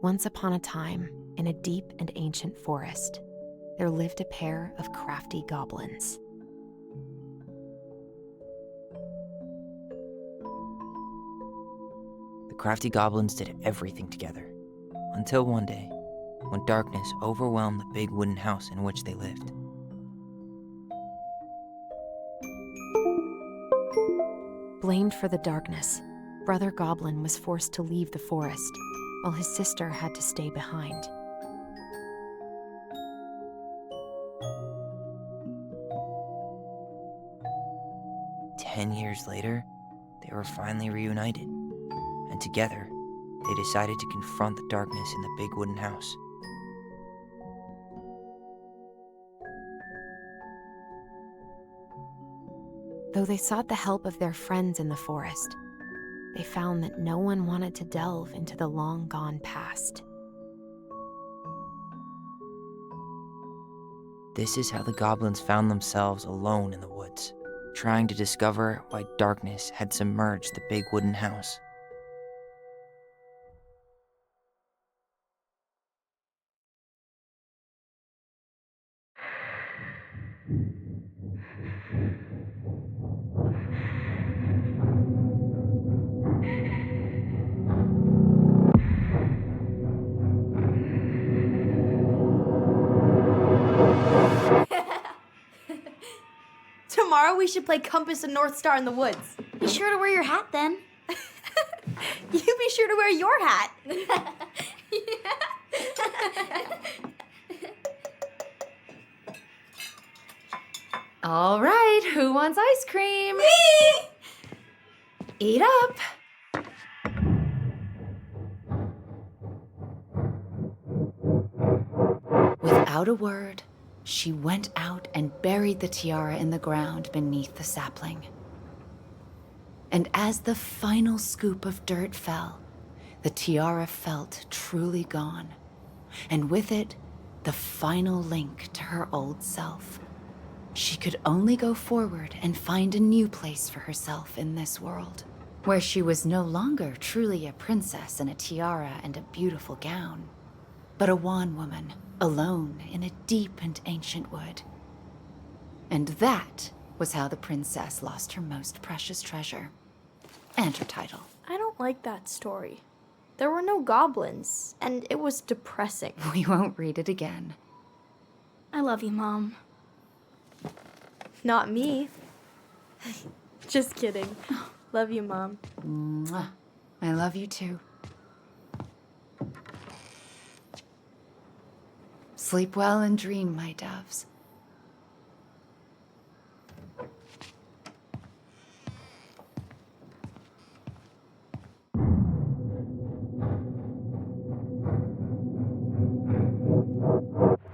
Once upon a time, in a deep and ancient forest, there lived a pair of crafty goblins. The crafty goblins did everything together, until one day, when darkness overwhelmed the big wooden house in which they lived. Blamed for the darkness, Brother Goblin was forced to leave the forest, while his sister had to stay behind. Ten years later, they were finally reunited, and together, they decided to confront the darkness in the big wooden house. Though they sought the help of their friends in the forest, they found that no one wanted to delve into the long-gone past. This is how the goblins found themselves alone in the woods, trying to discover why darkness had submerged the big wooden house. Tomorrow we should play Compass and North Star in the woods. Be sure to wear your hat then. You be sure to wear your hat. All right, who wants ice cream? Me! Eat up. Without a word, she went out and buried the tiara in the ground beneath the sapling. And as the final scoop of dirt fell, the tiara felt truly gone, and with it, the final link to her old self. She could only go forward and find a new place for herself in this world, where she was no longer truly a princess in a tiara and a beautiful gown, but a wan woman, alone in a deep and ancient wood. And that was how the princess lost her most precious treasure, and her title. I don't like that story. There were no goblins, and it was depressing. We won't read it again. I love you, Mom. Not me. Just kidding. Love you, Mom. Mwah. I love you too. Sleep well and dream, my doves.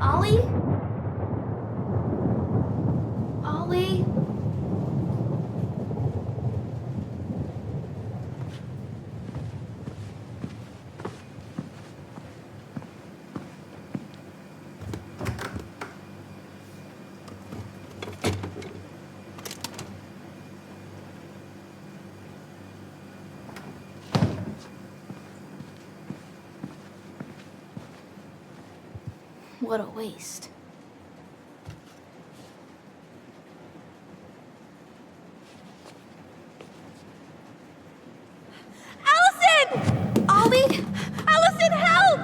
Ollie? Ollie? What a waste. Allison! Ollie! Allison, help!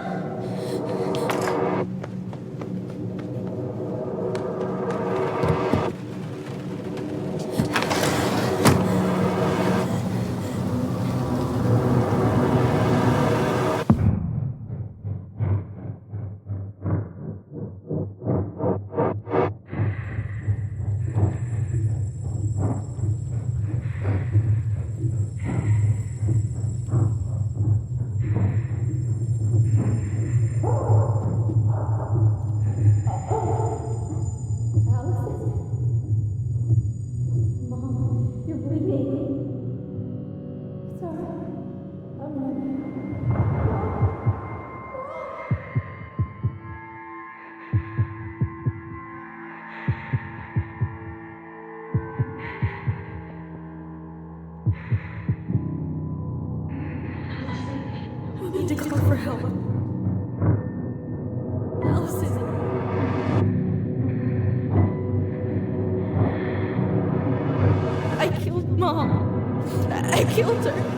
We need to call for help. killed her.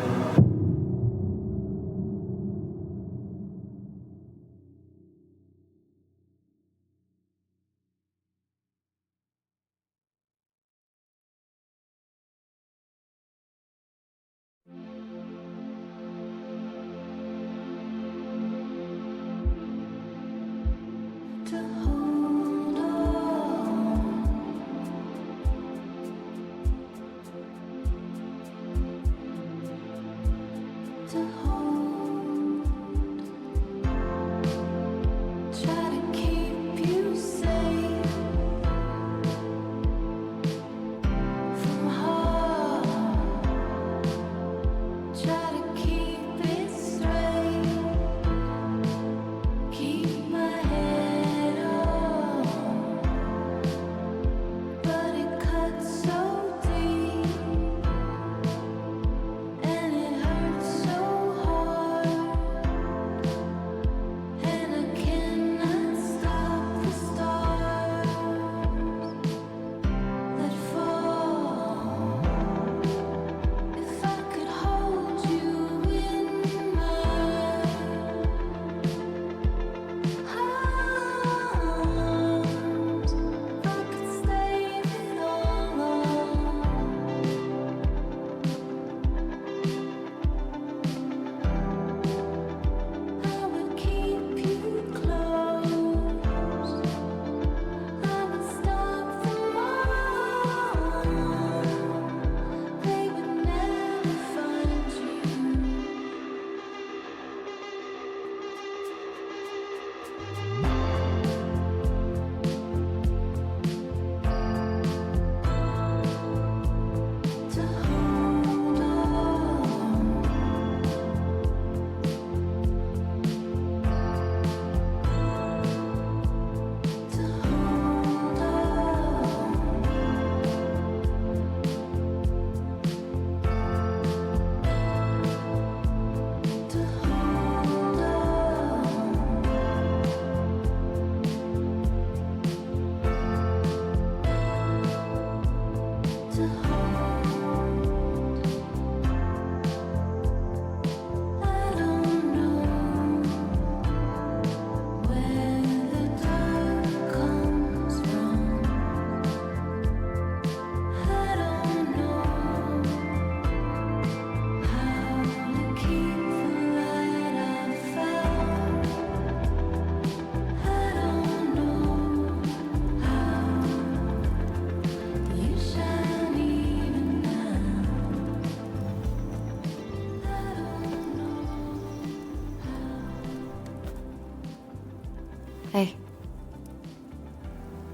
Hey.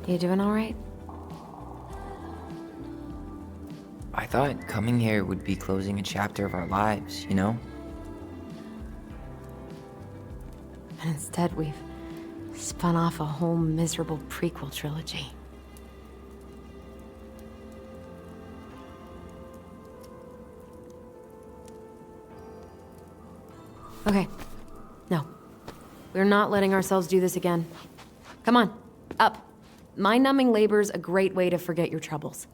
You doing all right? I thought coming here would be closing a chapter of our lives, you know? And instead, we've spun off a whole miserable prequel trilogy. Okay. No. We're not letting ourselves do this again. Come on, up. Mind-numbing labor's a great way to forget your troubles.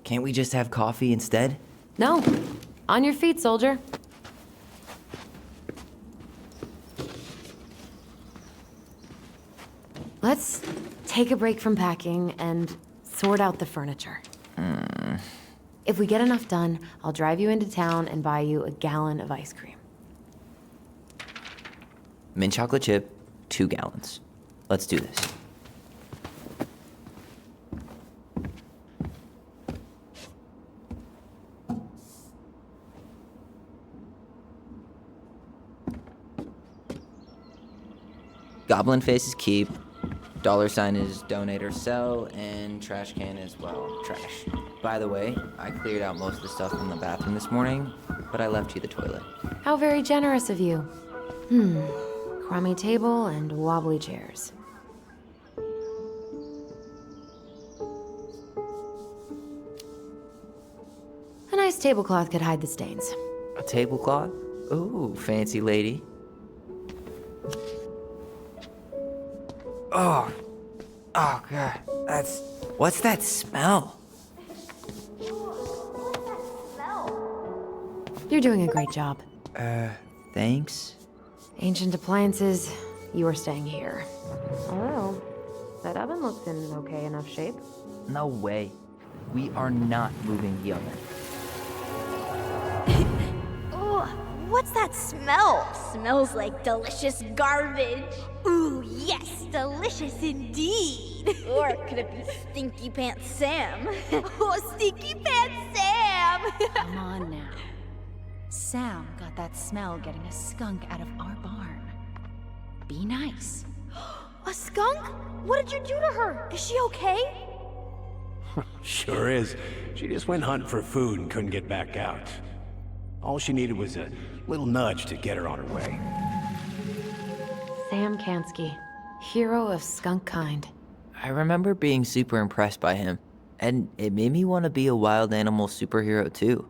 Can't we just have coffee instead? No. On your feet, soldier. Let's take a break from packing and sort out the furniture. If we get enough done, I'll drive you into town and buy you a gallon of ice cream. Mint chocolate chip, 2 gallons. Let's do this. Goblin faces keep, $sign is donate or sell, and trash can is, well, trash. By the way, I cleared out most of the stuff from the bathroom this morning, but I left you the toilet. How very generous of you. Crummy table and wobbly chairs. A nice tablecloth could hide the stains. A tablecloth? Ooh, fancy lady. Oh, God, what's that smell? You're doing a great job. Thanks? Ancient appliances, you are staying here. Oh, that oven looks in okay enough shape. No way. We are not moving the oven. Ugh, what's that smell? Smells like delicious garbage. Ooh, yes, delicious indeed. Or could it be Stinky Pants Sam? Oh, Stinky Pants Sam! Come on now. Sam got that smell getting a skunk out of our barn. Be nice. A skunk? What did you do to her? Is she okay? Sure is. She just went hunting for food and couldn't get back out. All she needed was a little nudge to get her on her way. Sam Kansky, hero of skunk kind. I remember being super impressed by him, and it made me want to be a wild animal superhero too.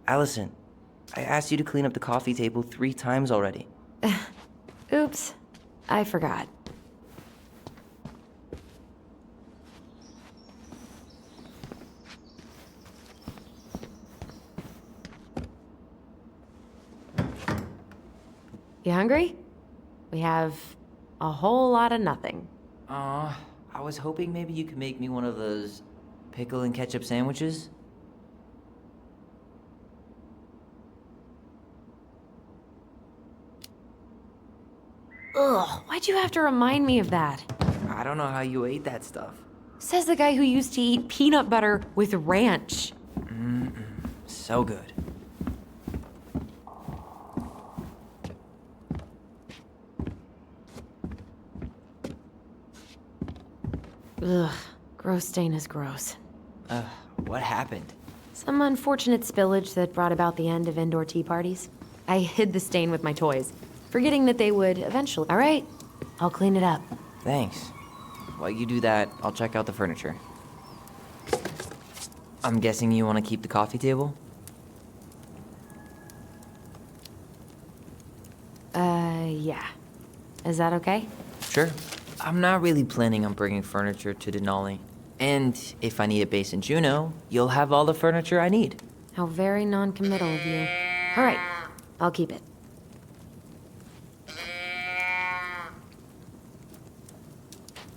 Allison, I asked you to clean up the coffee table 3 times already. Oops, I forgot. You hungry? We have a whole lot of nothing. I was hoping maybe you could make me one of those pickle and ketchup sandwiches. Ugh, why'd you have to remind me of that? I don't know how you ate that stuff. Says the guy who used to eat peanut butter with ranch. So good. Ugh, gross stain is gross. What happened? Some unfortunate spillage that brought about the end of indoor tea parties. I hid the stain with my toys, forgetting that they would eventually. All right, I'll clean it up. Thanks. While you do that, I'll check out the furniture. I'm guessing you want to keep the coffee table? Yeah. Is that okay? Sure. I'm not really planning on bringing furniture to Denali. And if I need a base in Juneau, you'll have all the furniture I need. How very non-committal of you. All right, I'll keep it.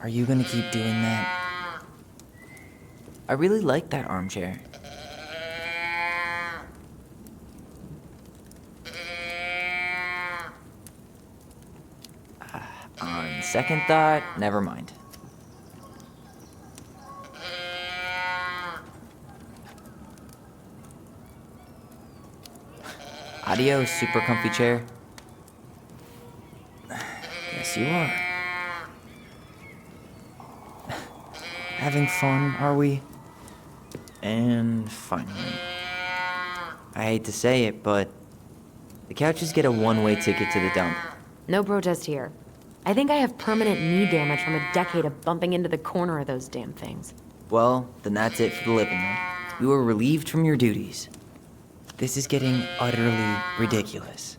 Are you gonna keep doing that? I really like that armchair. On second thought, never mind. Adios, super comfy chair. Yes, you are. Having fun, are we? And finally. I hate to say it, but the couches get a one-way ticket to the dump. No protest here. I think I have permanent knee damage from a decade of bumping into the corner of those damn things. Well, then that's it for the living room. You are relieved from your duties. This is getting utterly ridiculous.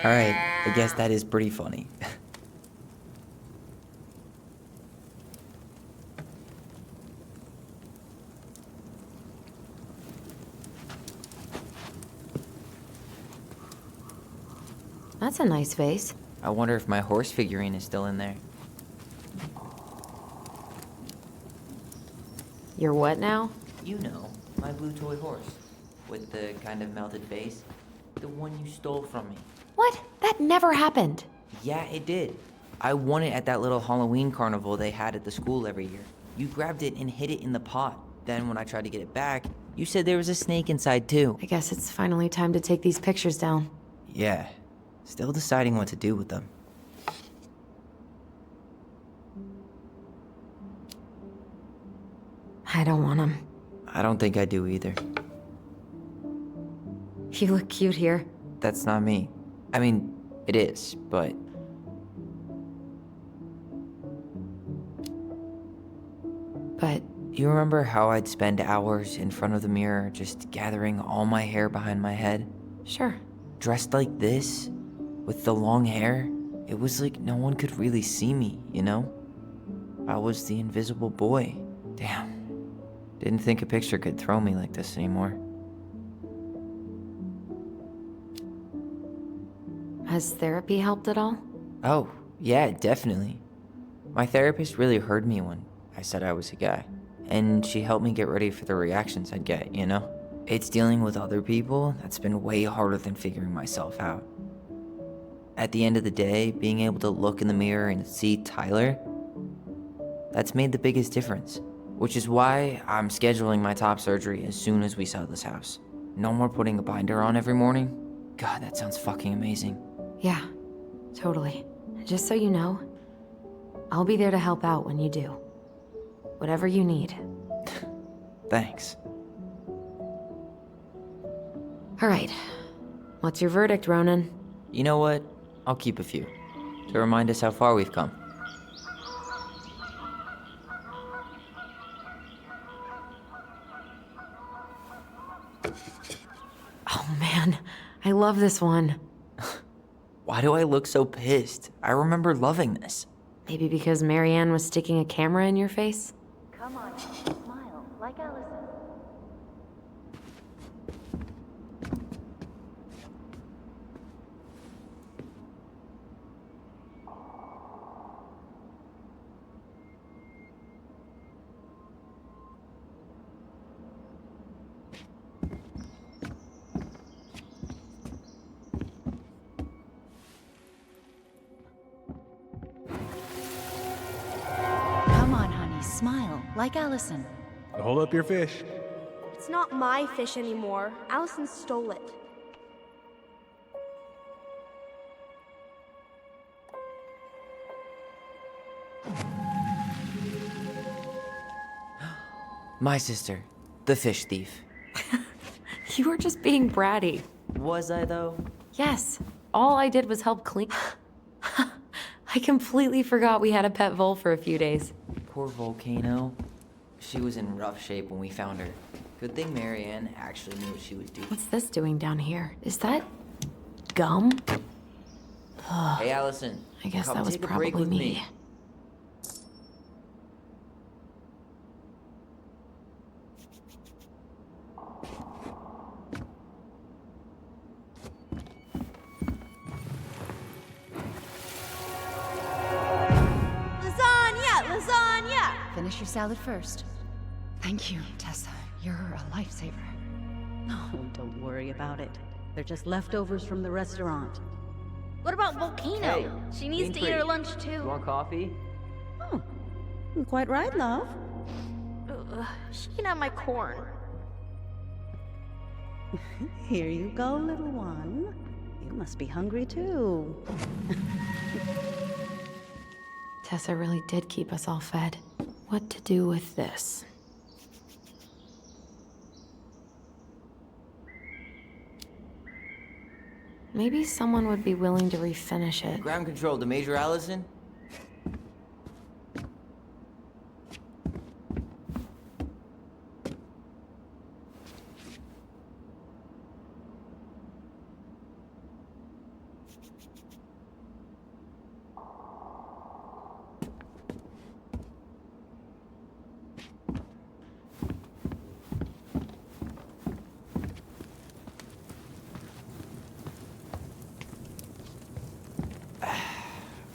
Alright, I guess that is pretty funny. That's a nice face. I wonder if my horse figurine is still in there. You're what now? You know, my blue toy horse. With the kind of melted face. The one you stole from me. What? That never happened. Yeah, it did. I won it at that little Halloween carnival they had at the school every year. You grabbed it and hid it in the pot. Then when I tried to get it back, You said there was a snake inside too. I guess it's finally time to take these pictures down. Yeah, still deciding what to do with them. I don't want them. I don't think I do either. You look cute here. That's not me. I mean, it is, but... But You remember how I'd spend hours in front of the mirror just gathering all my hair behind my head? sure. Dressed like this, with the long hair, it was like no one could really see me, you know? I was the invisible boy. Damn. Didn't think a picture could throw me like this anymore. Has therapy helped at all? Oh, yeah, definitely. My therapist really heard me when I said I was a guy. And she helped me get ready for the reactions I'd get, you know? It's dealing with other people that's been way harder than figuring myself out. At the end of the day, being able to look in the mirror and see Tyler, that's made the biggest difference. Which is why I'm scheduling my top surgery as soon as we sell this house. No more putting a binder on every morning. God, that sounds fucking amazing. Yeah, totally. Just so you know, I'll be there to help out when you do. Whatever you need. Thanks. All right. What's your verdict, Ronan? You know what? I'll keep a few. To remind us how far we've come. Oh man, I love this one. Why do I look so pissed? I remember loving this. Maybe because Marianne was sticking a camera in your face? Come on, smile, like Allison. Come on, honey, smile, like Allison. Hold up your fish. It's not my fish anymore. Allison stole it. My sister, the fish thief. You were just being bratty. Was I though? Yes, all I did was help clean. I completely forgot we had a pet vole for a few days. Poor Volcano. She was in rough shape when we found her. Good thing Marianne actually knew what she would do. What's this doing down here? Is that gum? Hey, Allison. I guess come that was take a break probably with me. Lasagna! Finish your salad first. Thank you, Tessa. You're a lifesaver. Oh, don't worry about it. They're just leftovers from the restaurant. What about Volcano? Hey, She needs to eat her lunch too. Want coffee? Oh, quite right, love. She can have my corn. Here you go, little one. You must be hungry too. Tessa really did keep us all fed. What to do with this? Maybe someone would be willing to refinish it. Ground control to Major Allison.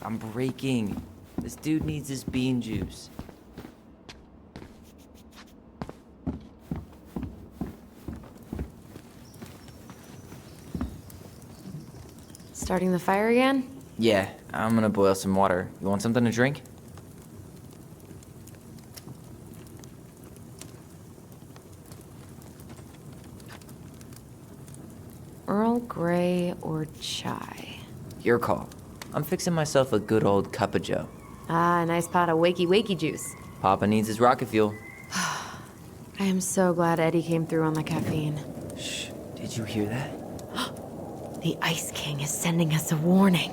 I'm breaking. This dude needs his bean juice. Starting the fire again? Yeah, I'm gonna boil some water. You want something to drink? Gray or chai? Your call. I'm fixing myself a good old cup of joe. Ah, a nice pot of wakey juice. Papa needs his rocket fuel. I am so glad Eddie came through on the caffeine. Shh, did you hear that? The Ice King is sending us a warning.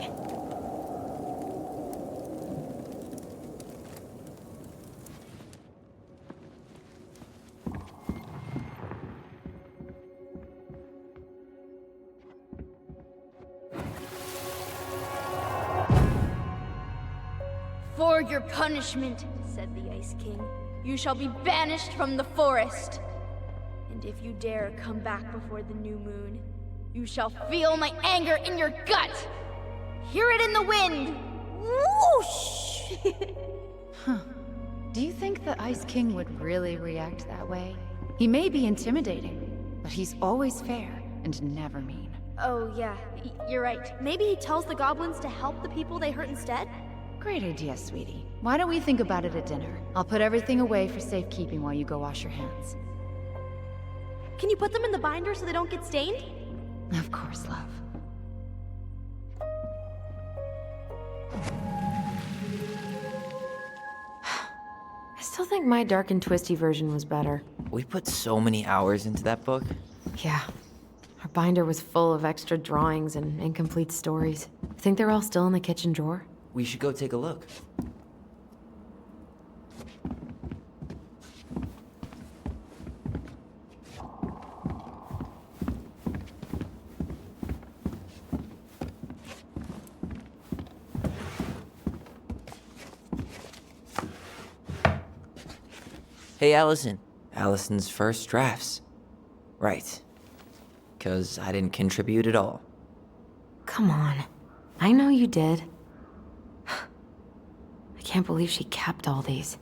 For your punishment, said the Ice King, you shall be banished from the forest. And if you dare come back before the new moon, you shall feel my anger in your gut. Hear it in the wind. Whoosh! Do you think the Ice King would really react that way? He may be intimidating, but he's always fair and never mean. Oh, yeah, you're right. Maybe he tells the goblins to help the people they hurt instead? Great idea, sweetie. Why don't we think about it at dinner? I'll put everything away for safekeeping while you go wash your hands. Can you put them in the binder so they don't get stained? Of course, love. I still think my dark and twisty version was better. We put so many hours into that book. Yeah. Our binder was full of extra drawings and incomplete stories. Think they're all still in the kitchen drawer? We should go take a look. Hey, Allison. Allison's first drafts. Right. 'Cause I didn't contribute at all. Come on. I know you did. I can't believe she kept all these.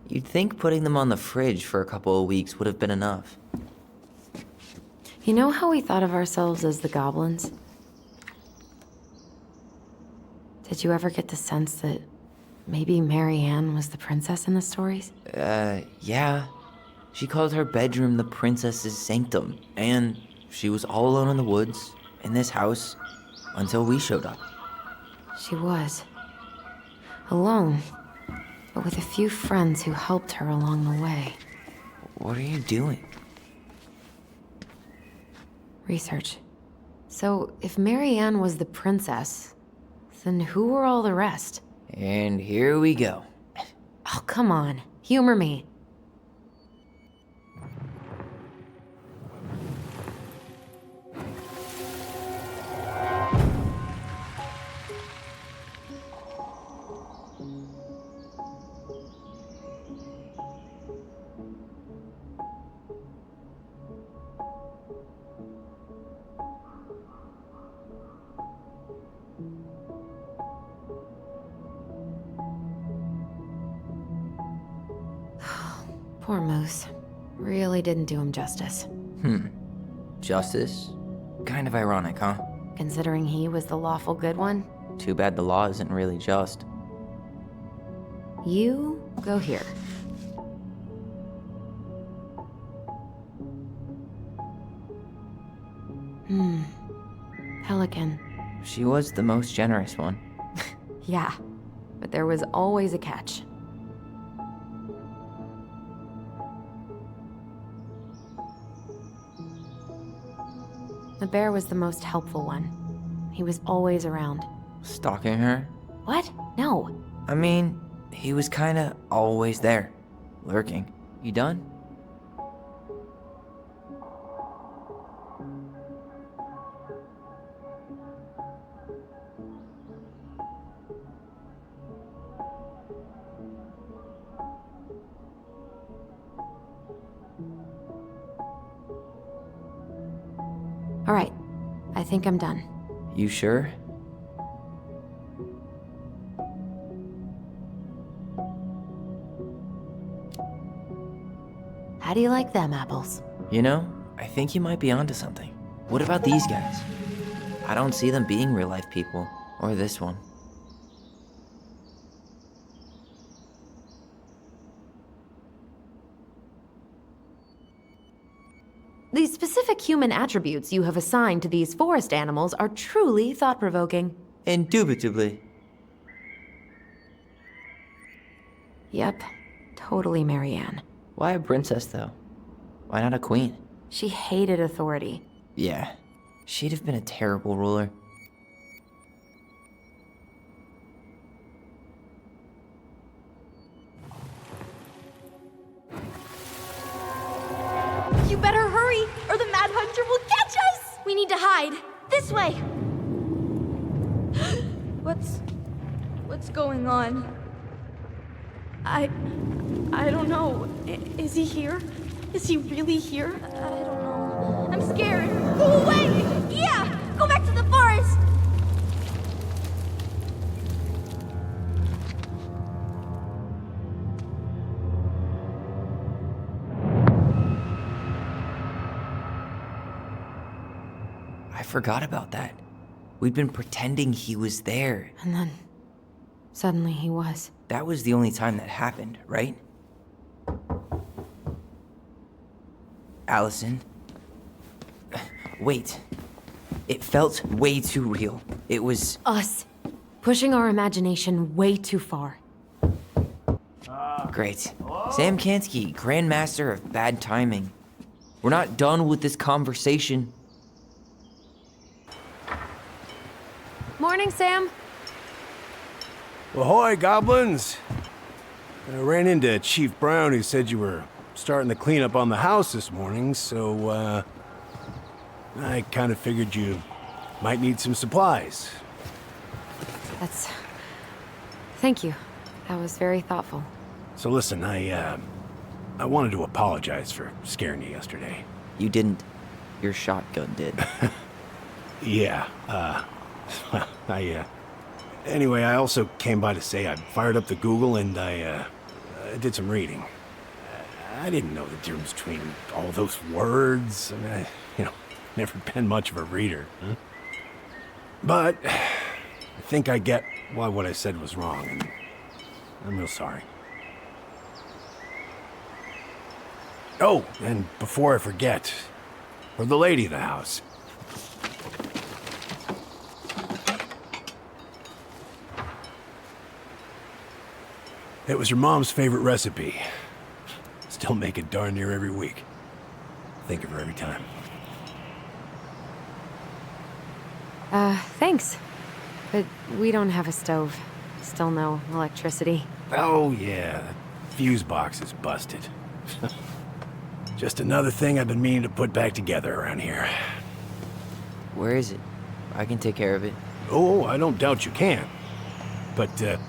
You'd think putting them on the fridge for a couple of weeks would have been enough. You know how we thought of ourselves as the goblins? Did you ever get the sense that maybe Mary Ann was the princess in the stories? Yeah. She called her bedroom the princess's sanctum, and she was all alone in the woods, in this house, until we showed up. She was. Alone, but with a few friends who helped her along the way. What are you doing? Research. So, if Mary Ann was the princess, then who were all the rest? And here we go. Oh, come on. Humor me. Poor Moose. Really didn't do him justice. Justice? Kind of ironic, huh? Considering he was the lawful good one. Too bad the law isn't really just. You go here. Pelican. She was the most generous one. Yeah, but there was always a catch. The bear was the most helpful one. He was always around. Stalking her? What? No. I mean, he was kinda always there. Lurking. You done? All right. I think I'm done. You sure? How do you like them apples? You know, I think you might be onto something. What about these guys? I don't see them being real-life people. Or this one. The specific human human attributes you have assigned to these forest animals are truly thought-provoking. Indubitably. Yep, totally Marianne. Why a princess, though? Why not a queen? She hated authority. Yeah, she'd have been a terrible ruler. You better hurry, or the Mad Hunter will catch us! We need to hide. This way. What's going on? I don't know. Is he here? Is he really here? I don't know. I'm scared. Go away! Yeah! Go back to the forest! I forgot about that. We'd been pretending he was there. And then, suddenly he was. That was the only time that happened, right? Allison? Wait. It felt way too real. It was... Us. Pushing our imagination way too far. Great. Sam Kansky, Grandmaster of Bad Timing. We're not done with this conversation. Morning, Sam. Ahoy, goblins! I ran into Chief Brown, who said you were starting the cleanup on the house this morning, so, I kind of figured you might need some supplies. Thank you. That was very thoughtful. So listen, I wanted to apologize for scaring you yesterday. You didn't. Your shotgun did. Yeah, anyway, I also came by to say I fired up the Google and I did some reading. I didn't know the difference between all those words. I mean, never been much of a reader. Huh? But I think I get why what I said was wrong, and I'm real sorry. Oh, and before I forget, for the lady of the house. It was your mom's favorite recipe. Still make it darn near every week. Think of her every time. Thanks. But we don't have a stove. Still no electricity. Oh, yeah. That fuse box is busted. Just another thing I've been meaning to put back together around here. Where is it? I can take care of it. Oh, I don't doubt you can. But,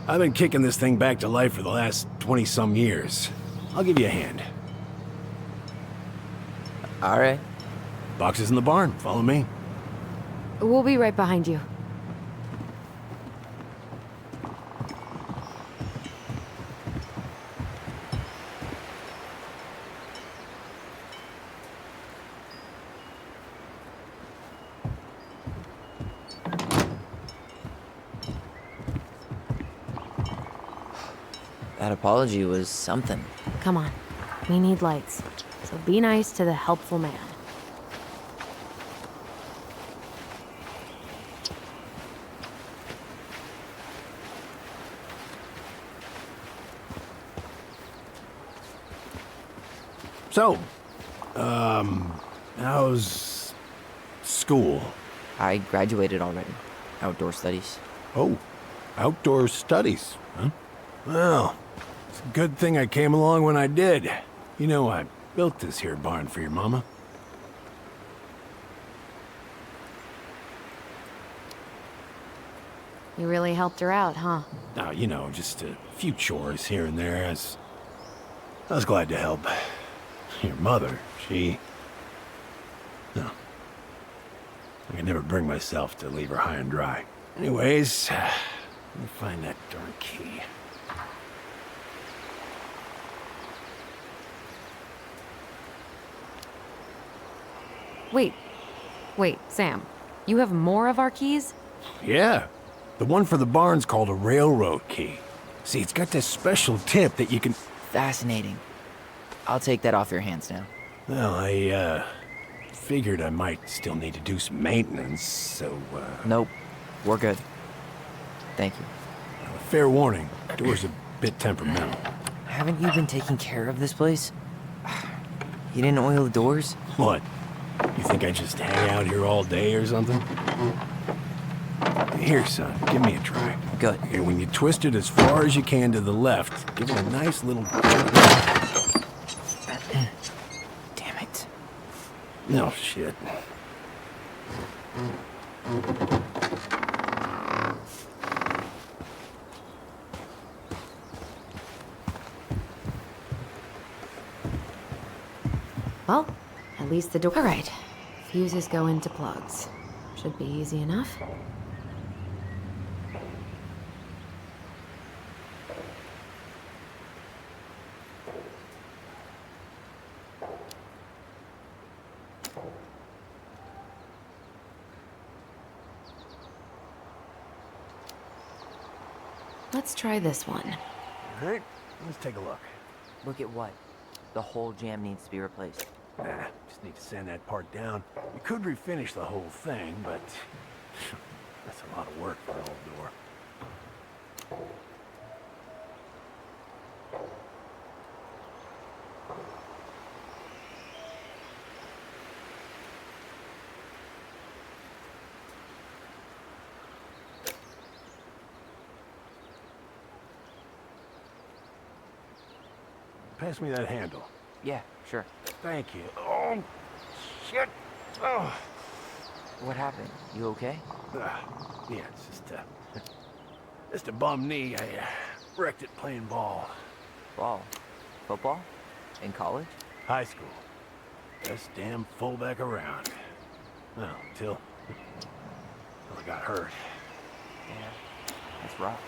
I've been kicking this thing back to life for the last 20-some years. I'll give you a hand. All right. Box is in the barn. Follow me. We'll be right behind you. That apology was something. Come on. We need lights. So be nice to the helpful man. So, how's school? I graduated already. Outdoor studies. Oh, outdoor studies, huh? Well, it's a good thing I came along when I did. You know, I built this here barn for your mama. You really helped her out, huh? Now, just a few chores here and there. I was glad to help. Your mother, no. I could never bring myself to leave her high and dry. Anyways, let me find that darn key. Wait, Sam. You have more of our keys? Yeah. The one for the barn's called a railroad key. See, it's got this special tip that you can... Fascinating. I'll take that off your hands now. Well, figured I might still need to do some maintenance, so, Nope. We're good. Thank you. fair warning, door's a bit temperamental. Haven't you been taking care of this place? You didn't oil the doors? What? You think I just hang out here all day or something? Here, son, give me a try. Good. And when you twist it as far as you can to the left, give it a nice little jerk. Damn it. No shit. Well, at least the door. All right. Fuses go into plugs. Should be easy enough. Let's try this one. All right, let's take a look. Look at what? The whole jam needs to be replaced. Just need to sand that part down. You could refinish the whole thing, but that's a lot of work for an old door. Pass me that handle. Yeah, sure. Thank you. Oh, shit. Oh. What happened? You okay? Yeah, it's just a bum knee. I wrecked it playing ball. Ball? Football? In college? High school. Best damn fullback around. Well, until I got hurt. Yeah, that's rough.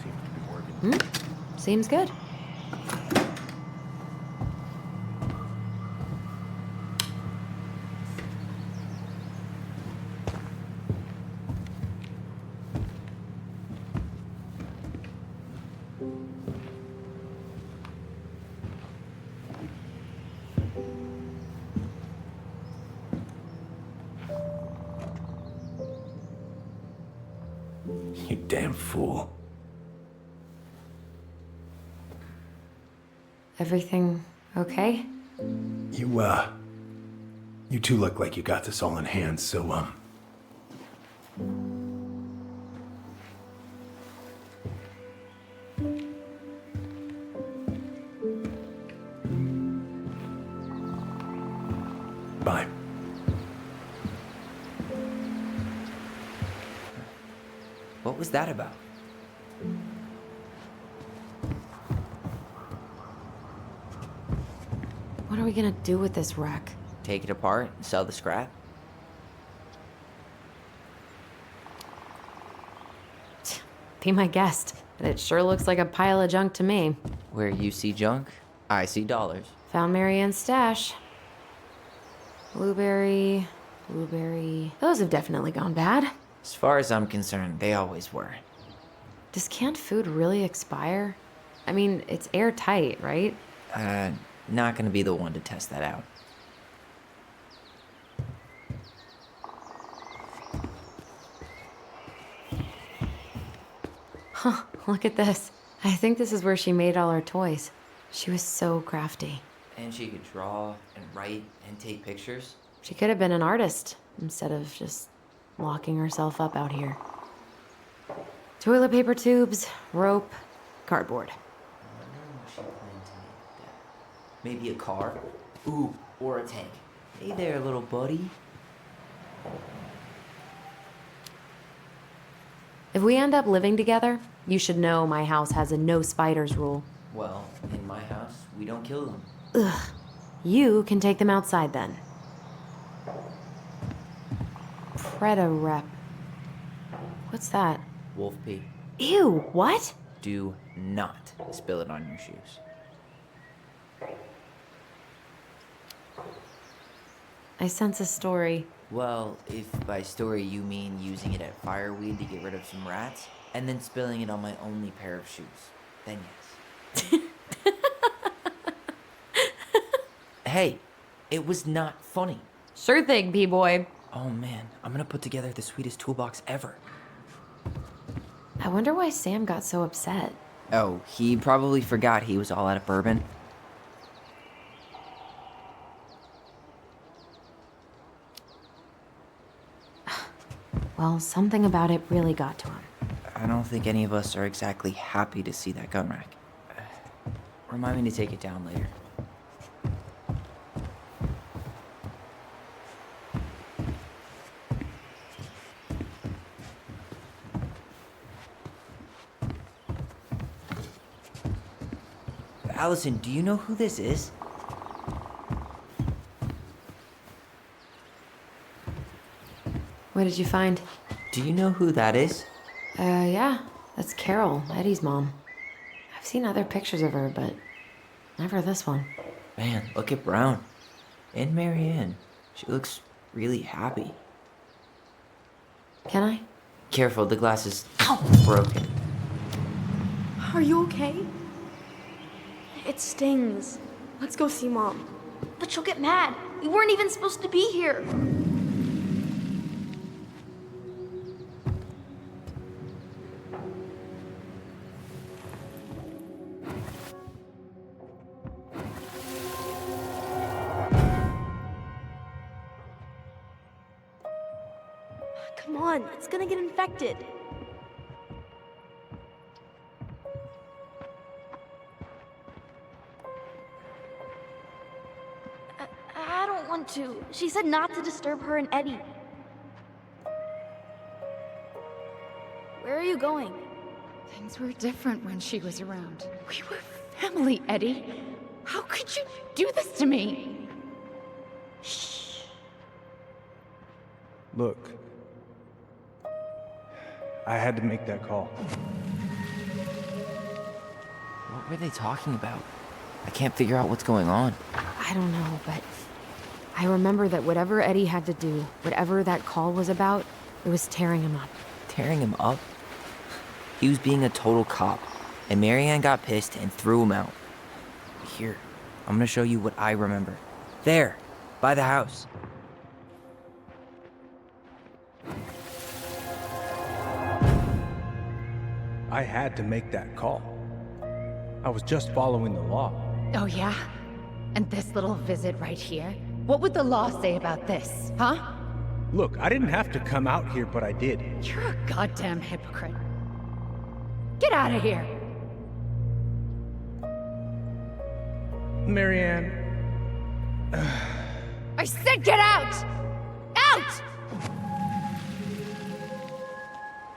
Seems to be working. Seems good. You damn fool. Everything okay? You two look like you got this all in hand, so, bye. What was that about? What are we gonna do with this wreck? Take it apart and sell the scrap? Be my guest. And it sure looks like a pile of junk to me. Where you see junk, I see dollars. Found Marianne's stash. Blueberry. Those have definitely gone bad. As far as I'm concerned, they always were. Does canned food really expire? I mean, it's airtight, right? Not gonna be the one to test that out. Huh, look at this. I think this is where she made all her toys. She was so crafty. And she could draw and write and take pictures. She could have been an artist instead of just locking herself up out here. Toilet paper tubes, rope, cardboard. I wonder what she planned to make with that. Maybe a car? Ooh, or a tank. Hey there, little buddy. If we end up living together, you should know my house has a no spiders rule. Well, in my house, we don't kill them. Ugh. You can take them outside then. Preda-rep. What's that? Wolf pee. Ew, what? Do not spill it on your shoes. I sense a story. Well, if by story you mean using it at fireweed to get rid of some rats, and then spilling it on my only pair of shoes, then yes. Hey, it was not funny. Sure thing, B-boy. Oh man, I'm gonna put together the sweetest toolbox ever. I wonder why Sam got so upset. Oh, he probably forgot he was all out of bourbon. Well, something about it really got to him. I don't think any of us are exactly happy to see that gun rack. Remind me to take it down later. Allison, do you know who this is? What did you find? Do you know who that is? Yeah. That's Carol, Eddie's mom. I've seen other pictures of her, but never this one. Man, look at Brown. And Marianne. She looks really happy. Can I? Careful, the glass is broken. Are you okay? It stings. Let's go see Mom. But she'll get mad. We weren't even supposed to be here. Come on, it's gonna get infected. I don't want to. She said not to disturb her and Eddie. Where are you going? Things were different when she was around. We were family, Eddie. How could you do this to me? Shh. Look, I had to make that call. What were they talking about? I can't figure out what's going on. I don't know, but I remember that whatever Eddie had to do, whatever that call was about, it was tearing him up. Tearing him up? He was being a total cop, and Marianne got pissed and threw him out. Here, I'm gonna show you what I remember. There, by the house. I had to make that call. I was just following the law. Oh, yeah? And this little visit right here? What would the law say about this, huh? Look, I didn't have to come out here, but I did. You're a goddamn hypocrite. Get out of here! Marianne. I said get out! Out!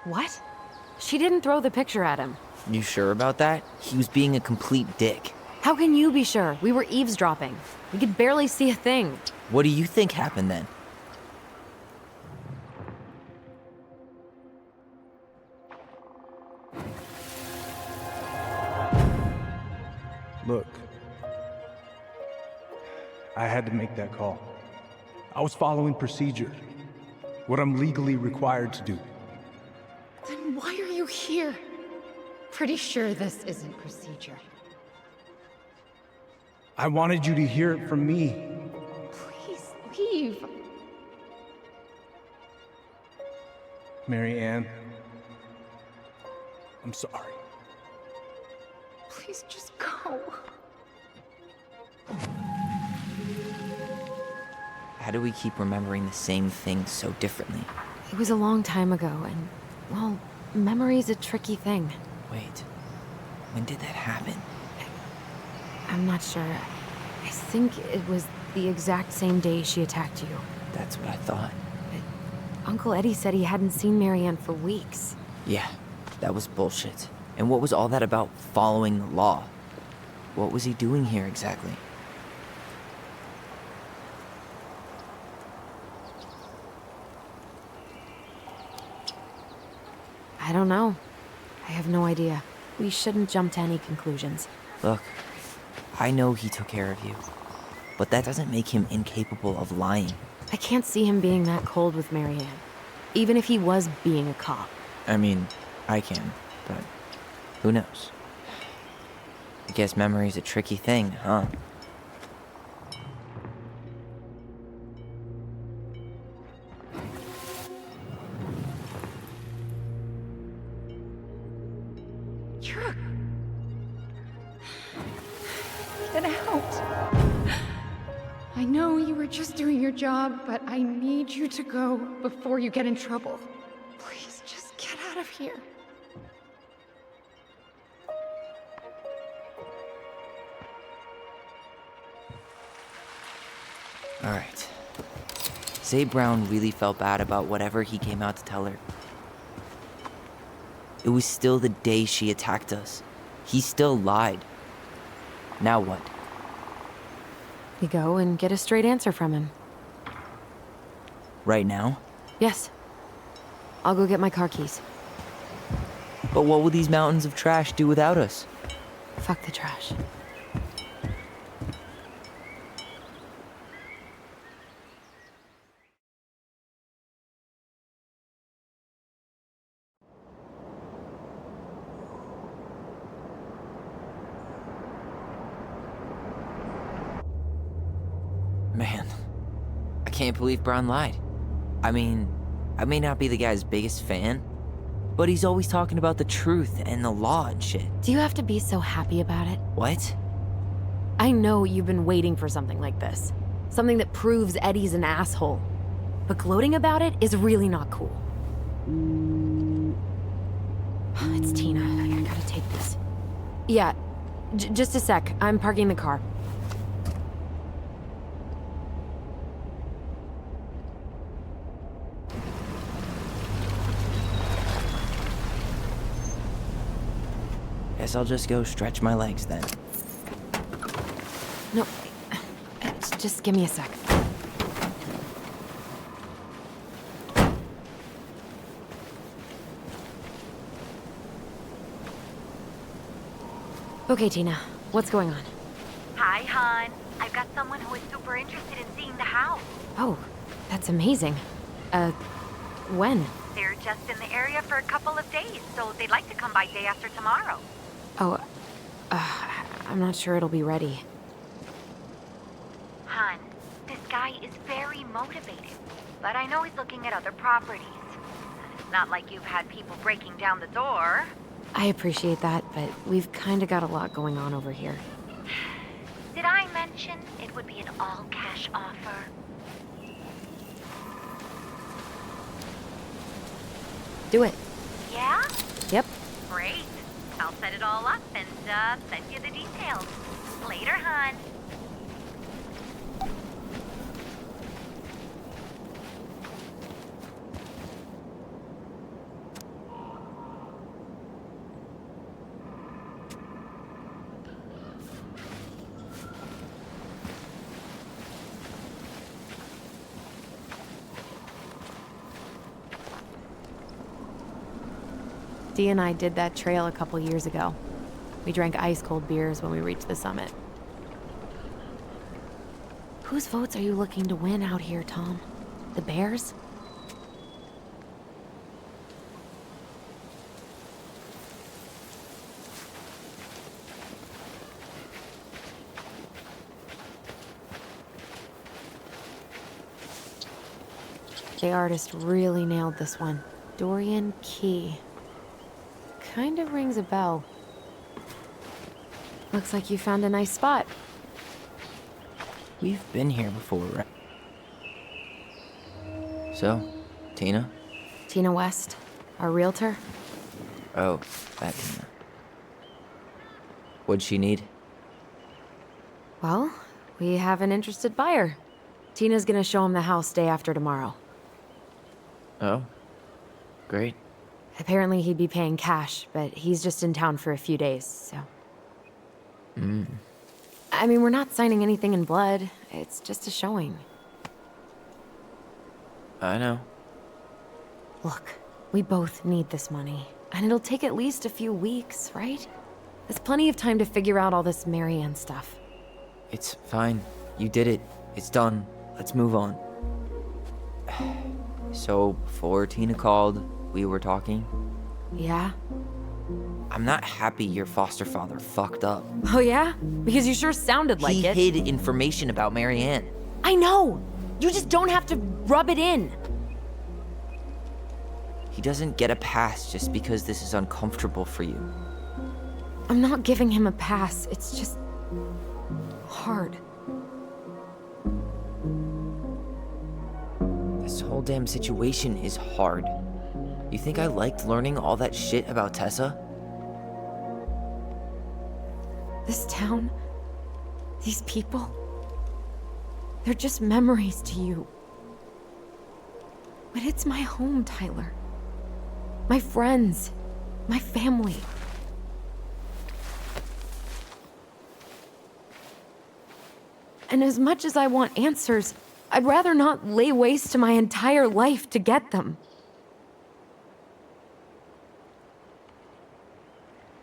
What? She didn't throw the picture at him. You sure about that? He was being a complete dick. How can you be sure? We were eavesdropping. We could barely see a thing. What do you think happened then? Look, I had to make that call. I was following procedure, what I'm legally required to do. Then why are you here? Pretty sure this isn't procedure. I wanted you to hear it from me. Please leave. Marianne, I'm sorry. Please just go. How do we keep remembering the same thing so differently? It was a long time ago, and, well, memory's a tricky thing. Wait, when did that happen? I'm not sure. I think it was the exact same day she attacked you. That's what I thought. Uncle Eddie said he hadn't seen Marianne for weeks. Yeah, that was bullshit. And what was all that about following the law? What was he doing here exactly? I don't know. I have no idea. We shouldn't jump to any conclusions. Look, I know he took care of you, but that doesn't make him incapable of lying. I can't see him being that cold with Marianne, even if he was being a cop. I mean, I can, but who knows? I guess memory's a tricky thing, huh? Get out. I know you were just doing your job, but I need you to go before you get in trouble. Please, just get out of here. Alright. Say Brown really felt bad about whatever he came out to tell her. It was still the day she attacked us. He still lied. Now what? We go and get a straight answer from him. Right now? Yes. I'll go get my car keys. But what will these mountains of trash do without us? Fuck the trash. Man, I can't believe Brown lied. I mean, I may not be the guy's biggest fan, but he's always talking about the truth and the law and shit. Do you have to be so happy about it? What? I know you've been waiting for something like this. Something that proves Eddie's an asshole. But gloating about it is really not cool. It's Tina. I gotta take this. Yeah, just a sec. I'm parking the car. Guess I'll just go stretch my legs then. No, just give me a sec. Okay, Tina, what's going on? Hi, hon. I've got someone who is super interested in seeing the house. Oh, that's amazing. When? They're just in the area for a couple of days, so they'd like to come by day after tomorrow. Oh, I'm not sure it'll be ready. Hon, this guy is very motivated, but I know he's looking at other properties. It's not like you've had people breaking down the door. I appreciate that, but we've kinda got a lot going on over here. Did I mention it would be an all-cash offer? Do it. Yeah? Yep. Great. I'll set it all up and send you the details. Later, hon. Dee and I did that trail a couple years ago. We drank ice-cold beers when we reached the summit. Whose votes are you looking to win out here, Tom? The Bears? The artist really nailed this one. Dorian Key. Kind of rings a bell. Looks like you found a nice spot. We've been here before, right? So, Tina? Tina West, our realtor. Oh, that Tina. What'd she need? Well, we have an interested buyer. Tina's gonna show him the house day after tomorrow. Oh, great. Apparently he'd be paying cash, but he's just in town for a few days, so... I mean, we're not signing anything in blood. It's just a showing. I know. Look, we both need this money. And it'll take at least a few weeks, right? There's plenty of time to figure out all this Marianne stuff. It's fine. You did it. It's done. Let's move on. So, before Tina called, we were talking. Yeah? I'm not happy your foster father fucked up. Oh yeah? Because you sure sounded like He it. hid information about Marianne. I know! You just don't have to rub it in. He doesn't get a pass just because this is uncomfortable for you. I'm not giving him a pass. It's just hard. This whole damn situation is hard. You think I liked learning all that shit about Tessa? This town, these people, they're just memories to you. But it's my home, Tyler. My friends, my family. And as much as I want answers, I'd rather not lay waste to my entire life to get them.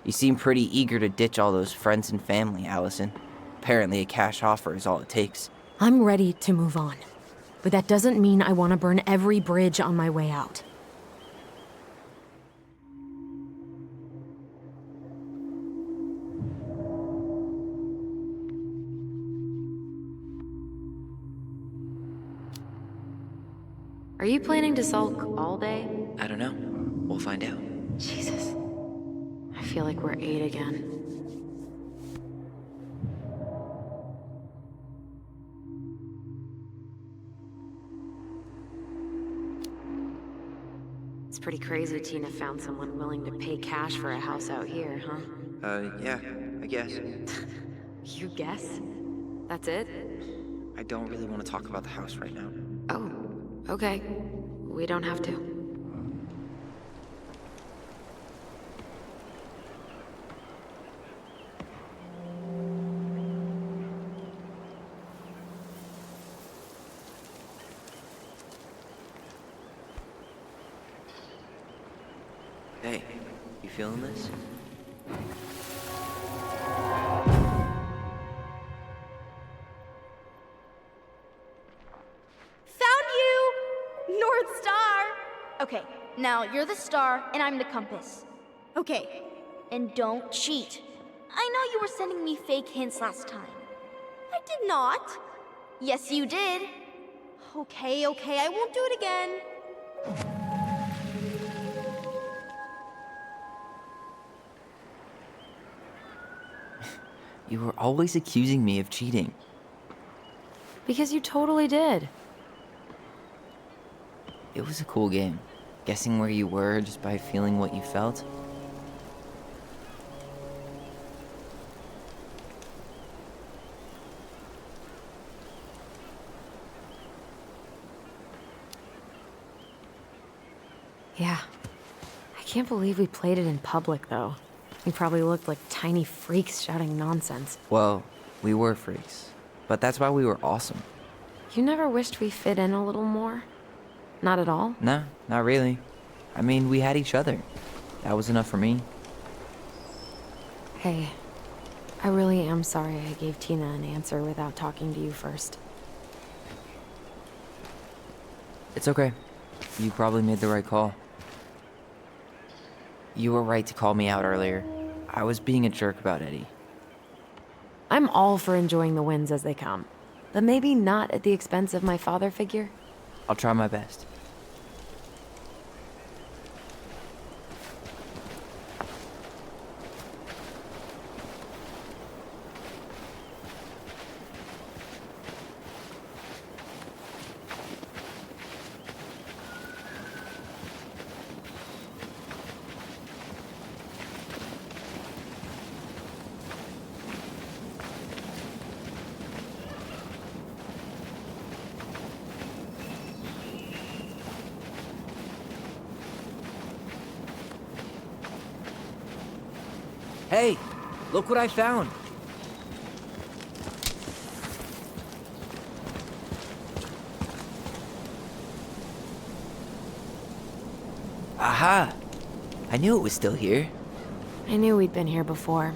You seem pretty eager to ditch all those friends and family, Allison. Apparently a cash offer is all it takes. I'm ready to move on. But that doesn't mean I want to burn every bridge on my way out. Are you planning to sulk all day? I don't know. We'll find out. Jesus. I feel like we're 8 again. It's pretty crazy Tina found someone willing to pay cash for a house out here, huh? Yeah, I guess. You guess? That's it? I don't really want to talk about the house right now. Oh, okay. We don't have to. Hey, you feeling this? Found you! North Star! Okay, now you're the star and I'm the compass. Okay, and don't cheat. I know you were sending me fake hints last time. I did not. Yes, you did. Okay, I won't do it again. You were always accusing me of cheating. Because you totally did. It was a cool game. Guessing where you were just by feeling what you felt. Yeah. I can't believe we played it in public, though. We probably looked like tiny freaks shouting nonsense. Well, we were freaks. But that's why we were awesome. You never wished we fit in a little more? Not at all? Nah, not really. I mean, we had each other. That was enough for me. Hey, I really am sorry I gave Tina an answer without talking to you first. It's okay. You probably made the right call. You were right to call me out earlier. I was being a jerk about Eddie. I'm all for enjoying the wins as they come, but maybe not at the expense of my father figure. I'll try my best. Hey, look what I found. Aha! I knew it was still here. I knew we'd been here before.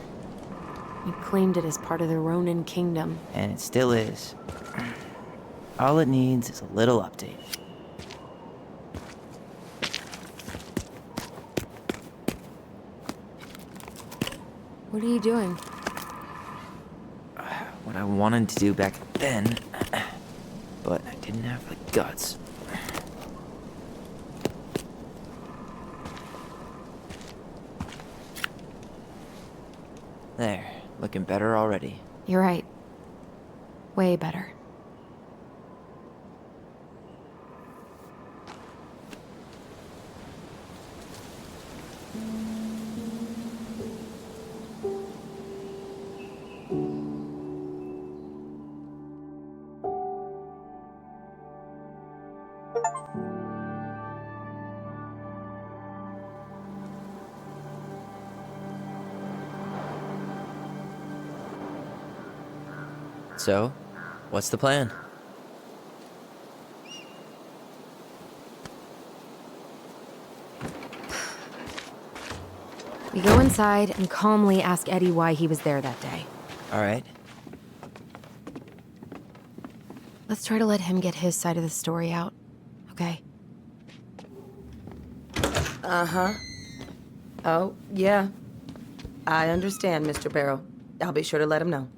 We claimed it as part of the Ronan kingdom. And it still is. All it needs is a little update. What are you doing? What I wanted to do back then, but I didn't have the guts. There, looking better already. You're right. Way better. So, what's the plan? We go inside and calmly ask Eddie why he was there that day. All right. Let's try to let him get his side of the story out, okay? Uh-huh. Oh, yeah. I understand, Mr. Barrow. I'll be sure to let him know.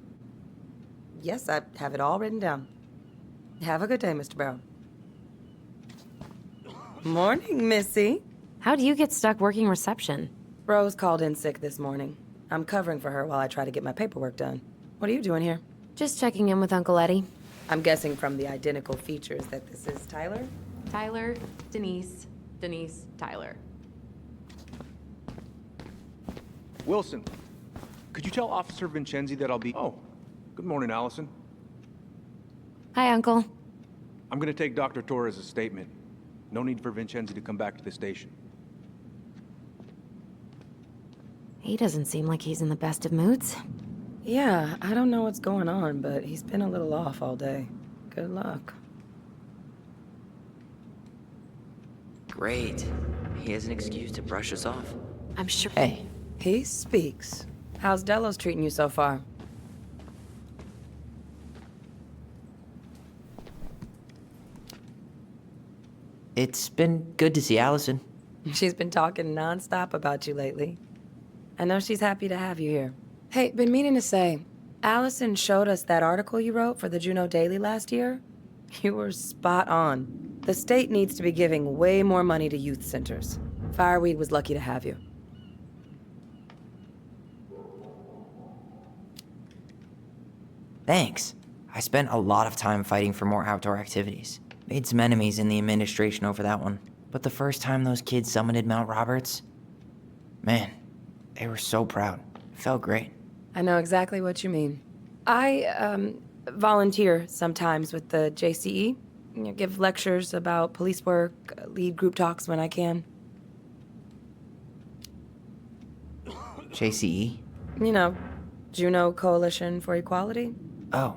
Yes, I have it all written down. Have a good day, Mr. Barrow. Morning, Missy. How'd you get stuck working reception? Rose called in sick this morning. I'm covering for her while I try to get my paperwork done. What are you doing here? Just checking in with Uncle Eddie. I'm guessing from the identical features that this is Tyler? Tyler, Denise, Tyler. Wilson, could you tell Officer Vincenzi that I'll be... Oh, good morning, Allison. Hi, Uncle. I'm gonna take Dr. Torres' statement. No need for Vincenzi to come back to the station. He doesn't seem like he's in the best of moods. Yeah, I don't know what's going on, but he's been a little off all day. Good luck. Great. He has an excuse to brush us off. I'm sure. Hey. He speaks. How's Delos treating you so far? It's been good to see Allison. She's been talking nonstop about you lately. I know she's happy to have you here. Hey, been meaning to say, Allison showed us that article you wrote for the Juneau Daily last year. You were spot on. The state needs to be giving way more money to youth centers. Fireweed was lucky to have you. Thanks. I spent a lot of time fighting for more outdoor activities. Made some enemies in the administration over that one. But the first time those kids summited Mount Roberts, man, they were so proud. It felt great. I know exactly what you mean. I, volunteer sometimes with the JCE. You know, give lectures about police work, lead group talks when I can. JCE? You know, Juneau Coalition for Equality. Oh.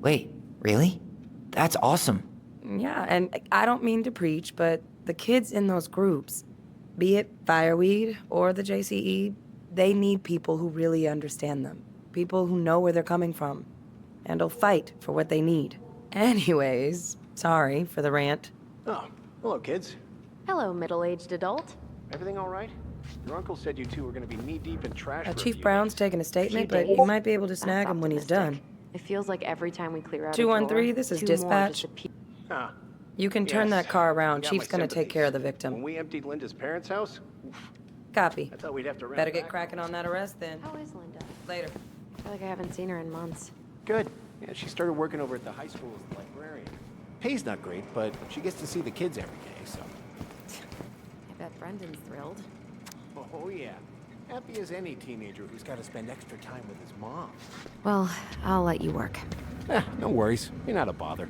Wait, really? That's awesome. Yeah, and I don't mean to preach, but the kids in those groups, be it Fireweed or the JCE, they need people who really understand them. People who know where they're coming from and will fight for what they need. Anyways, sorry for the rant. Oh, hello, kids. Hello, middle-aged adult. Everything all right? Your uncle said you two were going to be knee-deep in trash for a Chief few Brown's days. taking a statement, but days? you might be able to That's snag him when he's done. optimistic. It feels like every time we clear out 213, a drawer, this is 2 more dispatch. disappear. Huh. You can turn Yes, that car around. you got Chief's my gonna take care of the sympathies. When victim. we emptied Linda's parents' house, oof, Copy. I thought we'd have to rent Better it get back. cracking on that arrest then. How is Linda? Later. I feel like I haven't seen her in months. Good. Yeah, she started working over at the high school as the librarian. Pay's not great, but she gets to see the kids every day, so. I bet Brendan's thrilled. Oh, yeah. Happy as any teenager who's got to spend extra time with his mom. Well, I'll let you work. No worries. You're not a bother.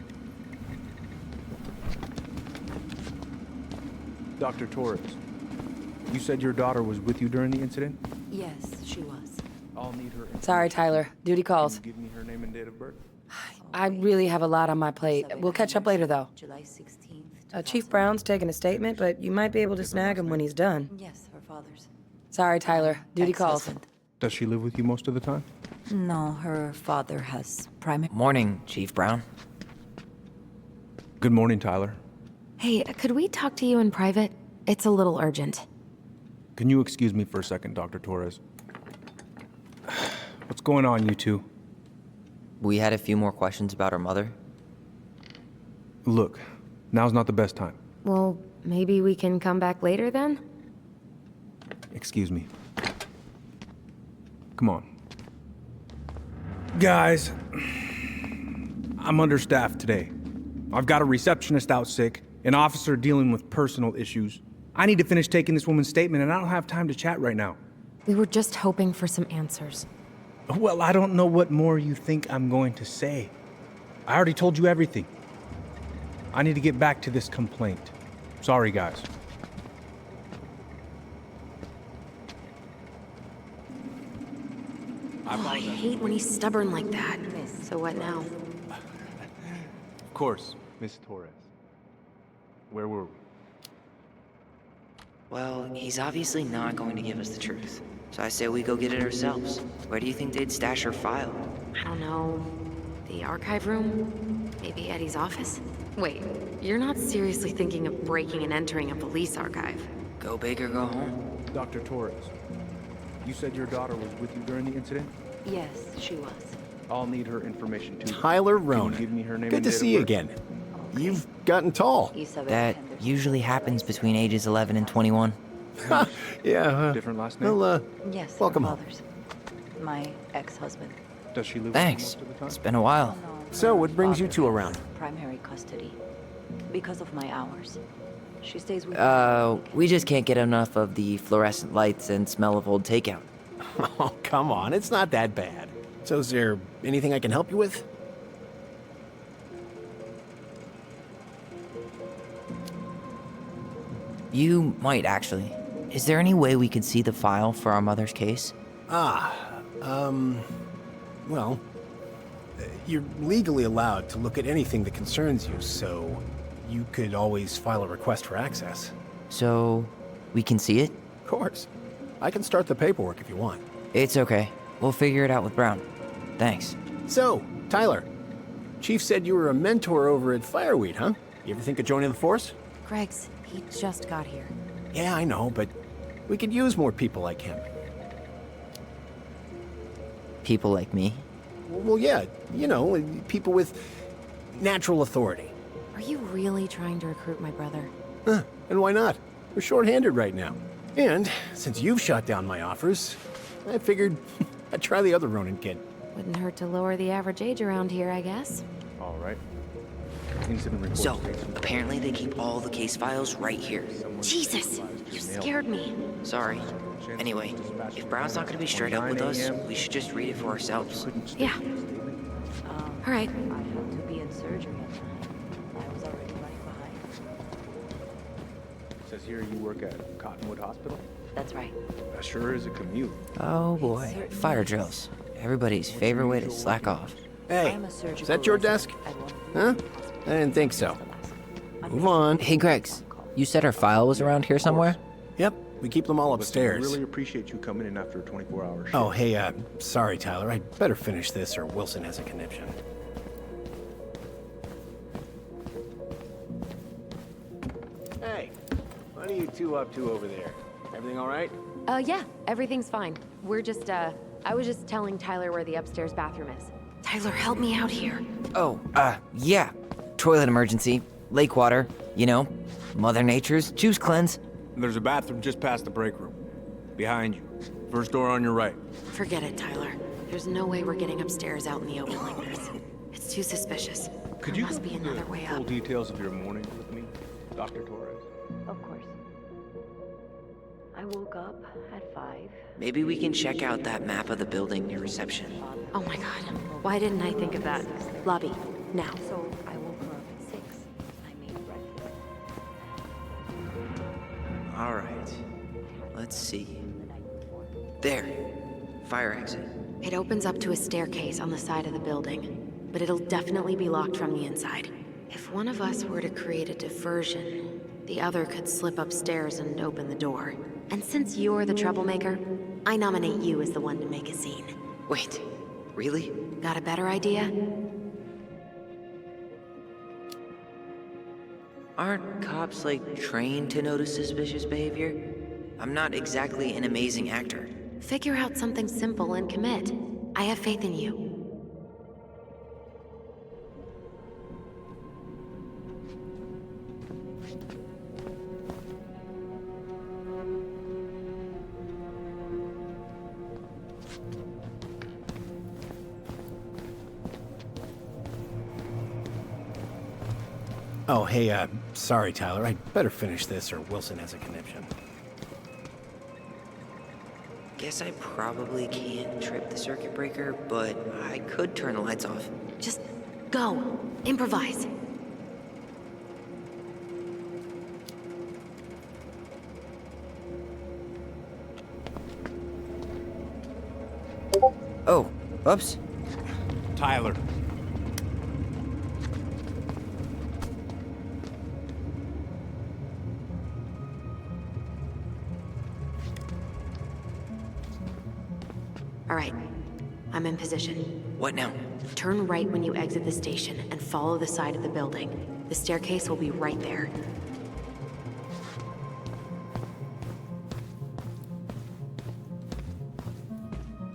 Dr. Torres, you said your daughter was with you during the incident? Yes, she was. I'll need her... Sorry, Tyler. Duty calls. Can you give me her name and date of birth? I really have a lot on my plate. We'll catch up later, though. July 16th. Chief Brown's taking a statement, but you might be able to snag him when he's done. Yes, her father's. Sorry, Tyler. Duty calls. Ex-husband. Does she live with you most of the time? No, her father has primary... Morning, Chief Brown. Good morning, Tyler. Hey, could we talk to you in private? It's a little urgent. Can you excuse me for a second, Dr. Torres? What's going on, you two? We had a few more questions about her mother. Look, now's not the best time. Well, maybe we can come back later then? Excuse me. Come on. Guys, I'm understaffed today. I've got a receptionist out sick, an officer dealing with personal issues. I need to finish taking this woman's statement, and I don't have time to chat right now. We were just hoping for some answers. Well, I don't know what more you think I'm going to say. I already told you everything. I need to get back to this complaint. Sorry, guys. I hate when he's stubborn like that. So what now? Of course, Miss Torres. Where were we? Well, he's obviously not going to give us the truth. So I say we go get it ourselves. Where do you think they'd stash her file? I don't know. The archive room? Maybe Eddie's office? Wait, you're not seriously thinking of breaking and entering a police archive? Go big or go home. Dr. Torres, you said your daughter was with you during the incident? Yes, she was. I'll need her information too. Tyler Can you Ronan. give me her name Good and to date of see you birth? again. You've gotten tall. That usually happens between ages 11 and 21. Yeah. Different last name? Well, Yes, welcome her home. father's. My ex-husband. Does she live Thanks. with you most of the time? It's been a while. So, what brings you Father two has around? Primary custody. Because of my hours. She stays with We just can't get enough of the fluorescent lights and smell of old takeout. Oh, come on. It's not that bad. So, is there anything I can help you with? You might, actually. Is there any way we could see the file for our mother's case? Well, you're legally allowed to look at anything that concerns you, so you could always file a request for access. So, we can see it? Of course. I can start the paperwork if you want. It's okay. We'll figure it out with Brown. Thanks. So, Tyler, Chief said you were a mentor over at Fireweed, huh? You ever think of joining the force? Greg's, he just got here. Yeah, I know, but we could use more people like him. People like me? Well, yeah, you know, people with natural authority. Are you really trying to recruit my brother? Huh, and why not? We're short-handed right now. And since you've shot down my offers, I figured I'd try the other Ronan kid. Wouldn't hurt to lower the average age around here, I guess. All right. Incident report. So, apparently they keep all the case files right here. Jesus, you scared me. Sorry. Anyway, if Brown's not gonna be straight up with us, we should just read it for ourselves. Yeah. All right. I had to be in surgery at the time. I was already running behind. Says here you work at Cottonwood Hospital? That's right. That sure is a commute. Oh boy, fire drills. Everybody's favorite way to slack off. Hey, I'm a is surgical that your resident desk? at one Huh? I didn't think so. Move on. Hey Gregs, you said her file was around here somewhere? Yep, we keep them all Listen, upstairs. I really appreciate you coming in after a 24-hour shift. Oh, hey, sorry, Tyler. I'd better finish this or Wilson has a conniption. Hey, what are you two up to over there? Everything all right? Yeah, everything's fine. We're just, I was just telling Tyler where the upstairs bathroom is. Tyler, help me out here. Oh, yeah. Toilet emergency, lake water, you know, Mother Nature's juice cleanse. There's a bathroom just past the break room. Behind you. First door on your right. Forget it, Tyler. There's no way we're getting upstairs out in the open like this. It's too suspicious. Could there you must go be through another the way full up. details of your morning with me, Dr. Torres? Of course. I woke up at 5. Maybe we can check out that map of the building near reception. Oh my god. Why didn't I think of that? Lobby, now. So I woke her up at 6. I made breakfast. All right. Let's see. There. Fire exit. It opens up to a staircase on the side of the building, but it'll definitely be locked from the inside. If one of us were to create a diversion, the other could slip upstairs and open the door. And since you're the troublemaker, I nominate you as the one to make a scene. Wait, really? Got a better idea? Aren't cops, like, trained to notice suspicious behavior? I'm not exactly an amazing actor. Figure out something simple and commit. I have faith in you. Oh, hey, sorry, Tyler. I'd better finish this or Wilson has a conniption. Guess I probably can't trip the circuit breaker, but I could turn the lights off. Just go. Improvise. Oh, oops. Tyler. All right. I'm in position. What now? Turn right when you exit the station and follow the side of the building. The staircase will be right there.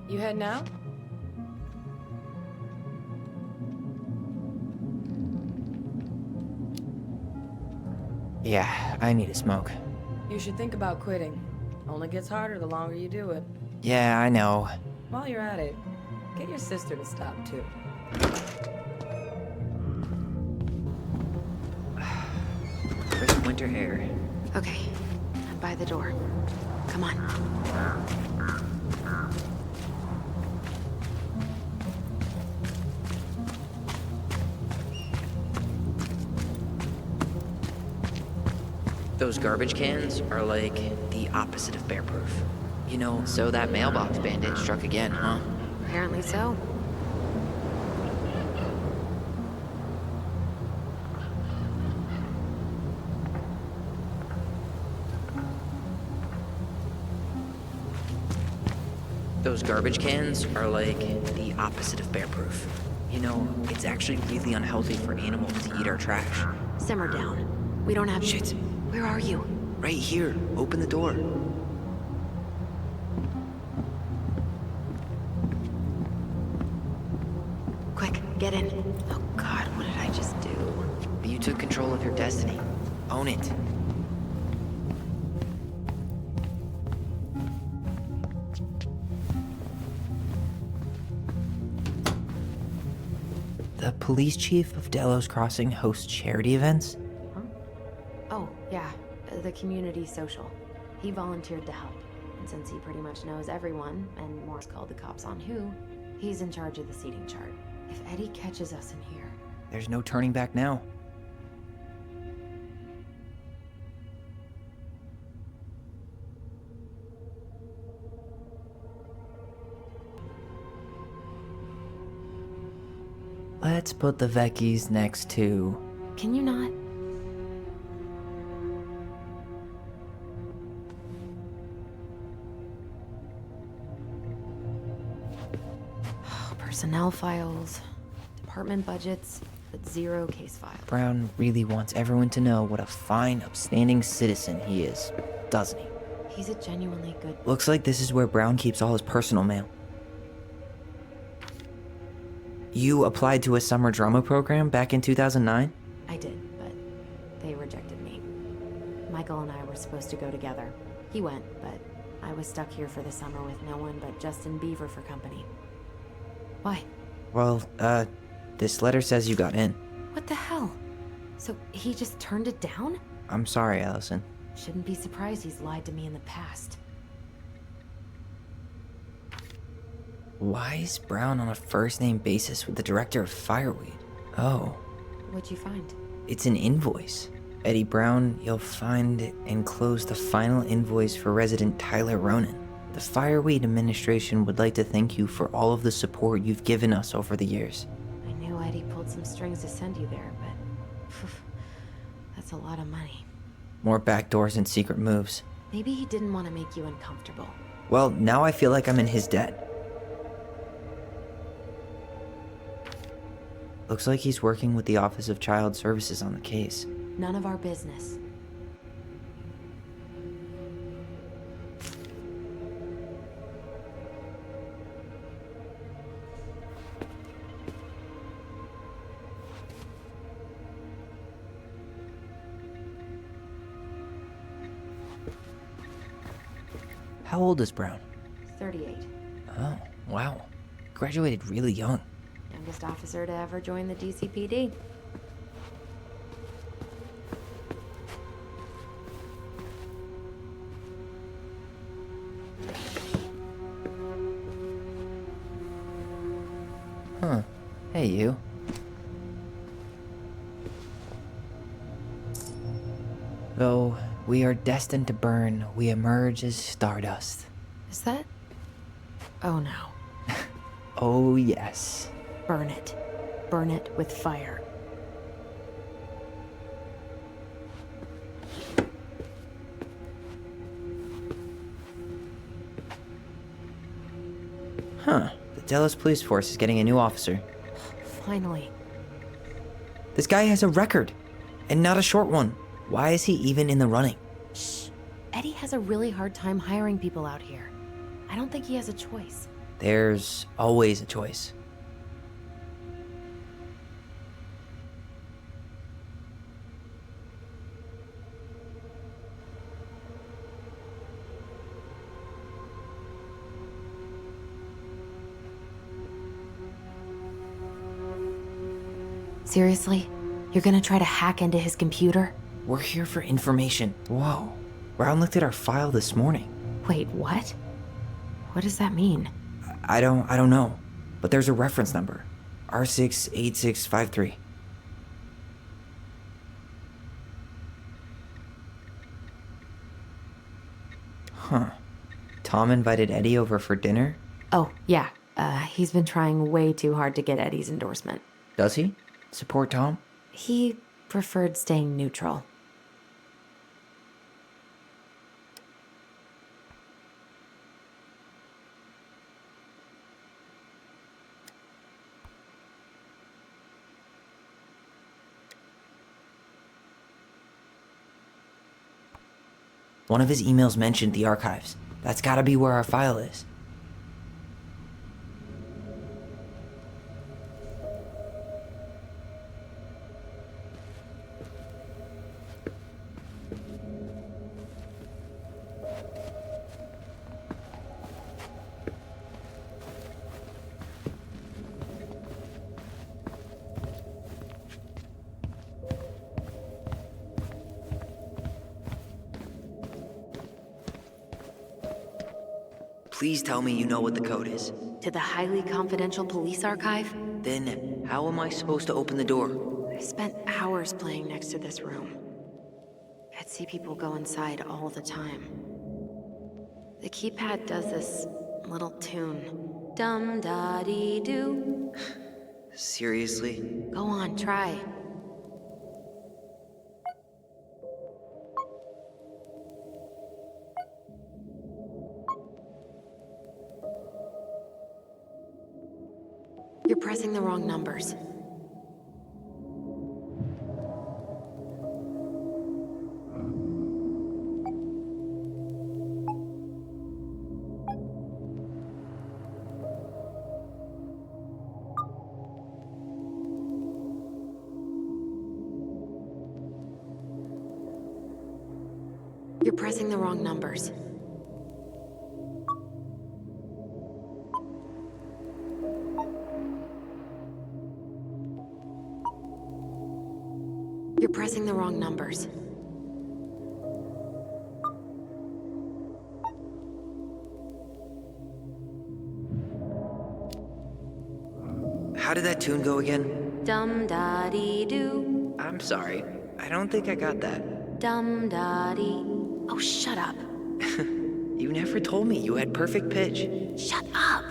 You head now? Yeah, I need a smoke. You should think about quitting. Only gets harder the longer you do it. Yeah, I know. While you're at it, get your sister to stop too. Crisp winter air. Okay. I'm by the door. Come on. Those garbage cans are like the opposite of bear-proof. You know, so that mailbox bandit struck again, huh? Apparently so. Those garbage cans are like the opposite of bear-proof. You know, it's actually really unhealthy for animals to eat our trash. Simmer down. We don't have... Shit. Where are you? Right here. Open the door. Quick, get in. Oh God, what did I just do? You took control of your destiny. Own it. The police chief of Delos Crossing hosts charity events? Huh? Oh, yeah. The community social. He volunteered to help. And since he pretty much knows everyone, and Morse called the cops on who, he's in charge of the seating chart. If Eddie catches us in here... There's no turning back now. Let's put the Vecchies next to... Can you not? Personnel files, department budgets, but 0 case files. Brown really wants everyone to know what a fine, upstanding citizen he is, doesn't he? He's a genuinely good... Looks like this is where Brown keeps all his personal mail. You applied to a summer drama program back in 2009? I did, but they rejected me. Michael and I were supposed to go together. He went, but I was stuck here for the summer with no one but Justin Beaver for company. Why? Well, this letter says you got in. What the hell? So he just turned it down? I'm sorry, Allison. Shouldn't be surprised he's lied to me in the past. Why is Brown on a first-name basis with the director of Fireweed? Oh. What'd you find? It's an invoice. Eddie Brown, you'll find enclosed the final invoice for resident Tyler Ronan. The Fireweed administration would like to thank you for all of the support you've given us over the years. I knew Eddie pulled some strings to send you there, but... that's a lot of money. More backdoors and secret moves. Maybe he didn't want to make you uncomfortable. Well, now I feel like I'm in his debt. Looks like he's working with the Office of Child Services on the case. None of our business. How old is Brown? 38. Oh, wow. Graduated really young. Youngest officer to ever join the DCPD. Huh. Hey, you. Though we are destined to burn, we emerge as stardust. Is that? Oh no. Oh, yes. Burn it. Burn it with fire. Huh. The Dallas Police Force is getting a new officer. Finally. This guy has a record, and not a short one. Why is he even in the running? Shh. Eddie has a really hard time hiring people out here. I don't think he has a choice. There's always a choice. Seriously? You're gonna try to hack into his computer? We're here for information. Whoa. Brown looked at our file this morning. Wait, what? What does that mean? I don't know. But there's a reference number. R68653. Huh. Tom invited Eddie over for dinner? Oh, yeah. He's been trying way too hard to get Eddie's endorsement. Does he? Support Tom? He preferred staying neutral. One of his emails mentioned the archives. That's gotta be where our file is. Please tell me you know what the code is. To the highly confidential police archive? Then, how am I supposed to open the door? I spent hours playing next to this room. I'd see people go inside all the time. The keypad does this little tune. Dum-da-dee-doo. Seriously? Go on, try. You're pressing the wrong numbers. You're pressing the wrong numbers. You're pressing the wrong numbers. How did that tune go again? Dum-da-dee-doo. I'm sorry. I don't think I got that. Dum-da-dee. Oh, shut up. You never told me you had perfect pitch. Shut up.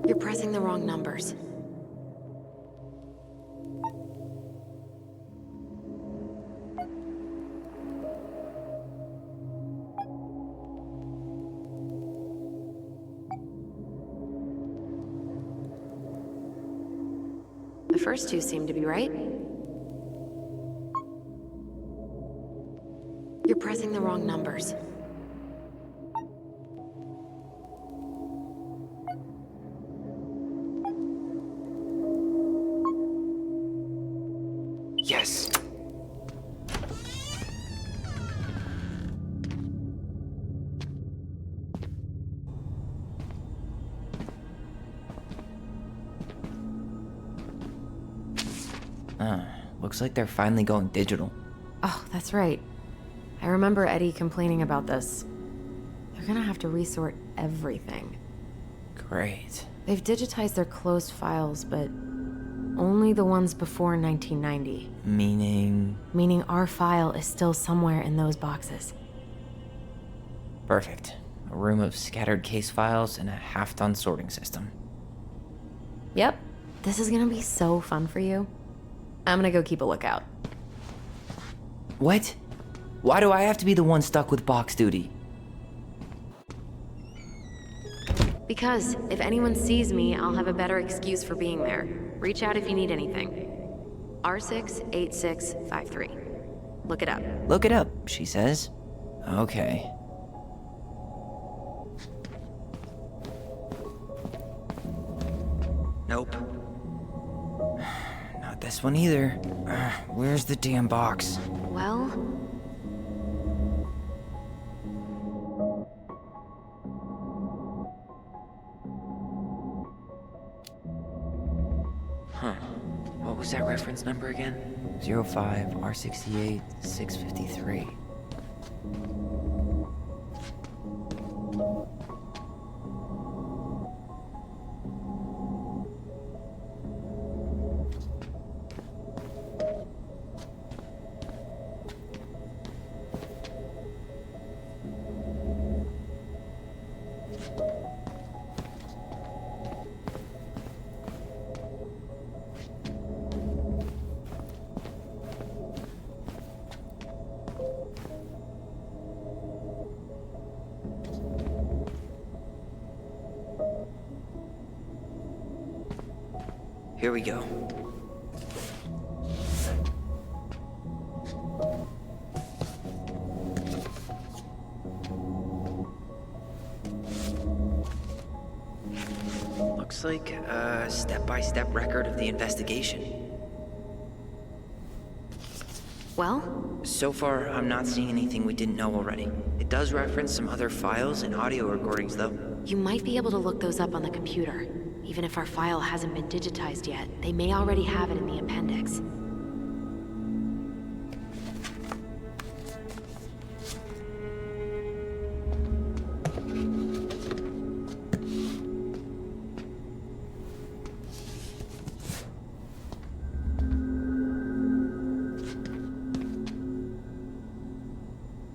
You're pressing the wrong numbers. The first two seem to be right. You're pressing the wrong numbers. Yes! Looks like they're finally going digital. Oh, that's right. I remember Eddie complaining about this. They're gonna have to resort everything. Great. They've digitized their closed files, but only the ones before 1990. Meaning? Meaning our file is still somewhere in those boxes. Perfect. A room of scattered case files and a half-done sorting system. Yep. This is gonna be so fun for you. I'm gonna go keep a lookout. What? Why do I have to be the one stuck with box duty? Because if anyone sees me, I'll have a better excuse for being there. Reach out if you need anything. R68653. Look it up. Look it up, she says. Okay. Nope. Not this one either. Where's the damn box? Well... Huh. What was that reference number again? 05 R68 653. Here we go. Looks like a step-by-step record of the investigation. Well? So far, I'm not seeing anything we didn't know already. It does reference some other files and audio recordings, though. You might be able to look those up on the computer. Even if our file hasn't been digitized yet, they may already have it in the appendix.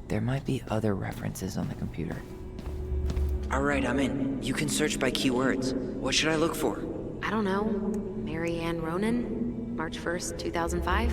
There might be other references on the computer. All right, I'm in. You can search by keywords. What should I look for? I don't know. Mary Ann Ronan? March 1st, 2005?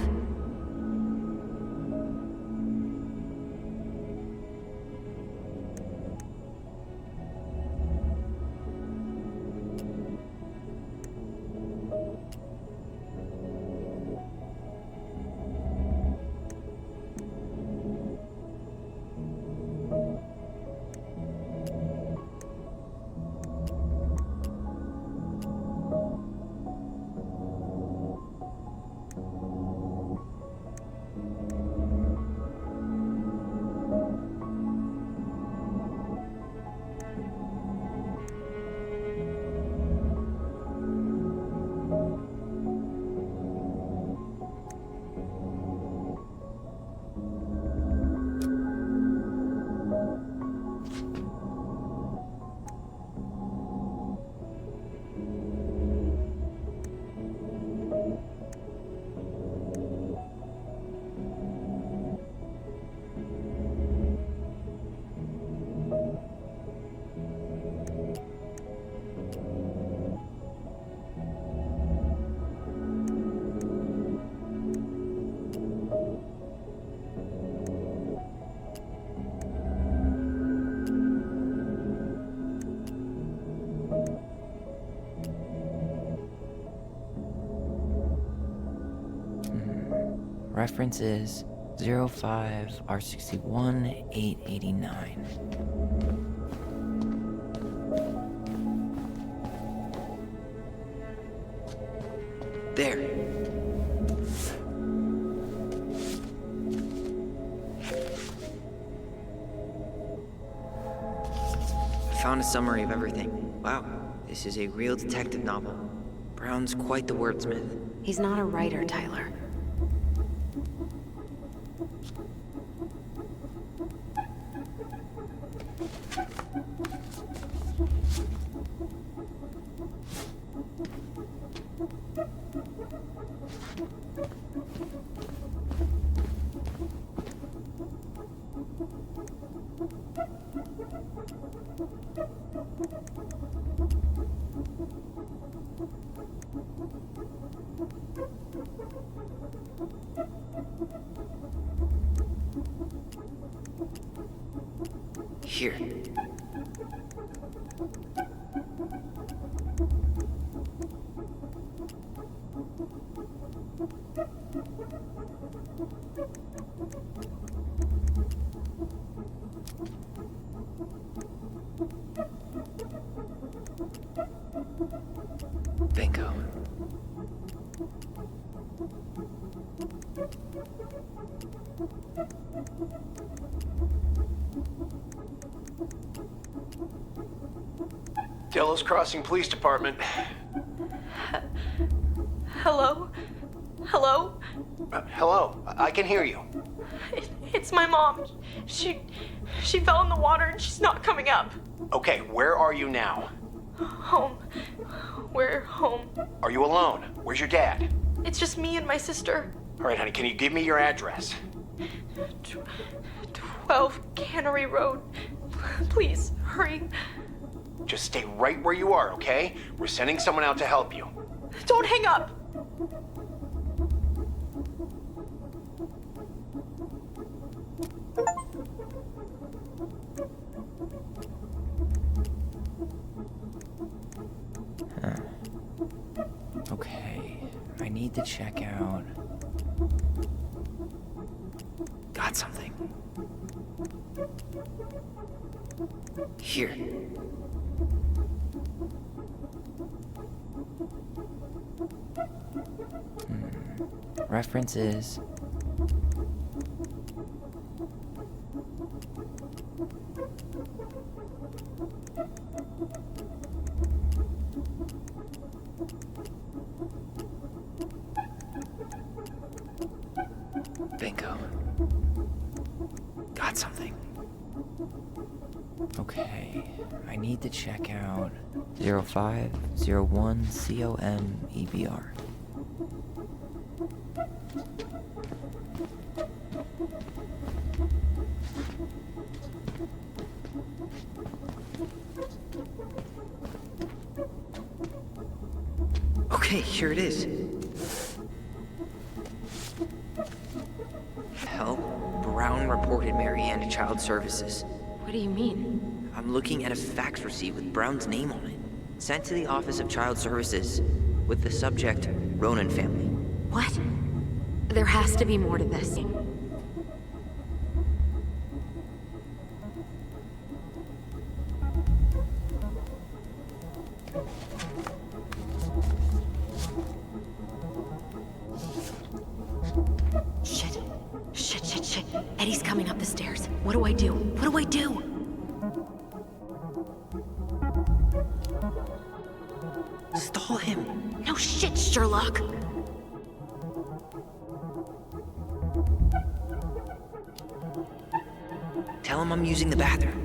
Reference is 05R61889. There. I found a summary of everything. Wow, this is a real detective novel. Brown's quite the wordsmith. He's not a writer, Tyler. Here. Bingo. Delos Crossing Police Department. Hello? Hello? Hello, I can hear you. It's my mom. She fell in the water and she's not coming up. Okay, where are you now? Home. We're home. Are you alone? Where's your dad? It's just me and my sister. All right, honey, can you give me your address? 12 Cannery Road. Please, hurry. Just stay right where you are, okay? We're sending someone out to help you. Don't hang up! Okay, I need to check out. Got something. Here. Reference is bingo. Got something. Okay, I need to check out 0501 COMEBR. Okay, here it is. Help. Brown reported Marianne to Child Services. What do you mean? I'm looking at a fax receipt with Brown's name on it. Sent to the Office of Child Services with the subject, Ronan family. What? There has to be more to this. Shit. Eddie's coming up the stairs. What do I do? What do I do? Stall him. No shit, Sherlock. Tell him I'm using the bathroom.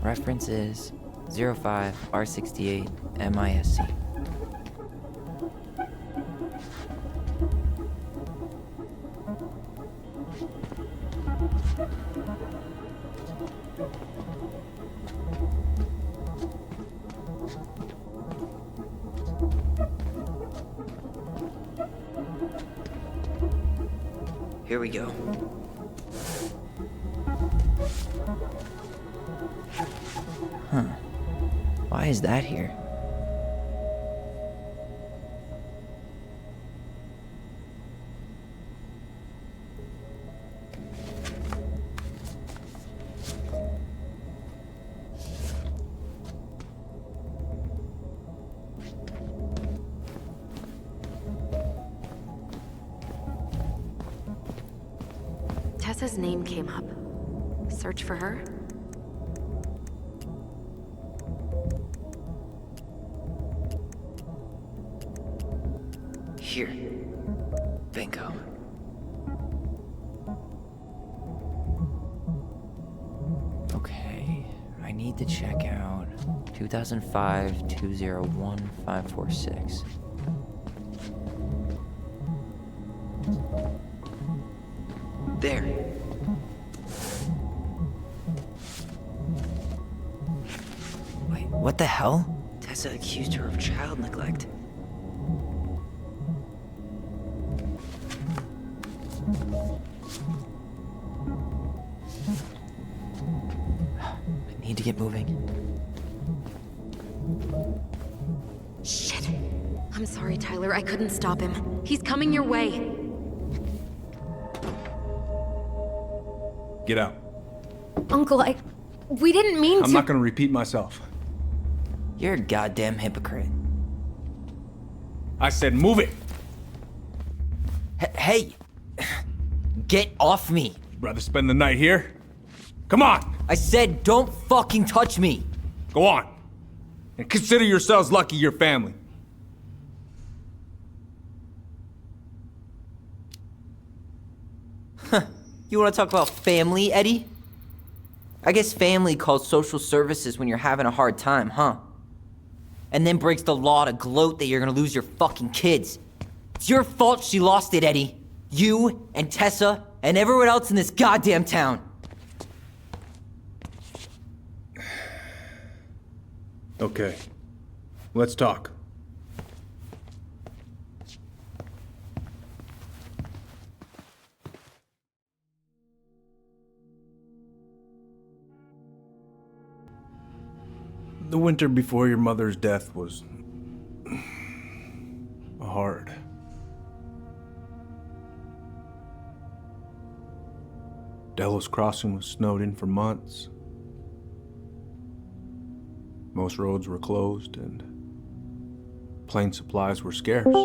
Reference is 05R68MISC. Here we go. Huh. Why is that here? Tessa's name came up. Search for her? Here. Bingo. Okay, I need to check out 2005-201-546. There. Wait, what the hell? Tessa accused her of child neglect. I need to get moving. Shit. I'm sorry, Tyler. I couldn't stop him. He's coming your way. Get out. Uncle, we didn't mean to. I'm not gonna repeat myself. You're a goddamn hypocrite. I said move it! Hey! Get off me! Rather spend the night here? Come on! I said don't fucking touch me! Go on. And consider yourselves lucky you're family. Huh. You wanna talk about family, Eddie? I guess family calls social services when you're having a hard time, huh? And then breaks the law to gloat that you're gonna lose your fucking kids. It's your fault she lost it, Eddie. You and Tessa and everyone else in this goddamn town. Okay. Let's talk. The winter before your mother's death was hard. Delos Crossing was snowed in for months. Most roads were closed and plane supplies were scarce.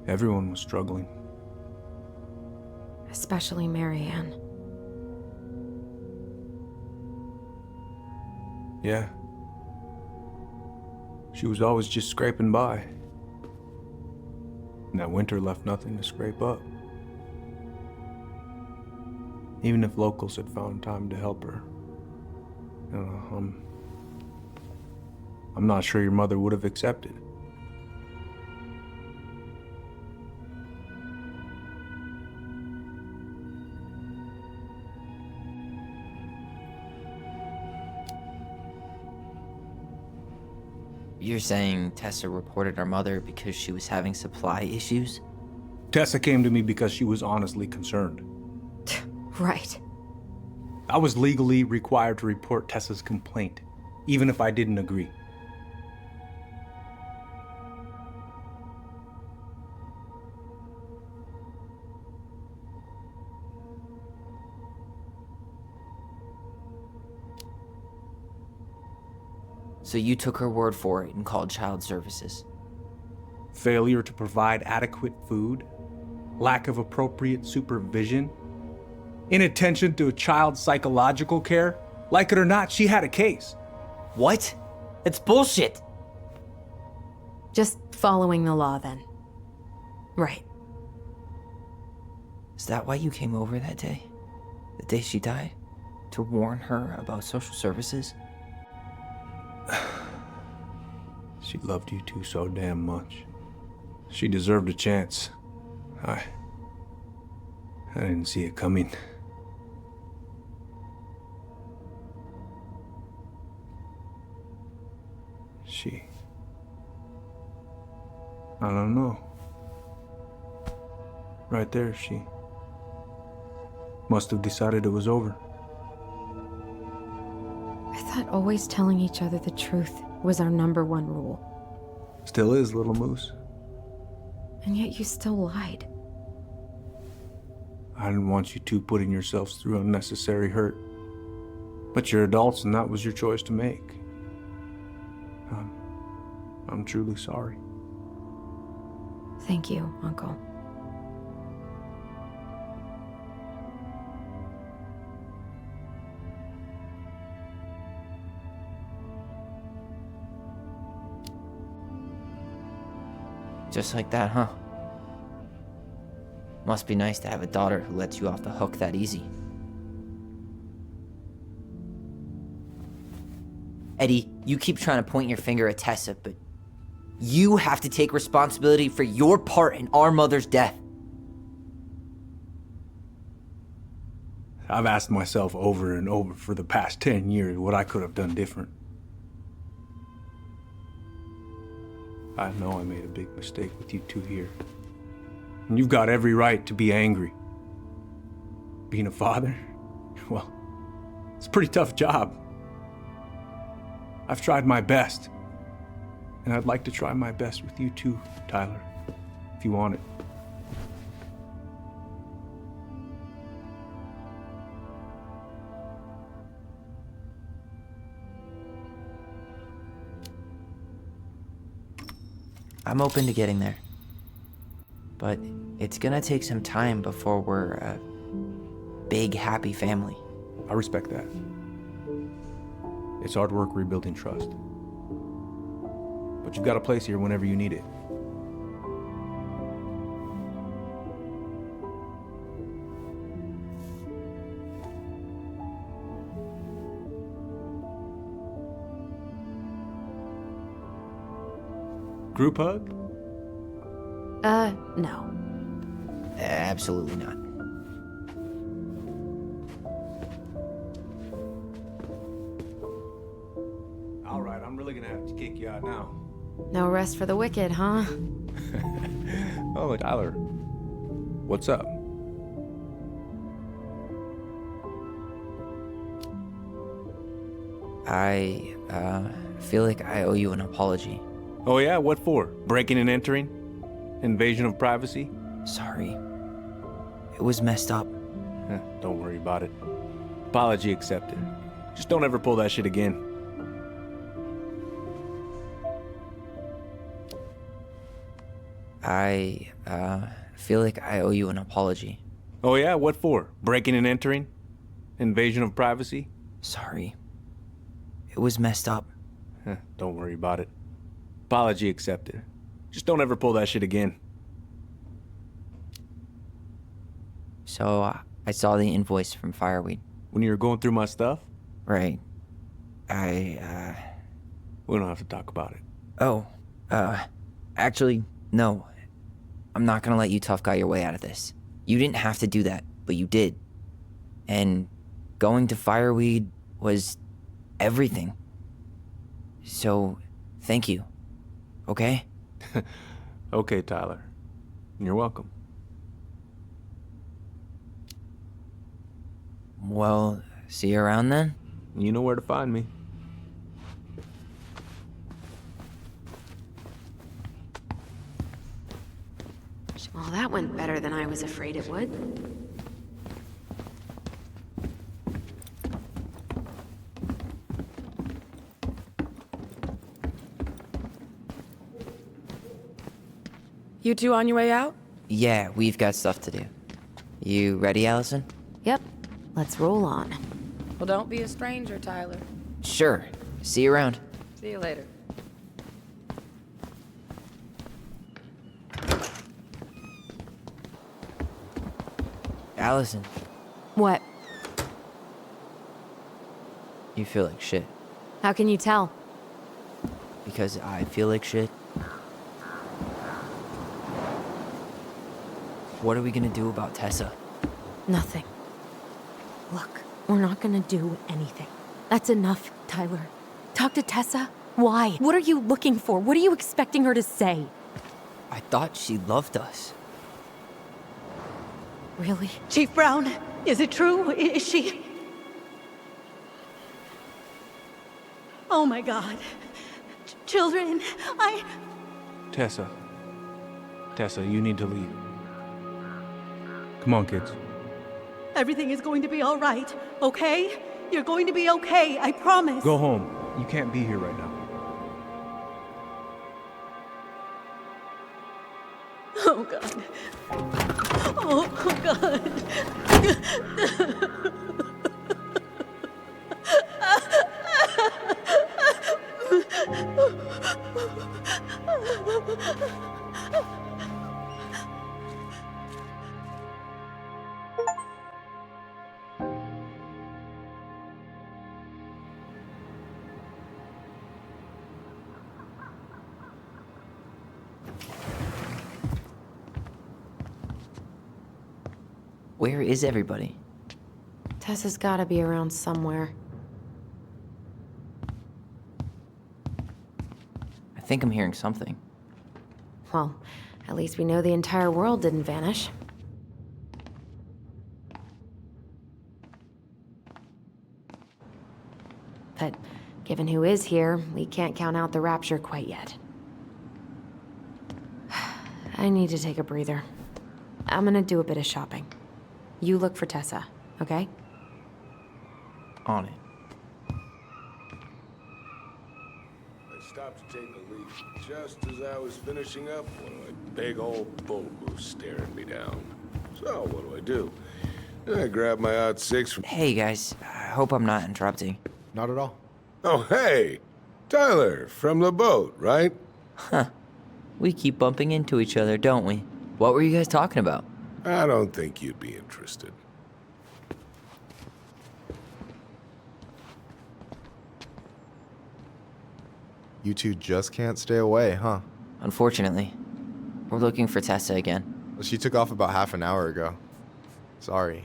Everyone was struggling. Especially Marianne. Yeah. She was always just scraping by. And that winter left nothing to scrape up. Even if locals had found time to help her. You know, I'm not sure your mother would have accepted. You're saying Tessa reported our mother because she was having supply issues? Tessa came to me because she was honestly concerned. Right. I was legally required to report Tessa's complaint, even if I didn't agree. So you took her word for it and called child services? Failure to provide adequate food, lack of appropriate supervision, inattention to a child's psychological care. Like it or not, she had a case. What? It's bullshit! Just following the law, then. Right. Is that why you came over that day? The day she died? To warn her about social services? She loved you two so damn much. She deserved a chance. I didn't see it coming. I don't know. Right there, she must have decided it was over. I thought always telling each other the truth was our number one rule. Still is, little moose. And yet you still lied. I didn't want you two putting yourselves through unnecessary hurt. But you're adults and that was your choice to make. I'm truly sorry. Thank you, Uncle. Just like that, huh? Must be nice to have a daughter who lets you off the hook that easy. Eddie, you keep trying to point your finger at Tessa, but you have to take responsibility for your part in our mother's death. I've asked myself over and over for the past 10 years what I could have done different. I know I made a big mistake with you two here. And you've got every right to be angry. Being a father, well, it's a pretty tough job. I've tried my best. And I'd like to try my best with you too, Tyler, if you want it. I'm open to getting there. But it's gonna take some time before we're a big, happy family. I respect that. It's hard work rebuilding trust. But you've got a place here whenever you need it. Group hug? No. Absolutely not. All right, I'm really gonna have to kick you out now. No rest for the wicked, huh? Oh, Tyler. What's up? I feel like I owe you an apology. Oh yeah, what for? Breaking and entering? Invasion of privacy? Sorry. It was messed up. Don't worry about it. Apology accepted. Just don't ever pull that shit again. I feel like I owe you an apology. Oh yeah, what for? Breaking and entering? Invasion of privacy? Sorry. It was messed up. Don't worry about it. Apology accepted. Just don't ever pull that shit again. So, I saw the invoice from Fireweed. When you were going through my stuff? Right. We don't have to talk about it. Oh, actually, no. I'm not gonna let you tough guy your way out of this. You didn't have to do that, but you did. And going to Fireweed was everything. So, thank you. Okay? Okay, Tyler. You're welcome. Well, see you around then? You know where to find me. Well, that went better than I was afraid it would. You two on your way out? Yeah, we've got stuff to do. You ready, Allison? Yep. Let's roll on. Well, don't be a stranger, Tyler. Sure. See you around. See you later. Allison, What? you feel like shit. How can you tell? Because I feel like shit. What are we gonna do about Tessa? Nothing. Look, we're not gonna do anything. That's enough, Tyler. Talk to Tessa? Why? What are you looking for? What are you expecting her to say? I thought she loved us. Really? Chief Brown, is it true? Is she... Oh my God. Children, Tessa, you need to leave. Come on, kids. Everything is going to be all right, okay? You're going to be okay, I promise. Go home. You can't be here right now. Oh God. Oh God. Where is everybody? Tessa's gotta be around somewhere. I think I'm hearing something. Well, at least we know the entire world didn't vanish. But given who is here, we can't count out the rapture quite yet. I need to take a breather. I'm gonna do a bit of shopping. You look for Tessa, okay? On it. I stopped to take a leak just as I was finishing up when a big old boat was staring me down. So what do? I grabbed my odd six from... Hey, guys. I hope I'm not interrupting. Not at all. Oh, hey! Tyler, from the boat, right? Huh. We keep bumping into each other, don't we? What were you guys talking about? I don't think you'd be interested. You two just can't stay away, huh? Unfortunately. We're looking for Tessa again. She took off about half an hour ago. Sorry.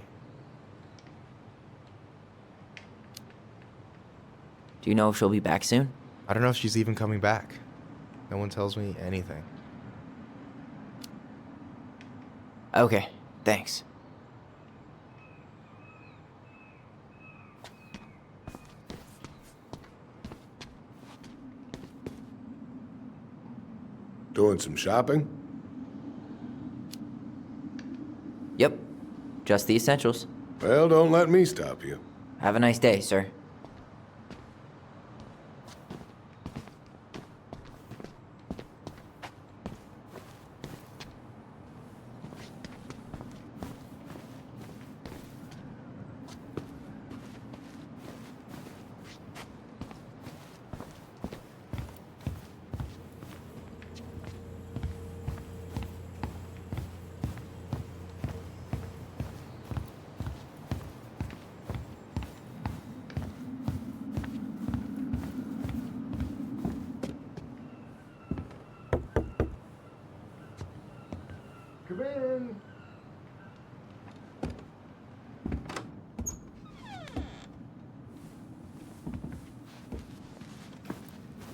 Do you know if she'll be back soon? I don't know if she's even coming back. No one tells me anything. Okay, thanks. Doing some shopping? Yep. Just the essentials. Well, don't let me stop you. Have a nice day, sir. Come in.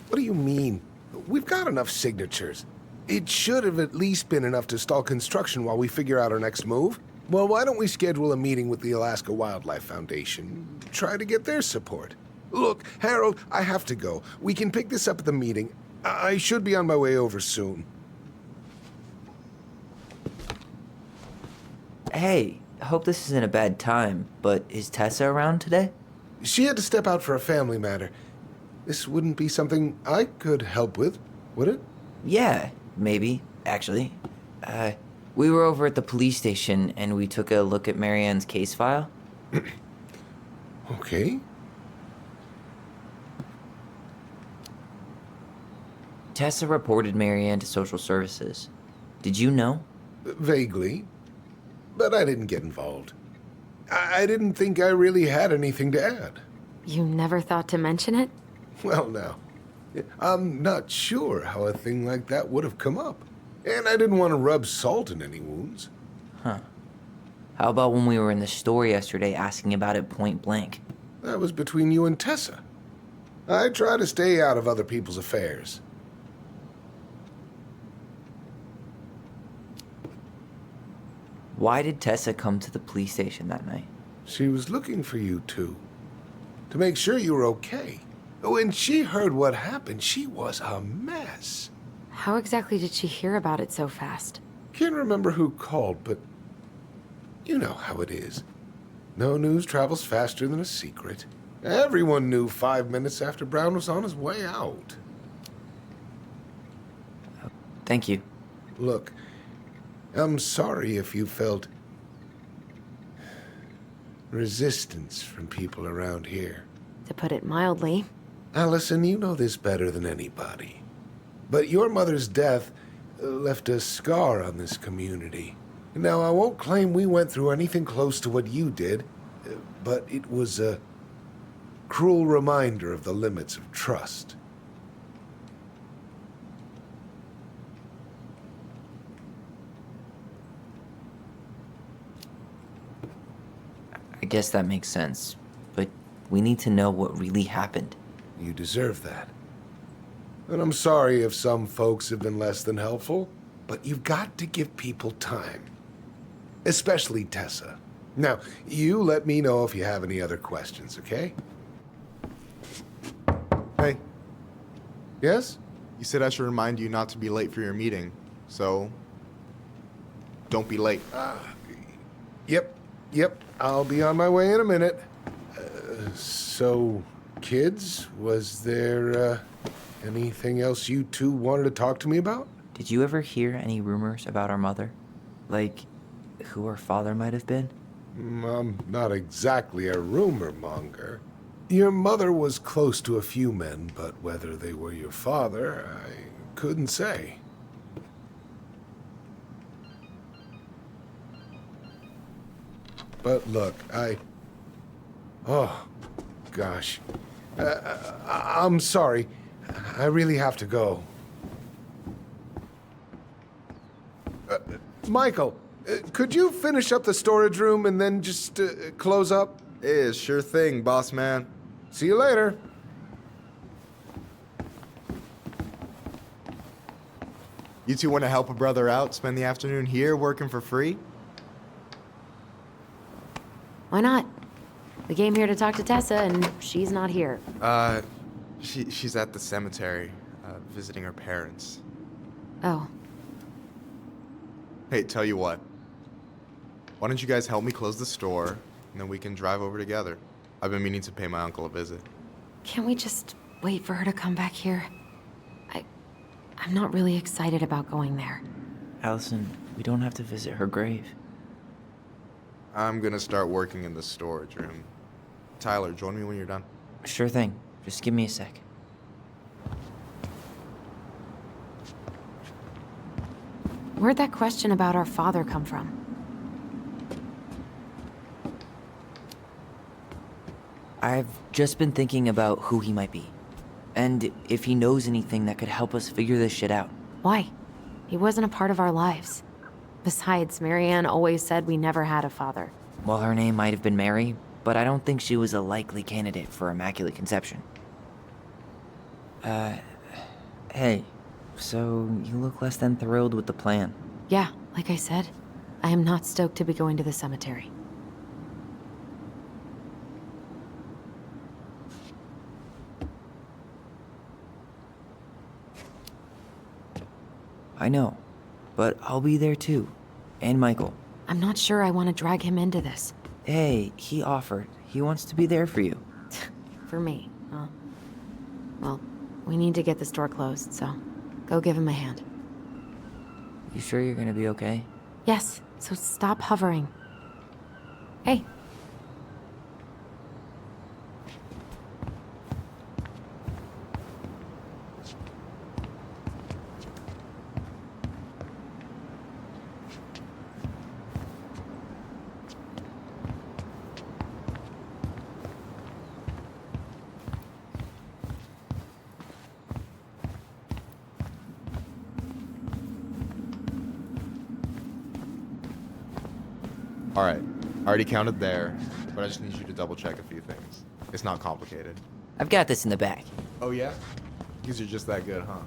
What do you mean? We've got enough signatures. It should have at least been enough to stall construction while we figure out our next move. Well, why don't we schedule a meeting with the Alaska Wildlife Foundation? Try to get their support. Look, Harold, I have to go. We can pick this up at the meeting. I should be on my way over soon. Hey, I hope this isn't a bad time, but is Tessa around today? She had to step out for a family matter. This wouldn't be something I could help with, would it? Yeah, maybe, actually. We were over at the police station and we took a look at Marianne's case file. Okay. Tessa reported Marianne to social services. Did you know? Vaguely. But I didn't get involved. I didn't think I really had anything to add. You never thought to mention it? Well, now, I'm not sure how a thing like that would have come up. And I didn't want to rub salt in any wounds. Huh. How about when we were in the store yesterday asking about it point blank? That was between you and Tessa. I try to stay out of other people's affairs. Why did Tessa come to the police station that night? She was looking for you two, to make sure you were okay. When she heard what happened, she was a mess. How exactly did she hear about it so fast? Can't remember who called, but you know how it is. No news travels faster than a secret. Everyone knew 5 minutes after Brown was on his way out. Thank you. Look, I'm sorry if you felt resistance from people around here. To put it mildly. Allison, you know this better than anybody. But your mother's death left a scar on this community. Now, I won't claim we went through anything close to what you did, but it was a cruel reminder of the limits of trust. I guess that makes sense, but we need to know what really happened. You deserve that. And I'm sorry if some folks have been less than helpful, but you've got to give people time. Especially Tessa. Now, you let me know if you have any other questions, okay? Hey. Yes? You said I should remind you not to be late for your meeting, so don't be late. Yep. I'll be on my way in a minute. So, kids, was there anything else you two wanted to talk to me about? Did you ever hear any rumors about our mother? Like, who her father might have been? I'm not exactly a rumor monger. Your mother was close to a few men, but whether they were your father, I couldn't say. But look, oh, gosh. I'm sorry. I really have to go. Michael, could you finish up the storage room and then just close up? Yeah, sure thing, boss man. See you later. You two want to help a brother out, spend the afternoon here working for free? Why not? We came here to talk to Tessa, and she's not here. She's at the cemetery, visiting her parents. Oh. Hey, tell you what. Why don't you guys help me close the store, and then we can drive over together. I've been meaning to pay my uncle a visit. Can't we just wait for her to come back here? I'm not really excited about going there. Allison, we don't have to visit her grave. I'm gonna start working in the storage room. Tyler, join me when you're done. Sure thing. Just give me a sec. Where'd that question about our father come from? I've just been thinking about who he might be. And if he knows anything that could help us figure this shit out. Why? He wasn't a part of our lives. Besides, Marianne always said we never had a father. Well, her name might have been Mary, but I don't think she was a likely candidate for Immaculate Conception. Hey, so you look less than thrilled with the plan. Yeah, like I said, I am not stoked to be going to the cemetery. I know, but I'll be there too. And Michael. I'm not sure I want to drag him into this. Hey, he offered. He wants to be there for you. For me, huh? Well, we need to get the store closed, so go give him a hand. You sure you're gonna be okay? Yes, so stop hovering. Hey. All right, I already counted there, but I just need you to double check a few things. It's not complicated. I've got this in the back. Oh yeah? These are just that good, huh?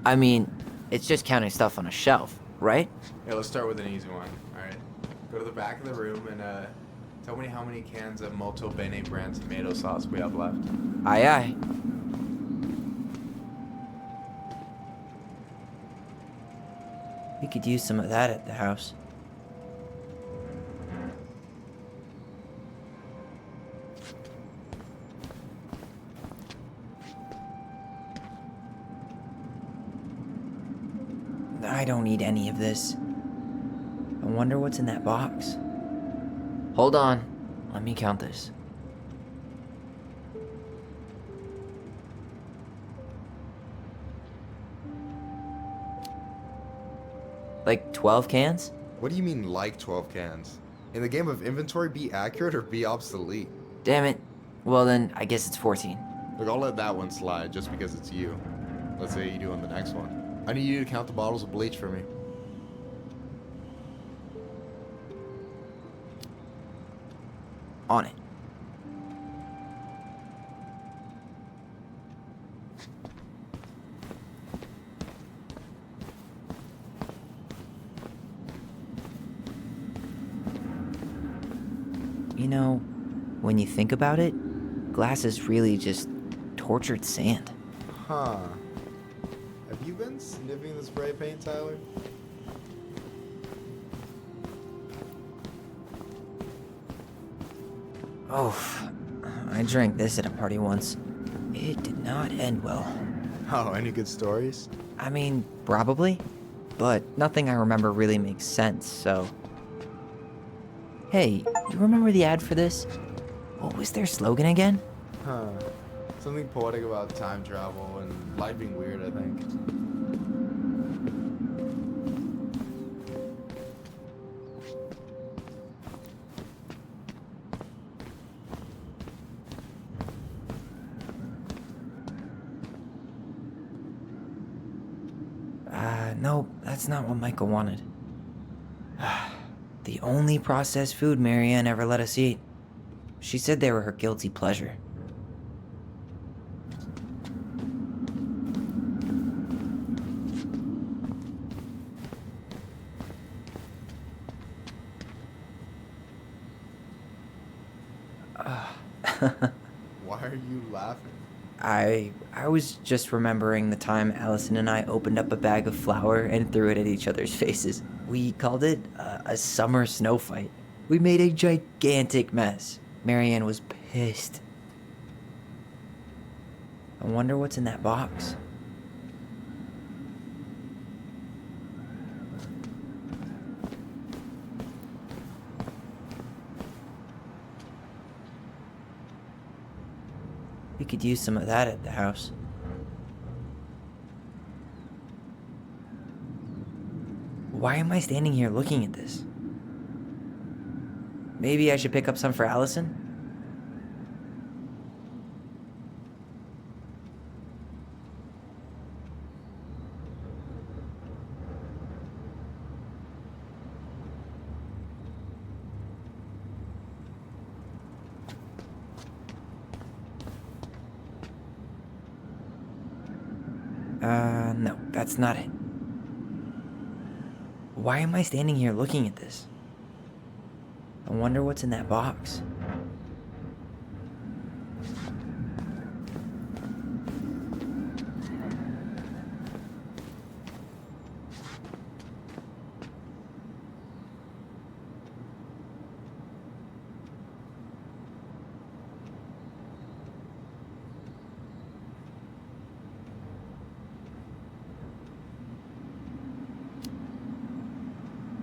I mean, it's just counting stuff on a shelf, right? Yeah, let's start with an easy one. Alright. Go to the back of the room and tell me how many cans of Molto Bene brand tomato sauce we have left. Aye aye. We could use some of that at the house. I don't need any of this. I wonder what's in that box. Hold on. Let me count this. Like 12 cans? What do you mean, like 12 cans? In the game of inventory, be accurate or be obsolete. Damn it. Well then, I guess it's 14. Look, I'll let that one slide just because it's you. Let's say you do on the next one. I need you to count the bottles of bleach for me. On it. You know, when you think about it, glass is really just tortured sand. Huh. Have you been sniffing the spray paint, Tyler? Oh, I drank this at a party once. It did not end well. Oh, any good stories? I mean, probably, but nothing I remember really makes sense, so... Hey, you remember the ad for this? What was their slogan again? Huh. Something poetic about time travel and life being weird, I think. No, that's not what Michael wanted. The only processed food Marianne ever let us eat. She said they were her guilty pleasure. Why are you laughing? I was just remembering the time Allison and I opened up a bag of flour and threw it at each other's faces. We called it a summer snow fight. We made a gigantic mess. Marianne was pissed. I wonder what's in that box. We could use some of that at the house. Why am I standing here looking at this? Maybe I should pick up some for Allison? No, that's not it. Why am I standing here looking at this? I wonder what's in that box.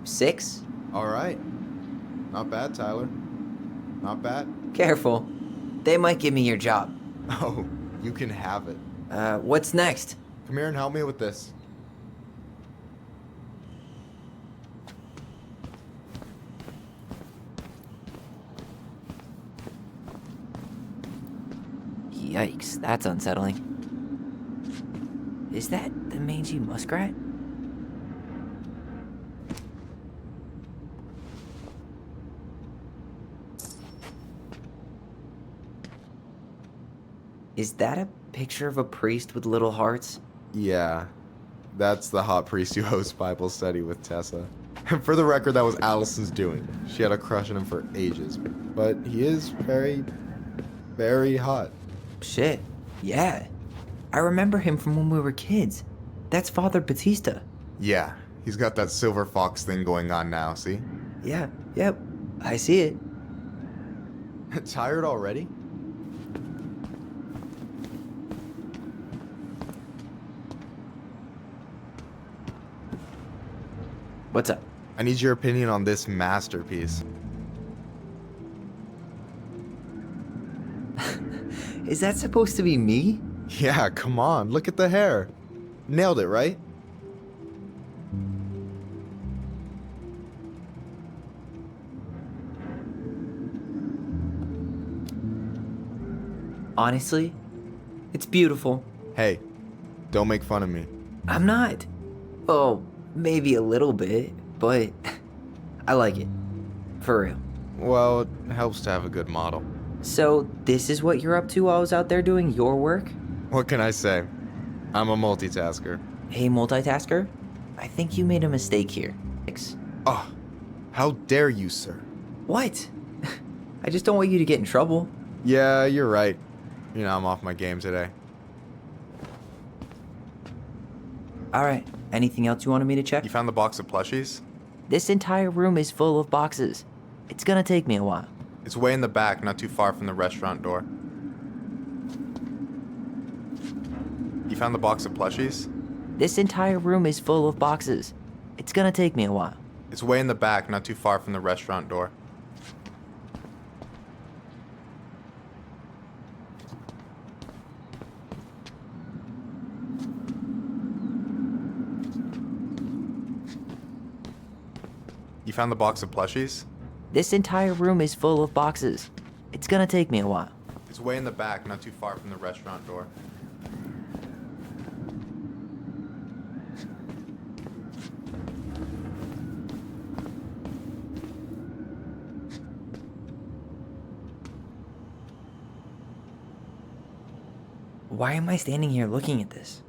Six? Alright. Not bad, Tyler. Not bad. Careful. They might give me your job. Oh, you can have it. What's next? Come here and help me with this. Yikes, that's unsettling. Is that the mangy muskrat? Is that a picture of a priest with little hearts? Yeah. That's the hot priest who hosts Bible study with Tessa. And for the record, that was Allison's doing. She had a crush on him for ages. But he is very, very hot. Shit, yeah. I remember him from when we were kids. That's Father Batista. Yeah, he's got that silver fox thing going on now, see? Yeah, yep, I see it. Tired already? What's up? I need your opinion on this masterpiece. Is that supposed to be me? Yeah, come on, look at the hair. Nailed it, right? Honestly, it's beautiful. Hey, don't make fun of me. I'm not. Oh, maybe a little bit, but I like it. For real. Well, it helps to have a good model. So, this is what you're up to while I was out there doing your work? What can I say? I'm a multitasker. Hey, multitasker? I think you made a mistake here. Oh, how dare you, sir? What? I just don't want you to get in trouble. Yeah, you're right. You know, I'm off my game today. Alright, anything else you wanted me to check? You found the box of plushies? This entire room is full of boxes. It's gonna take me a while. It's way in the back, not too far from the restaurant door. You found the box of plushies? This entire room is full of boxes. It's gonna take me a while. It's way in the back, not too far from the restaurant door. You found the box of plushies? This entire room is full of boxes. It's gonna take me a while. It's way in the back, not too far from the restaurant door. Why am I standing here looking at this?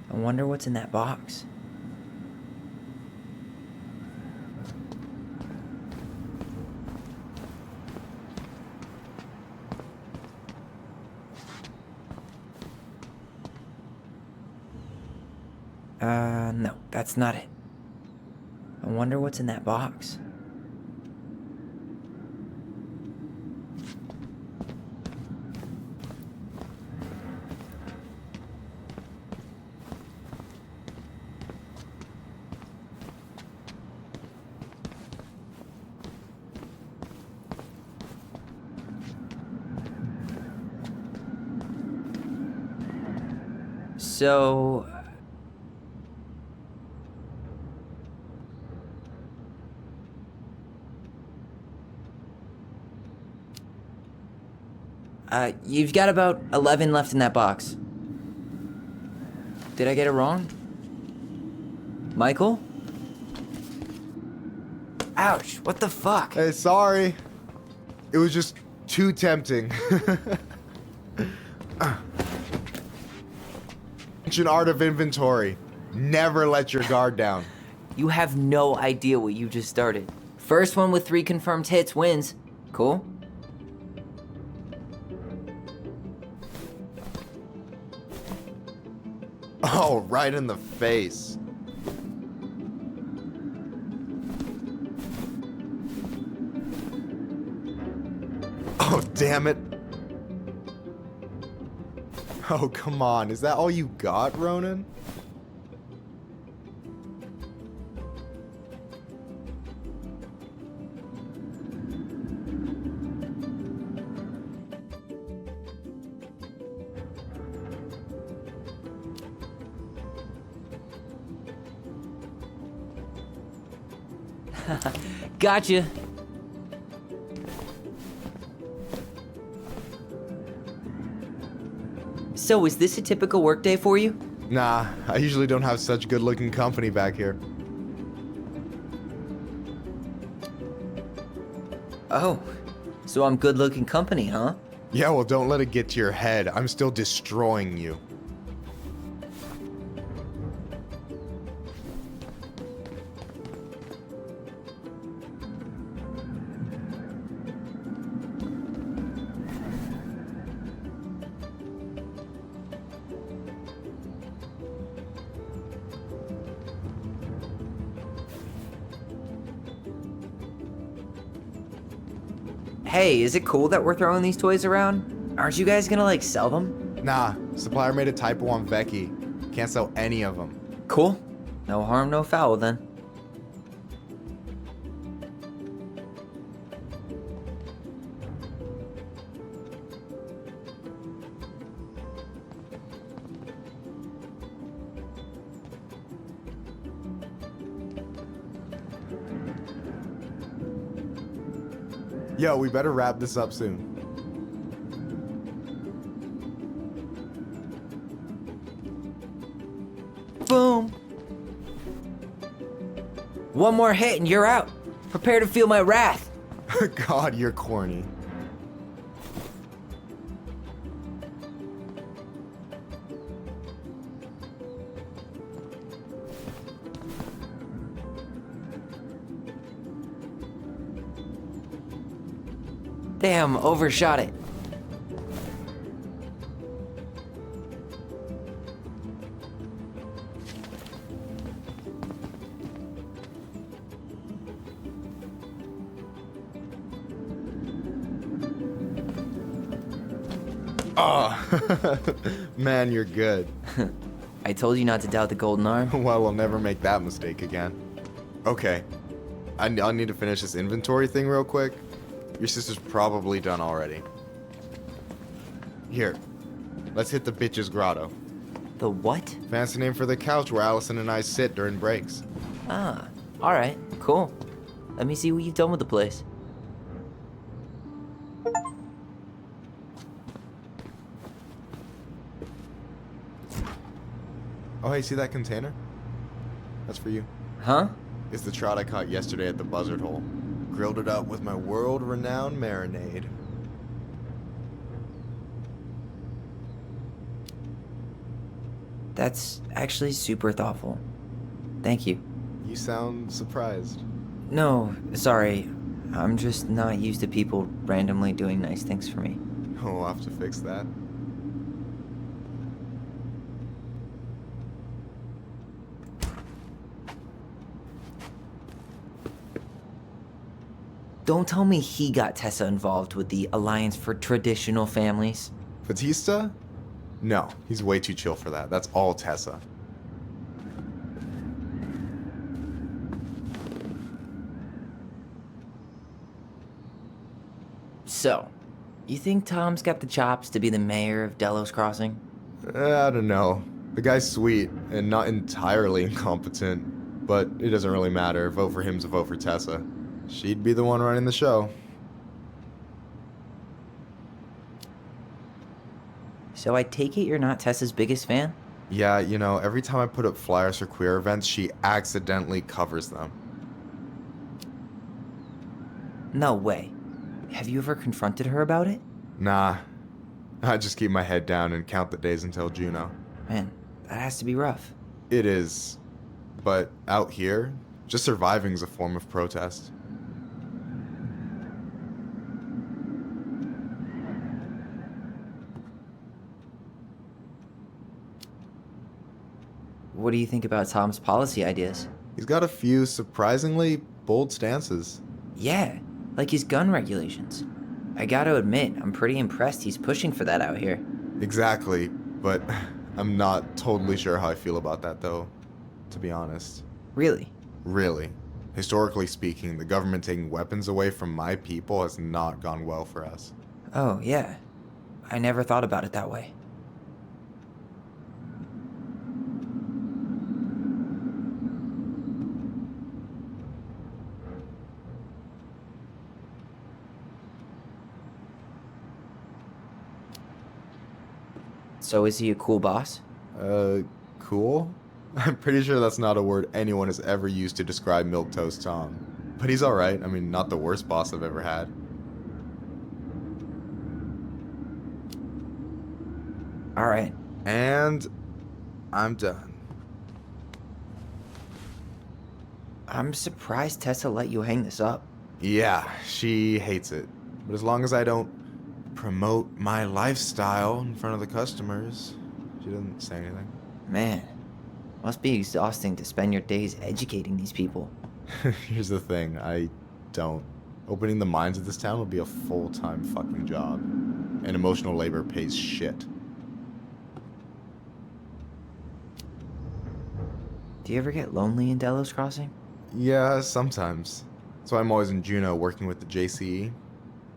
I wonder what's in that box. No, that's not it. I wonder what's in that box. So... you've got about 11 left in that box. Did I get it wrong? Michael? Ouch, what the fuck? Hey, sorry. It was just too tempting. Ancient art of inventory. Never let your guard down. You have no idea what you just started. First one with 3 confirmed hits wins. Cool? Oh, right in the face. Oh, damn it. Oh, come on. Is that all you got, Ronan? Gotcha. So, is this a typical workday for you? Nah, I usually don't have such good-looking company back here. Oh, so I'm good-looking company, huh? Yeah, well, don't let it get to your head. I'm still destroying you. Hey, is it cool that we're throwing these toys around? Aren't you guys gonna, like, sell them? Nah, supplier made a typo on Vecchi. Can't sell any of them. Cool. No harm, no foul, then. Yo, we better wrap this up soon. Boom. One more hit and you're out. Prepare to feel my wrath. God, you're corny. Damn, overshot it. Oh, man, you're good. I told you not to doubt the golden arm. Well, I'll never make that mistake again. Okay, I'll need to finish this inventory thing real quick. Your sister's probably done already. Here, let's hit the bitch's grotto. The what? Fancy name for the couch where Allison and I sit during breaks. Ah, alright, cool. Let me see what you've done with the place. Oh, hey, see that container? That's for you. Huh? It's the trout I caught yesterday at the buzzard hole. Grilled it up with my world-renowned marinade. That's actually super thoughtful. Thank you. You sound surprised. No, sorry. I'm just not used to people randomly doing nice things for me. Oh, we'll have to fix that. Don't tell me he got Tessa involved with the Alliance for Traditional Families. Batista? No, he's way too chill for that. That's all Tessa. So, you think Tom's got the chops to be the mayor of Delos Crossing? I don't know. The guy's sweet and not entirely incompetent, but it doesn't really matter. Vote for him's a vote for Tessa. She'd be the one running the show. So I take it you're not Tessa's biggest fan? Yeah, you know, every time I put up flyers for queer events, she accidentally covers them. No way. Have you ever confronted her about it? Nah. I just keep my head down and count the days until Juno. Man, that has to be rough. It is. But out here, just surviving is a form of protest. What do you think about Tom's policy ideas? He's got a few surprisingly bold stances. Yeah, like his gun regulations. I gotta admit, I'm pretty impressed he's pushing for that out here. Exactly, but I'm not totally sure how I feel about that though, to be honest. Really? Really. Historically speaking, the government taking weapons away from my people has not gone well for us. Oh, yeah. I never thought about it that way. So is he a cool boss? Cool? I'm pretty sure that's not a word anyone has ever used to describe Milquetoast Tom. But he's alright. I mean, not the worst boss I've ever had. Alright. And I'm done. I'm surprised Tessa let you hang this up. Yeah, she hates it. But as long as I don't promote my lifestyle in front of the customers, she doesn't say anything. Man, must be exhausting to spend your days educating these people. Here's the thing, I don't. Opening the mines of this town would be a full-time fucking job. And emotional labor pays shit. Do you ever get lonely in Delos Crossing? Yeah, sometimes. So I'm always in Juneau working with the JCE,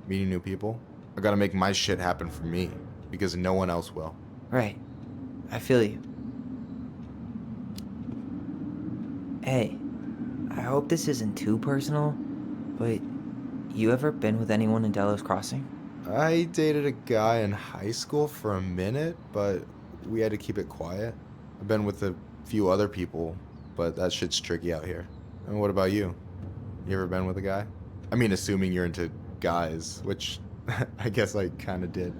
meeting new people. I gotta make my shit happen for me, because no one else will. Right. I feel you. Hey, I hope this isn't too personal, but you ever been with anyone in Delos Crossing? I dated a guy in high school for a minute, but we had to keep it quiet. I've been with a few other people, but that shit's tricky out here. And what about you? You ever been with a guy? I mean, assuming you're into guys, which I guess I kind of did.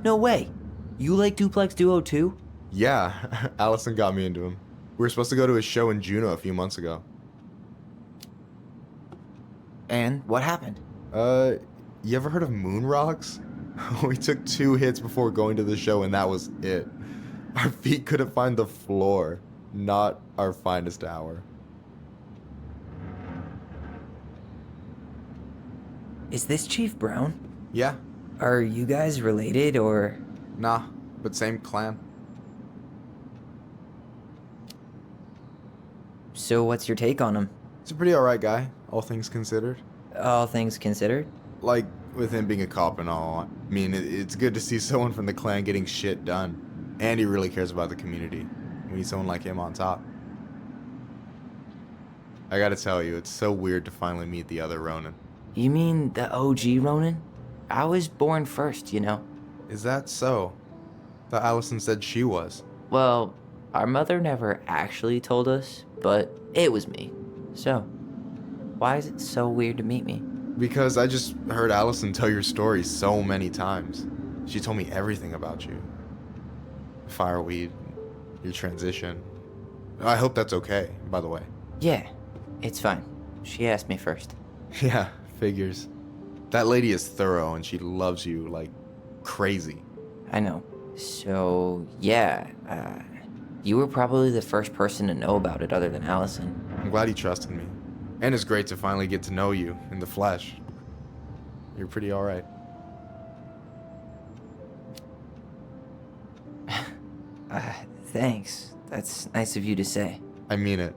No way. You like Duplex Duo too? Yeah, Allison got me into him. We were supposed to go to a show in Juneau a few months ago. And what happened? You ever heard of moon rocks? We took 2 hits before going to the show and that was it. Our feet couldn't find the floor. Not our finest hour. Is this Chief Brown? Yeah. Are you guys related or? Nah, but same clan. So what's your take on him? He's a pretty alright guy, all things considered. All things considered? Like, with him being a cop and all, I mean, it's good to see someone from the clan getting shit done. And he really cares about the community. We need someone like him on top. I gotta tell you, it's so weird to finally meet the other Ronan. You mean the OG Ronan? I was born first, you know. Is that so? Thought Allison said she was. Well, our mother never actually told us, but it was me. So, why is it so weird to meet me? Because I just heard Allison tell your story so many times. She told me everything about you. Fireweed, your transition. I hope that's okay, by the way. Yeah, it's fine. She asked me first. Yeah, figures. That lady is thorough and she loves you like crazy. I know. So, yeah, you were probably the first person to know about it other than Allison. I'm glad he trusted me. And it's great to finally get to know you in the flesh. You're pretty alright. Thanks. That's nice of you to say. I mean it.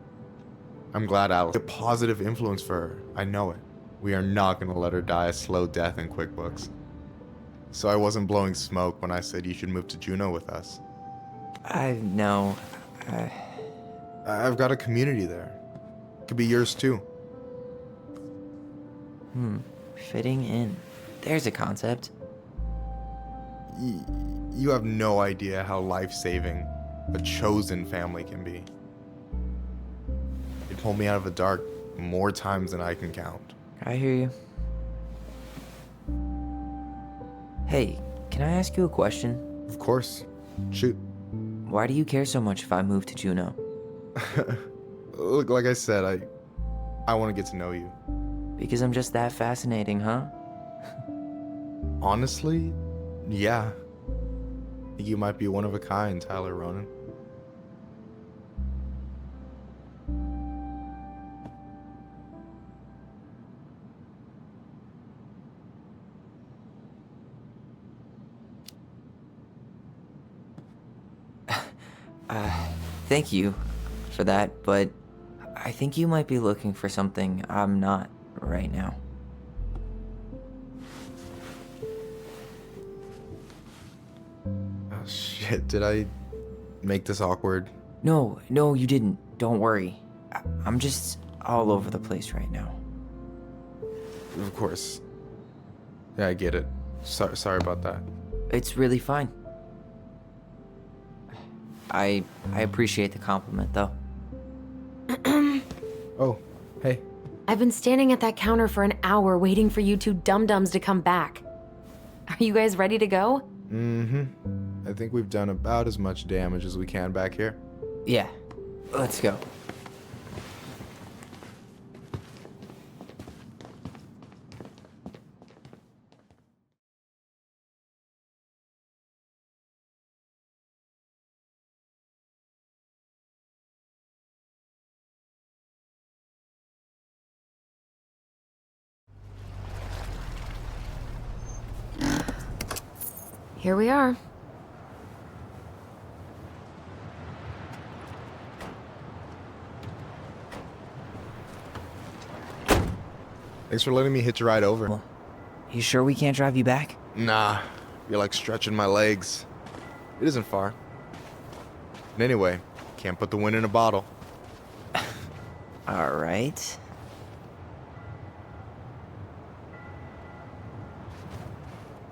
I'm glad Alice. A positive influence for her. I know it. We are not going to let her die a slow death in QuickBooks. So I wasn't blowing smoke when I said you should move to Juneau with us. I know. I've got a community there. Could be yours too. Fitting in. There's a concept. You have no idea how life-saving a chosen family can be. It pulled me out of the dark more times than I can count. I hear you. Hey, can I ask you a question? Of course. Shoot. Why do you care so much if I move to Juneau? Look, like I said, I want to get to know you. Because I'm just that fascinating, huh? Honestly, yeah. I think you might be one of a kind, Tyler Ronan. Thank you for that, but I think you might be looking for something I'm not right now. Oh shit, did I make this awkward? No, you didn't. Don't worry. I'm just all over the place right now. Of course. Yeah, I get it. Sorry about that. It's really fine. I appreciate the compliment, though. Oh, hey. I've been standing at that counter for an hour waiting for you two dum-dums to come back. Are you guys ready to go? Mm-hmm. I think we've done about as much damage as we can back here. Yeah, let's go. Here we are. Thanks for letting me hitch a ride over. Well, you sure we can't drive you back? Nah, you're like stretching my legs. It isn't far. And anyway, can't put the wind in a bottle. All right.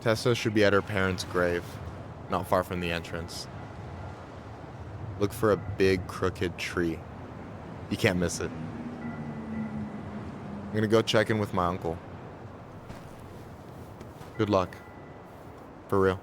Tessa should be at her parents' grave, not far from the entrance. Look for a big, crooked tree. You can't miss it. I'm gonna go check in with my uncle. Good luck. For real.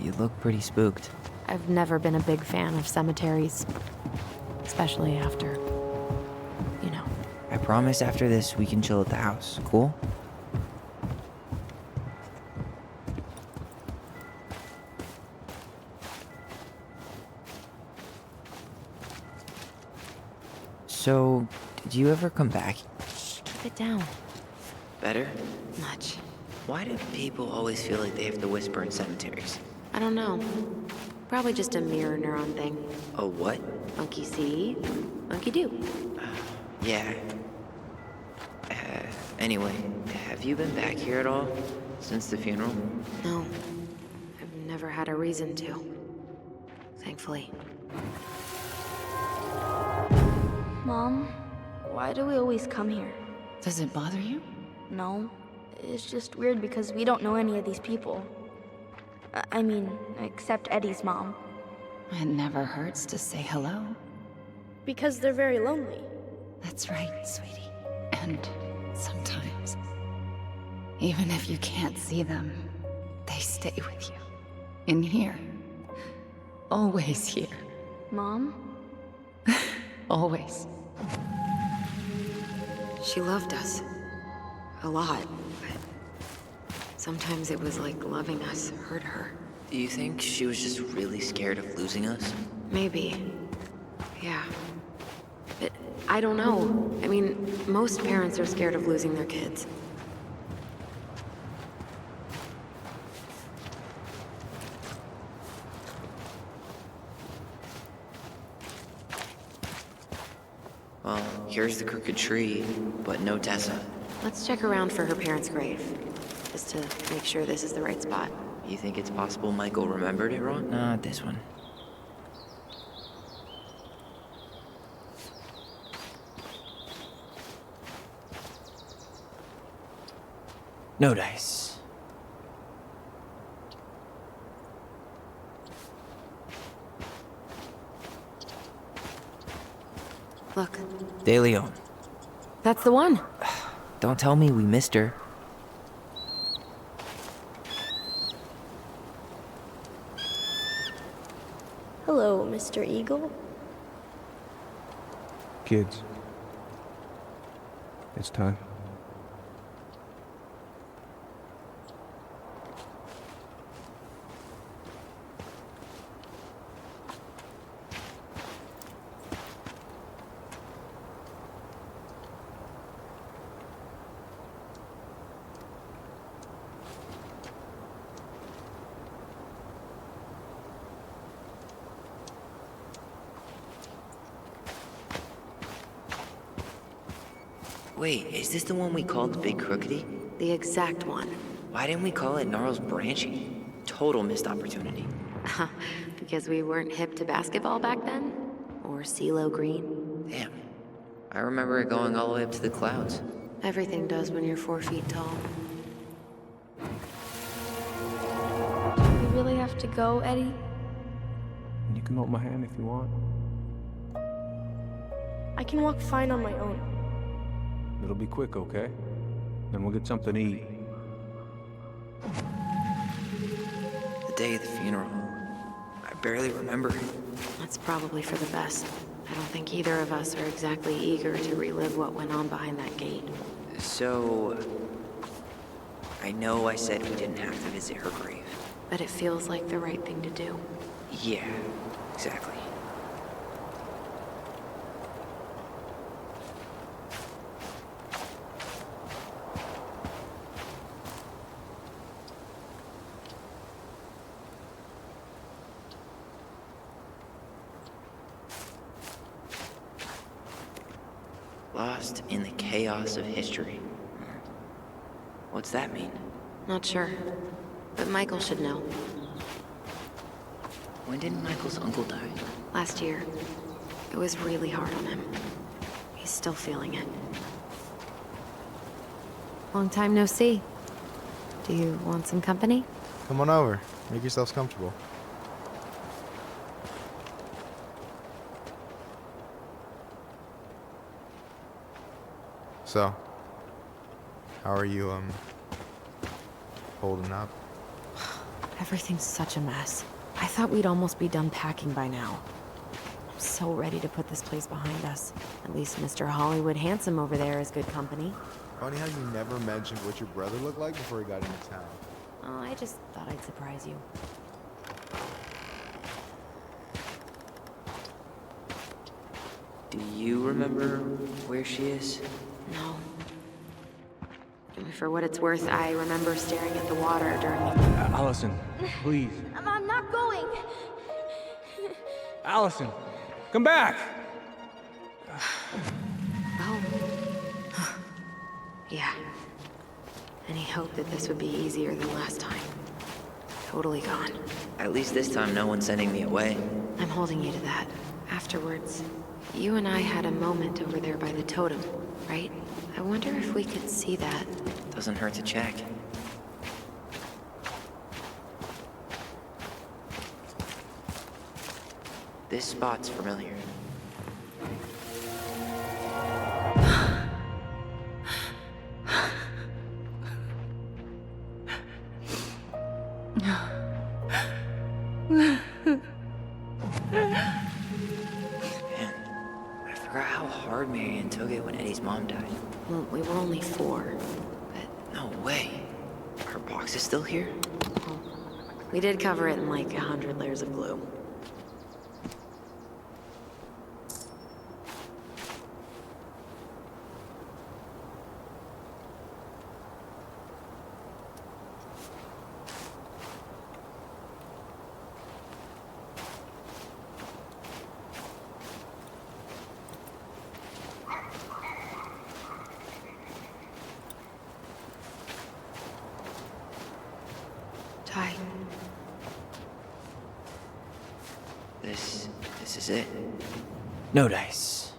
You look pretty spooked. I've never been a big fan of cemeteries. Especially after, you know. I promise after this we can chill at the house, cool? So, did you ever come back? Shh, keep it down. Better? Much. Why do people always feel like they have to whisper in cemeteries? I don't know. Probably just a mirror neuron thing. A what? Monkey see, monkey do. Yeah. Anyway, have you been back here at all since the funeral? No. I've never had a reason to. Thankfully. Mom, why do we always come here? Does it bother you? No. It's just weird because we don't know any of these people. I mean, except Eddie's mom. It never hurts to say hello. Because they're very lonely. That's right, sweetie. And sometimes, even if you can't see them, they stay with you. In here. Always here. Mom? Always. She loved us. A lot. But sometimes it was like loving us hurt her. Do you think she was just really scared of losing us? Maybe. Yeah. But I don't know. I mean, most parents are scared of losing their kids. Well, here's the crooked tree, but no Tessa. Let's check around for her parents' grave, just to make sure this is the right spot. You think it's possible Michael remembered it wrong? Not this one. No dice. Look. De Leon. That's the one. Don't tell me we missed her. Hello, Mr. Eagle. Kids. It's time. Wait, is this the one we called the Big Crookedy? The exact one. Why didn't we call it Gnarls Branching? Total missed opportunity. Because we weren't hip to basketball back then? Or CeeLo Green? Damn. I remember it going all the way up to the clouds. Everything does when you're 4 feet tall. We really have to go, Eddie? You can hold my hand if you want. I can walk fine on my own. It'll be quick, okay? Then we'll get something to eat. The day of the funeral. I barely remember it. That's probably for the best. I don't think either of us are exactly eager to relive what went on behind that gate. So... I know I said we didn't have to visit her grave. But it feels like the right thing to do. Yeah, exactly. Lost in the chaos of history. What's that mean? Not sure. But Michael should know. When did Michael's uncle die? Last year. It was really hard on him. He's still feeling it. Long time no see. Do you want some company? Come on over. Make yourselves comfortable. So, how are you, holding up? Everything's such a mess. I thought we'd almost be done packing by now. I'm so ready to put this place behind us. At least Mr. Hollywood Handsome over there is good company. Funny how you never mentioned what your brother looked like before he got into town. Oh, I just thought I'd surprise you. Do you remember where she is? No. For what it's worth, I remember staring at the water during the... Allison, please. I'm not going. Allison, come back! Oh. Yeah. Any hope that this would be easier than last time? Totally gone. At least this time no one's sending me away. I'm holding you to that. Afterwards, you and I had a moment over there by the totem, right? I wonder if we could see that. Doesn't hurt to check. This spot's familiar. Man, I forgot how hard Marion took it when Eddie's mom died. Well, we were only 4, but... No way. Her box is still here? Well, we did cover it in like 100 layers of glue. This is it. No dice.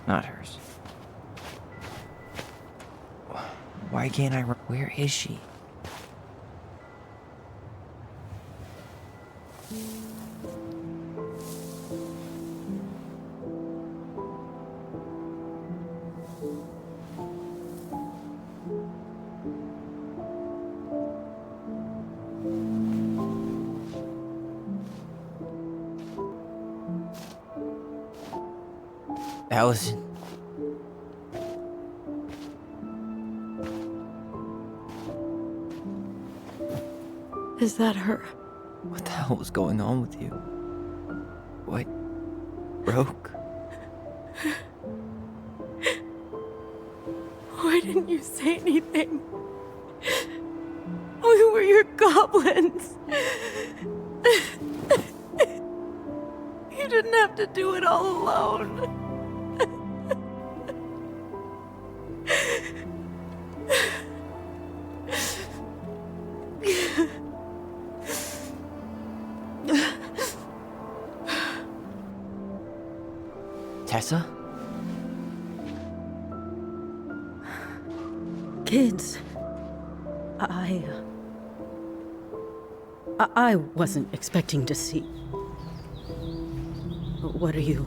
Not hers. Why can't I... Where is she? Allison. Is that her? What the hell was going on with you? What broke? Why didn't you say anything? We were your goblins. You didn't have to do it all alone. Tessa? Kids, I wasn't expecting to see. What are you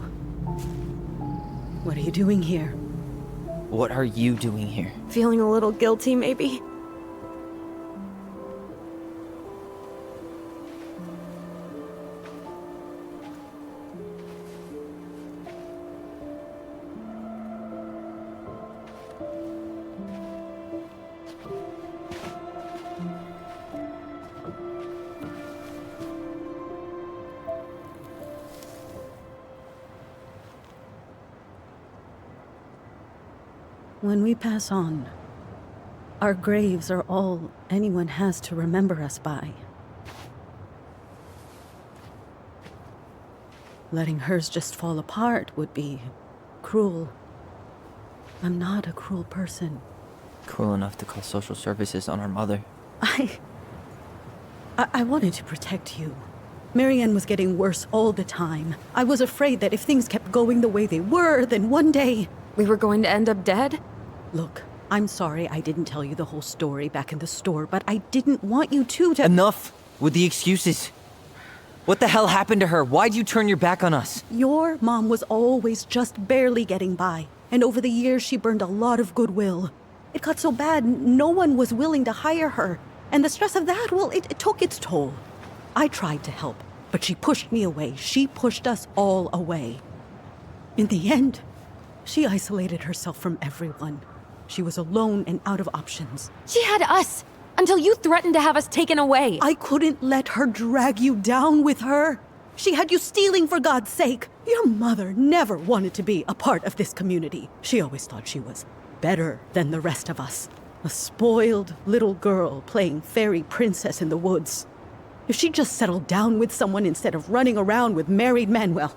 doing here? What are you doing here? Feeling a little guilty, maybe? When we pass on, our graves are all anyone has to remember us by. Letting hers just fall apart would be cruel. I'm not a cruel person. Cruel enough to call social services on our mother. I wanted to protect you. Marianne was getting worse all the time. I was afraid that if things kept going the way they were, then one day... We were going to end up dead? Look, I'm sorry I didn't tell you the whole story back in the store, but I didn't want you to... Enough with the excuses. What the hell happened to her? Why'd you turn your back on us? Your mom was always just barely getting by, and over the years she burned a lot of goodwill. It got so bad, no one was willing to hire her, and the stress of that, well, it took its toll. I tried to help, but she pushed me away. She pushed us all away. In the end, she isolated herself from everyone. She was alone and out of options. She had us, until you threatened to have us taken away. I couldn't let her drag you down with her. She had you stealing for God's sake. Your mother never wanted to be a part of this community. She always thought she was better than the rest of us. A spoiled little girl playing fairy princess in the woods. If she just settled down with someone instead of running around with married men, well,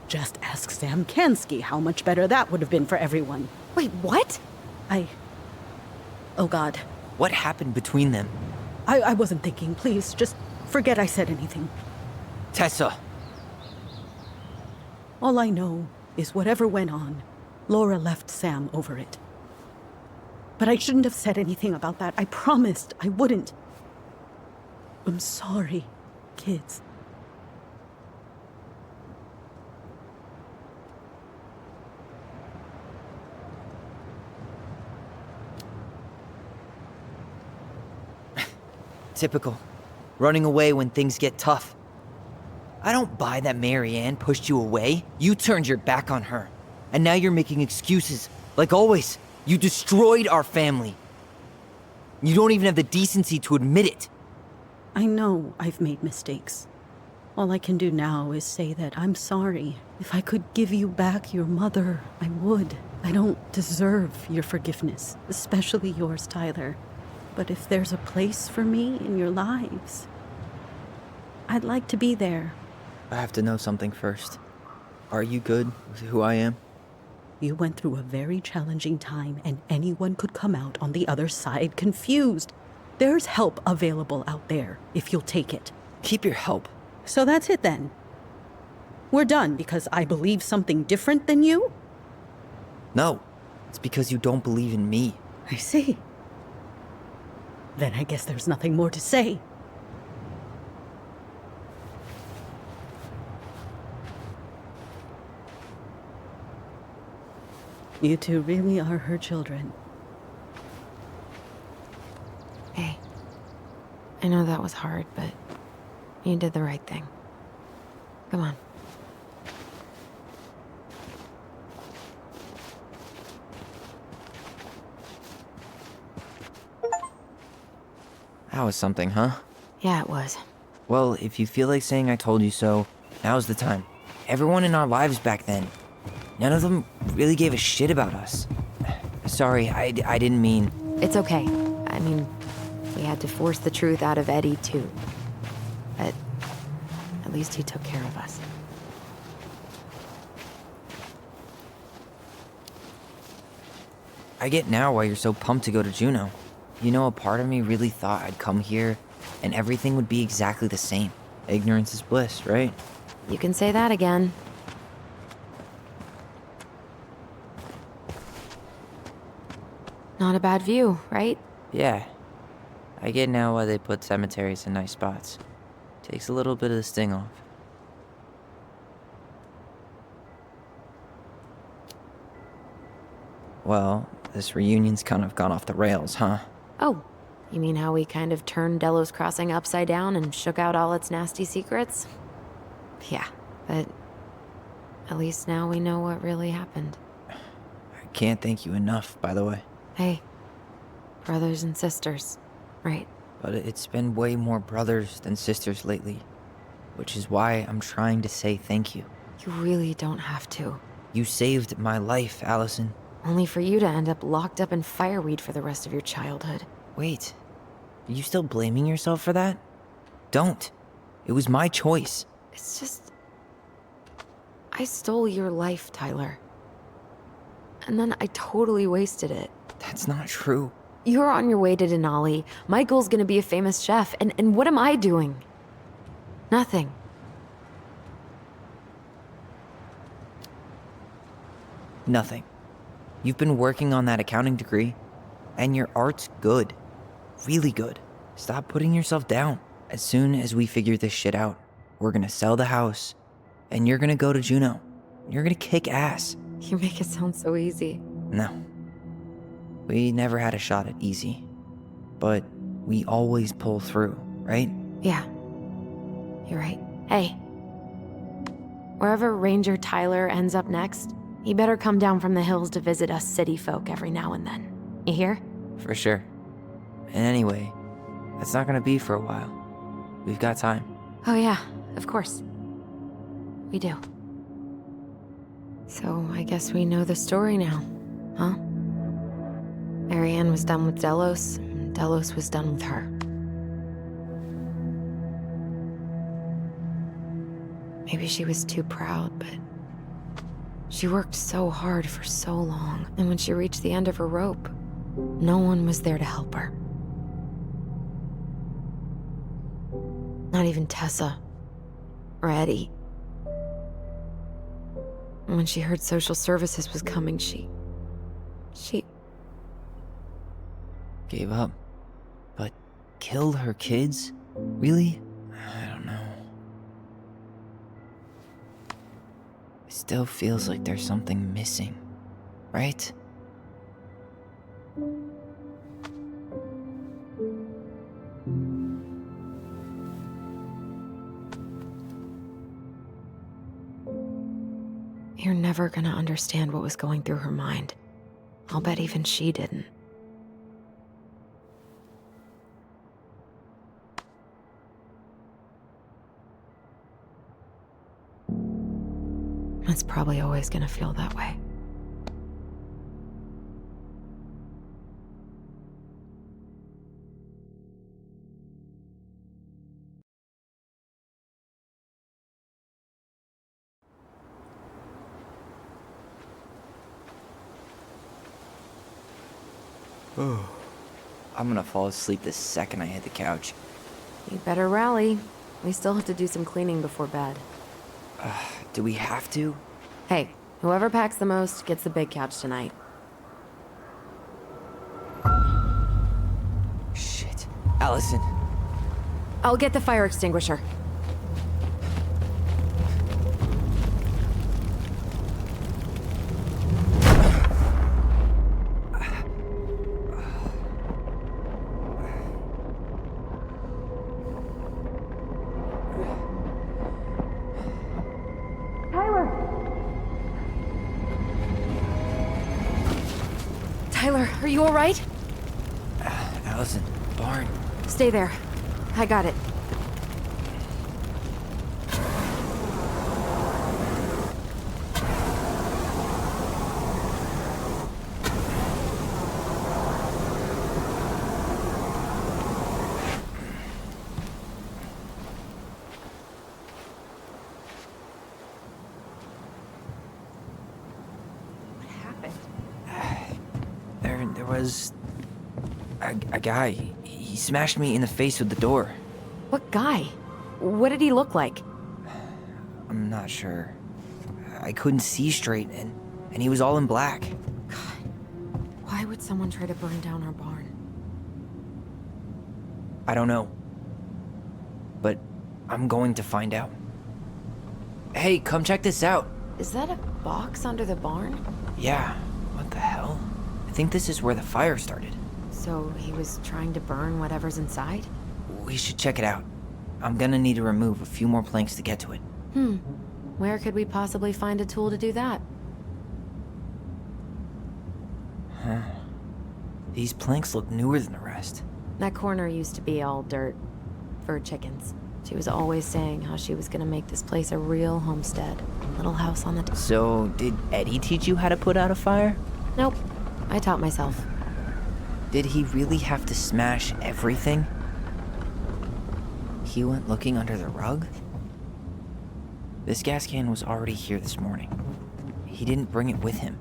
just ask Sam Kansky how much better that would have been for everyone. Wait, what? Oh God. What happened between them? I wasn't thinking. Please, just forget I said anything. Tessa! All I know is whatever went on, Laura left Sam over it. But I shouldn't have said anything about that. I promised I wouldn't. I'm sorry, kids. Typical. Running away when things get tough. I don't buy that Marianne pushed you away. You turned your back on her. And now you're making excuses. Like always, you destroyed our family. You don't even have the decency to admit it. I know I've made mistakes. All I can do now is say that I'm sorry. If I could give you back your mother, I would. I don't deserve your forgiveness, especially yours, Tyler. But if there's a place for me in your lives, I'd like to be there. I have to know something first. Are you good with who I am? You went through a very challenging time, and anyone could come out on the other side confused. There's help available out there, if you'll take it. Keep your help. So that's it then. We're done because I believe something different than you? No, it's because you don't believe in me. I see. Then I guess there's nothing more to say. You two really are her children. Hey, I know that was hard, but you did the right thing. Come on. That was something, huh? Yeah, it was. Well, if you feel like saying I told you so, now's the time. Everyone in our lives back then, none of them really gave a shit about us. Sorry, I didn't mean... It's okay. I mean, we had to force the truth out of Eddie, too. But at least he took care of us. I get now why you're so pumped to go to Juneau. You know, a part of me really thought I'd come here and everything would be exactly the same. Ignorance is bliss, right? You can say that again. Not a bad view, right? Yeah. I get now why they put cemeteries in nice spots. Takes a little bit of the sting off. Well, this reunion's kind of gone off the rails, huh? Oh, you mean how we kind of turned Delos Crossing upside down and shook out all its nasty secrets? Yeah, but at least now we know what really happened. I can't thank you enough, by the way. Hey, brothers and sisters, right? But it's been way more brothers than sisters lately, which is why I'm trying to say thank you. You really don't have to. You saved my life, Allison. Only for you to end up locked up in fireweed for the rest of your childhood. Wait, are you still blaming yourself for that? Don't. It was my choice. It's just... I stole your life, Tyler. And then I totally wasted it. That's not true. You're on your way to Denali. Michael's gonna be a famous chef, and what am I doing? Nothing. Nothing. You've been working on that accounting degree, and your art's good. Really good. Stop putting yourself down. As soon as we figure this shit out, we're gonna sell the house, and you're gonna go to Juneau. You're gonna kick ass. You make it sound so easy. No. We never had a shot at easy. But we always pull through, right? Yeah. You're right. Hey. Wherever Ranger Tyler ends up next, he better come down from the hills to visit us city folk every now and then. You hear? For sure. And anyway, that's not gonna be for a while. We've got time. Oh yeah, of course. We do. So I guess we know the story now, huh? Marianne was done with Delos, and Delos was done with her. Maybe she was too proud, but she worked so hard for so long, and when she reached the end of her rope, no one was there to help her. Not even Tessa or Eddie. And when she heard social services was coming, she gave up. But killed her kids? Really? I don't know. It still feels like there's something missing, right? You're never gonna understand what was going through her mind. I'll bet even she didn't. It's probably always gonna feel that way. I'm gonna fall asleep the second I hit the couch. You better rally. We still have to do some cleaning before bed. Do we have to? Hey, whoever packs the most gets the big couch tonight. Shit. Allison. I'll get the fire extinguisher. Tyler, are you all right? Allison, barn. Stay there. I got it. There was a guy. He smashed me in the face with the door. What guy? What did he look like? I'm not sure. I couldn't see straight, and he was all in black. Why Why would someone try to burn down our barn? I don't know. But I'm going to find out. Hey, come check this out. Is that a box under the barn? Yeah, what the hell? I think this is where the fire started. So he was trying to burn whatever's inside? We should check it out. I'm gonna need to remove a few more planks to get to it. Where could we possibly find a tool to do that? Huh. These planks look newer than the rest. That corner used to be all dirt for chickens. She was always saying how she was gonna make this place a real homestead. Little house on the So, did Eddie teach you how to put out a fire? Nope. I taught myself. Did he really have to smash everything? He went looking under the rug? This gas can was already here this morning. He didn't bring it with him.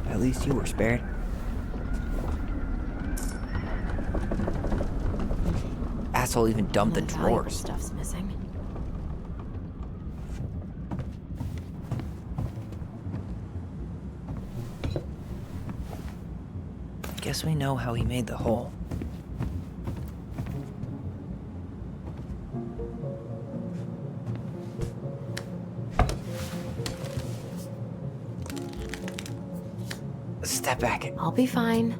At least you were spared. Asshole even dumped the drawers. Stuff's missing. Guess we know how he made the hole. Step back. I'll be fine.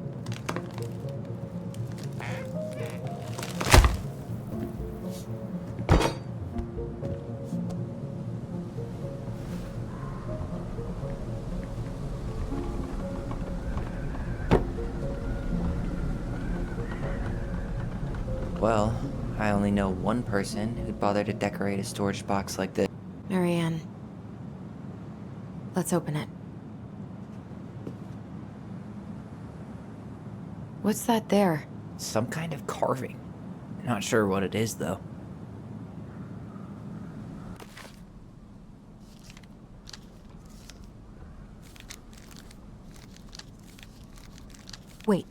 Well, I only know one person who'd bother to decorate a storage box like this. Marianne. Let's open it. What's that there? Some kind of carving. Not sure what it is, though. Wait.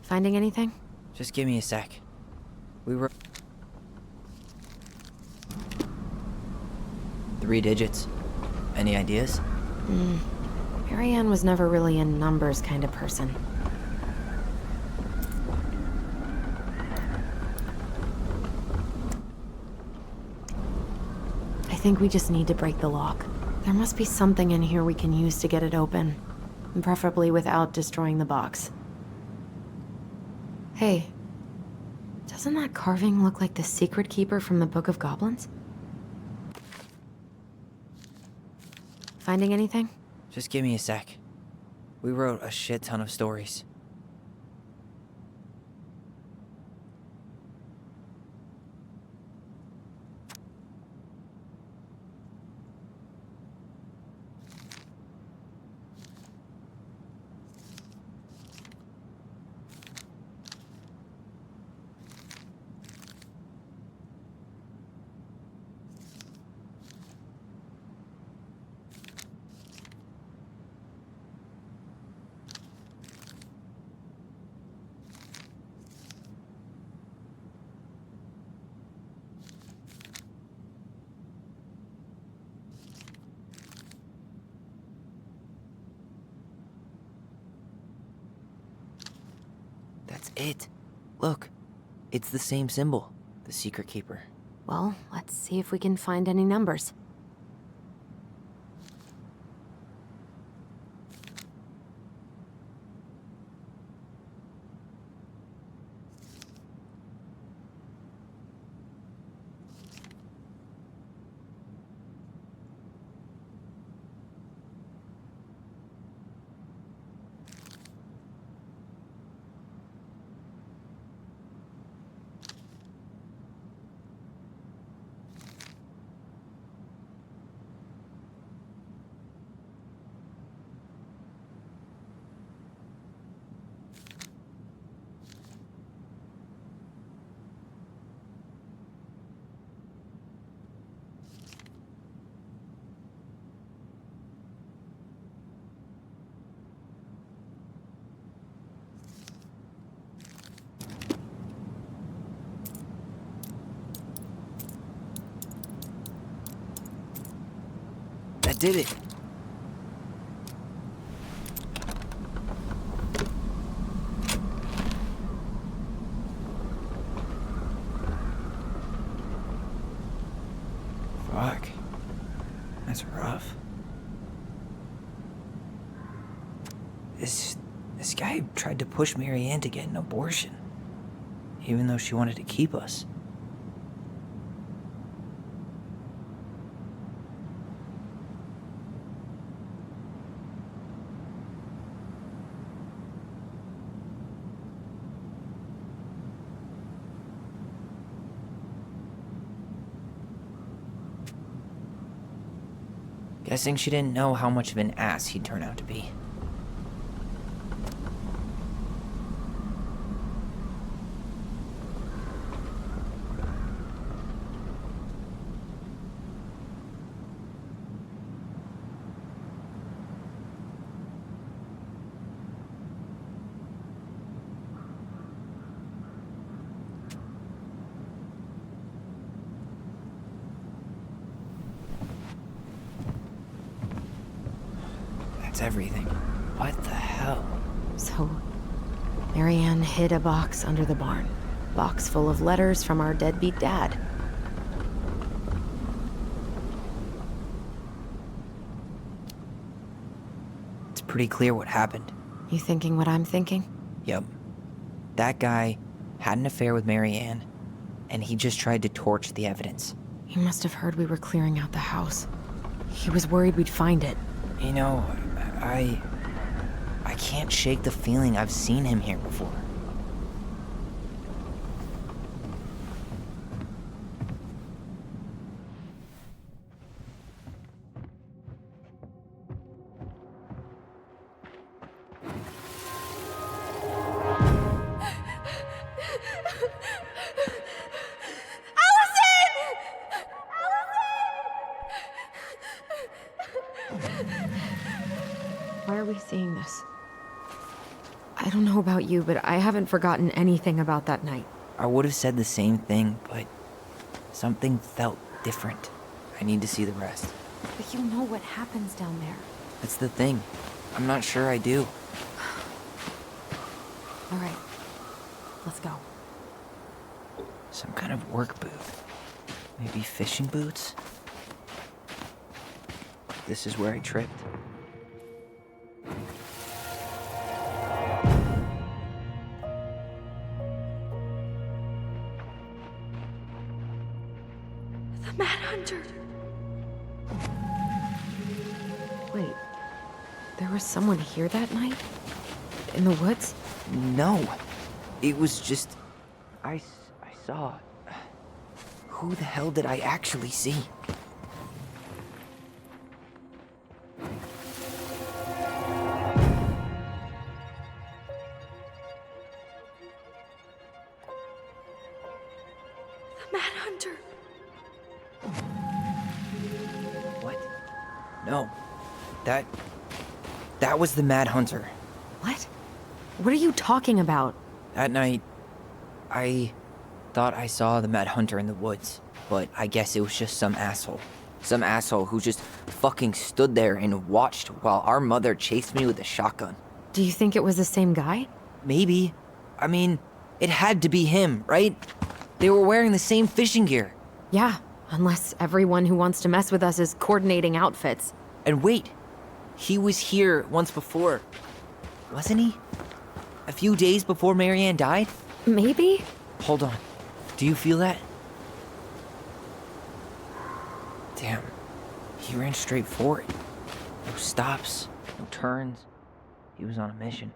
Finding anything? Just give me a sec. We were... 3 digits. Any ideas? Marianne was never really a numbers kind of person. I think we just need to break the lock. There must be something in here we can use to get it open. And preferably without destroying the box. Hey, doesn't that carving look like the secret keeper from the Book of Goblins? Finding anything? Just give me a sec. We wrote a shit ton of stories. That's it. Look, it's the same symbol, the secret keeper. Well, let's see if we can find any numbers. did it. Fuck. That's rough. This guy tried to push Marianne to get an abortion, even though she wanted to keep us. Guessing she didn't know how much of an ass he'd turn out to be. That's everything. What the hell? So, Marianne hid a box under the barn. Box full of letters from our deadbeat dad. It's pretty clear what happened. You thinking what I'm thinking? Yep. That guy had an affair with Marianne, and he just tried to torch the evidence. He must have heard we were clearing out the house. He was worried we'd find it. You know, I can't shake the feeling I've seen him here before. Why are we seeing this? I don't know about you, but I haven't forgotten anything about that night. I would have said the same thing, but something felt different. I need to see the rest. But you know what happens down there. That's the thing. I'm not sure I do. All right, let's go. Some kind of work booth. Maybe fishing boots? This is where I tripped. The Mad Hunter. Wait, there was someone here that night? In the woods? No. It was just... I saw... Who the hell did I actually see? The Mad Hunter. What? No. That was the Mad Hunter. What? What are you talking about? That night, I thought I saw the Mad Hunter in the woods, but I guess it was just some asshole. Some asshole who just fucking stood there and watched while our mother chased me with a shotgun. Do you think it was the same guy? Maybe. I mean, it had to be him, right? They were wearing the same fishing gear. Yeah, unless everyone who wants to mess with us is coordinating outfits. And wait, he was here once before, wasn't he? A few days before Marianne died? Maybe? Hold on. Do you feel that? Damn. He ran straight for it. No stops, no turns. He was on a mission.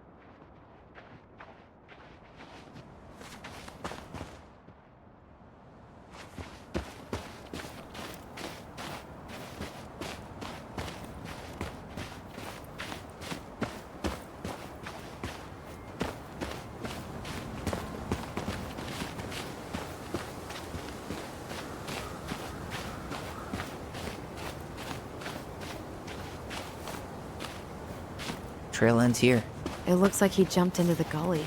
Trail ends here. It looks like he jumped into the gully.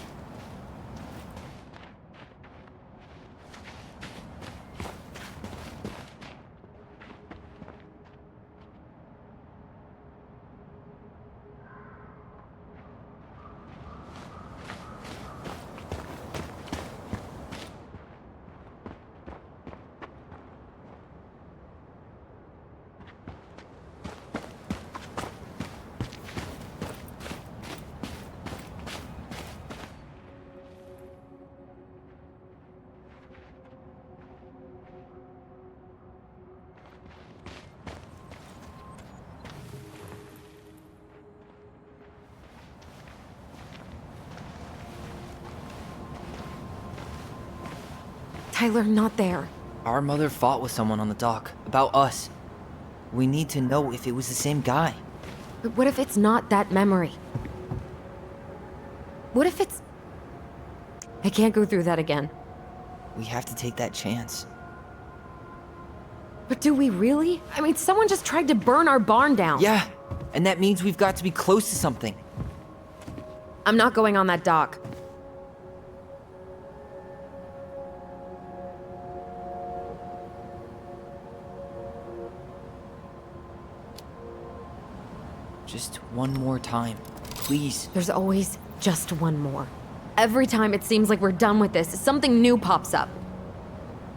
Tyler, not there. Our mother fought with someone on the dock about us. We need to know if it was the same guy. But what if it's not that memory? What if it's... I can't go through that again. We have to take that chance. But do we really? I mean, someone just tried to burn our barn down. Yeah, and that means we've got to be close to something. I'm not going on that dock. Just one more time, please. There's always just one more. Every time it seems like we're done with this, something new pops up.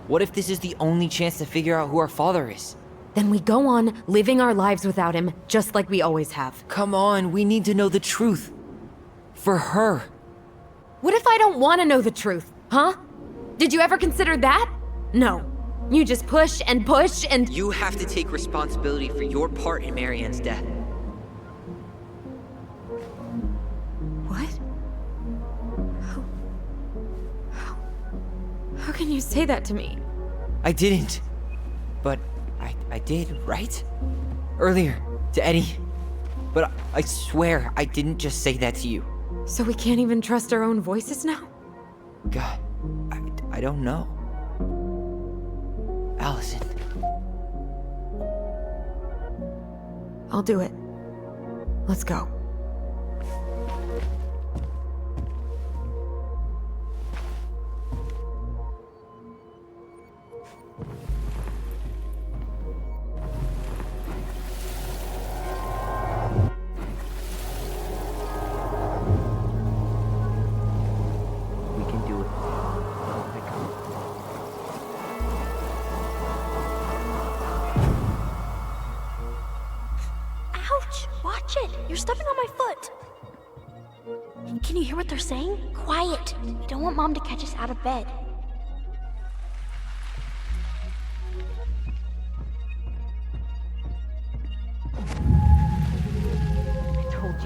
What if this is the only chance to figure out who our father is? Then we go on living our lives without him, just like we always have. Come on, we need to know the truth. For her. What if I don't want to know the truth, huh? Did you ever consider that? No. You just push and push and... You have to take responsibility for your part in Marianne's death. What? How can you say that to me? I didn't. But I did, right? Earlier, to Eddie. But I swear I didn't just say that to you. So we can't even trust our own voices now? God, I don't know. Allison. I'll do it. Let's go. Watch it! You're stepping on my foot! Can you hear what they're saying? Quiet! We don't want Mom to catch us out of bed.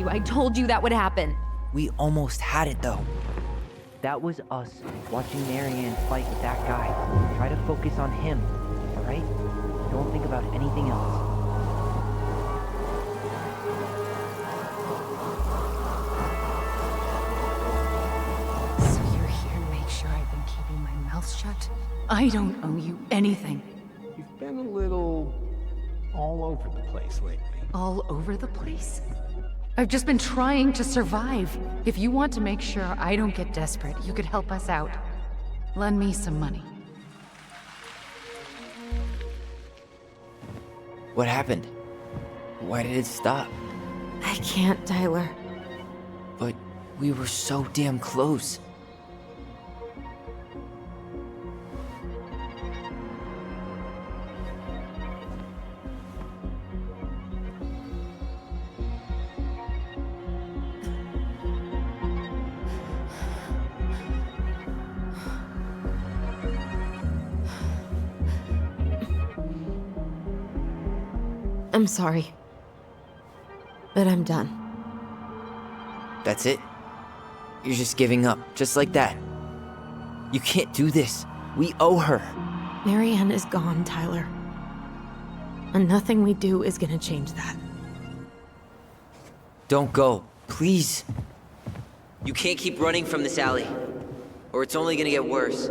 I told you that would happen. We almost had it though. That was us watching Marianne fight with that guy. Try to focus on him, alright? Don't think about anything else. Shut. I don't owe you anything. You've been a little all over the place lately. All over the place? I've just been trying to survive. If you want to make sure I don't get desperate, you could help us out. Lend me some money. What happened? Why did it stop? I can't, Tyler. But we were so damn close. I'm sorry. But I'm done. That's it? You're just giving up, just like that. You can't do this. We owe her. Marianne is gone, Tyler. And nothing we do is gonna change that. Don't go, please. You can't keep running from this alley, or it's only gonna get worse.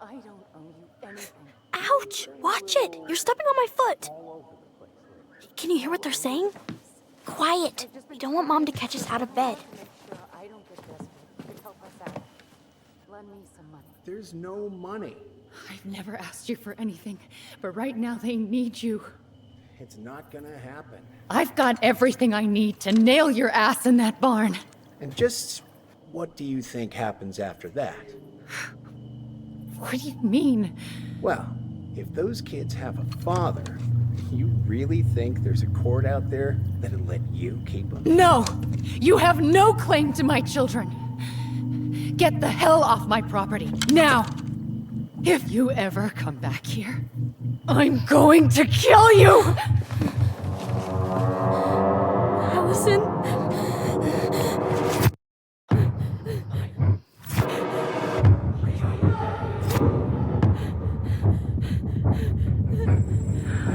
I don't owe you anything. Ouch! Watch it! You're stepping on my foot! Can you hear what they're saying? Quiet! We don't want Mom to catch us out of bed. I don't get desperate. You could help us out. Lend me some money. There's no money. I've never asked you for anything, but right now they need you. It's not gonna happen. I've got everything I need to nail your ass in that barn. And just what do you think happens after that? What do you mean? Well, if those kids have a father, You really think there's a court out there that'll let you keep them? No! You have no claim to my children! Get the hell off my property, now! If you ever come back here, I'm going to kill you! Allison?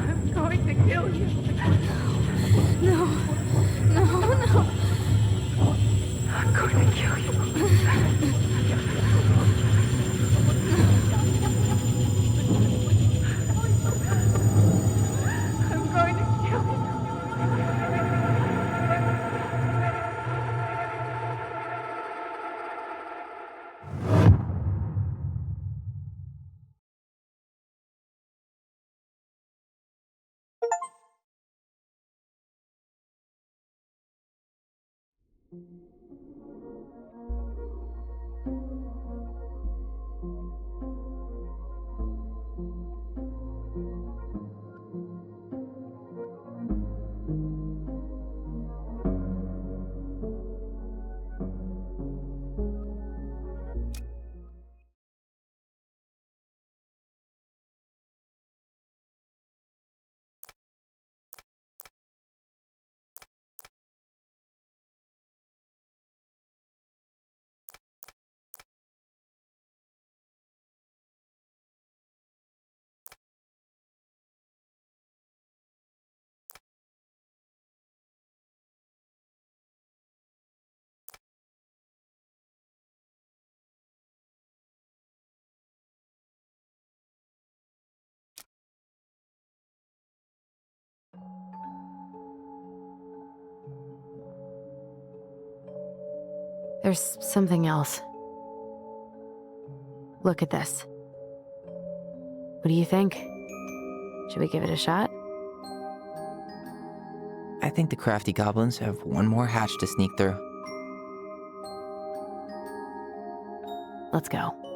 I'm going to kill you. No. No. I'm going to kill you. I'm going to kill you. There's something else. Look at this. What do you think? Should we give it a shot? I think the crafty goblins have one more hatch to sneak through. Let's go.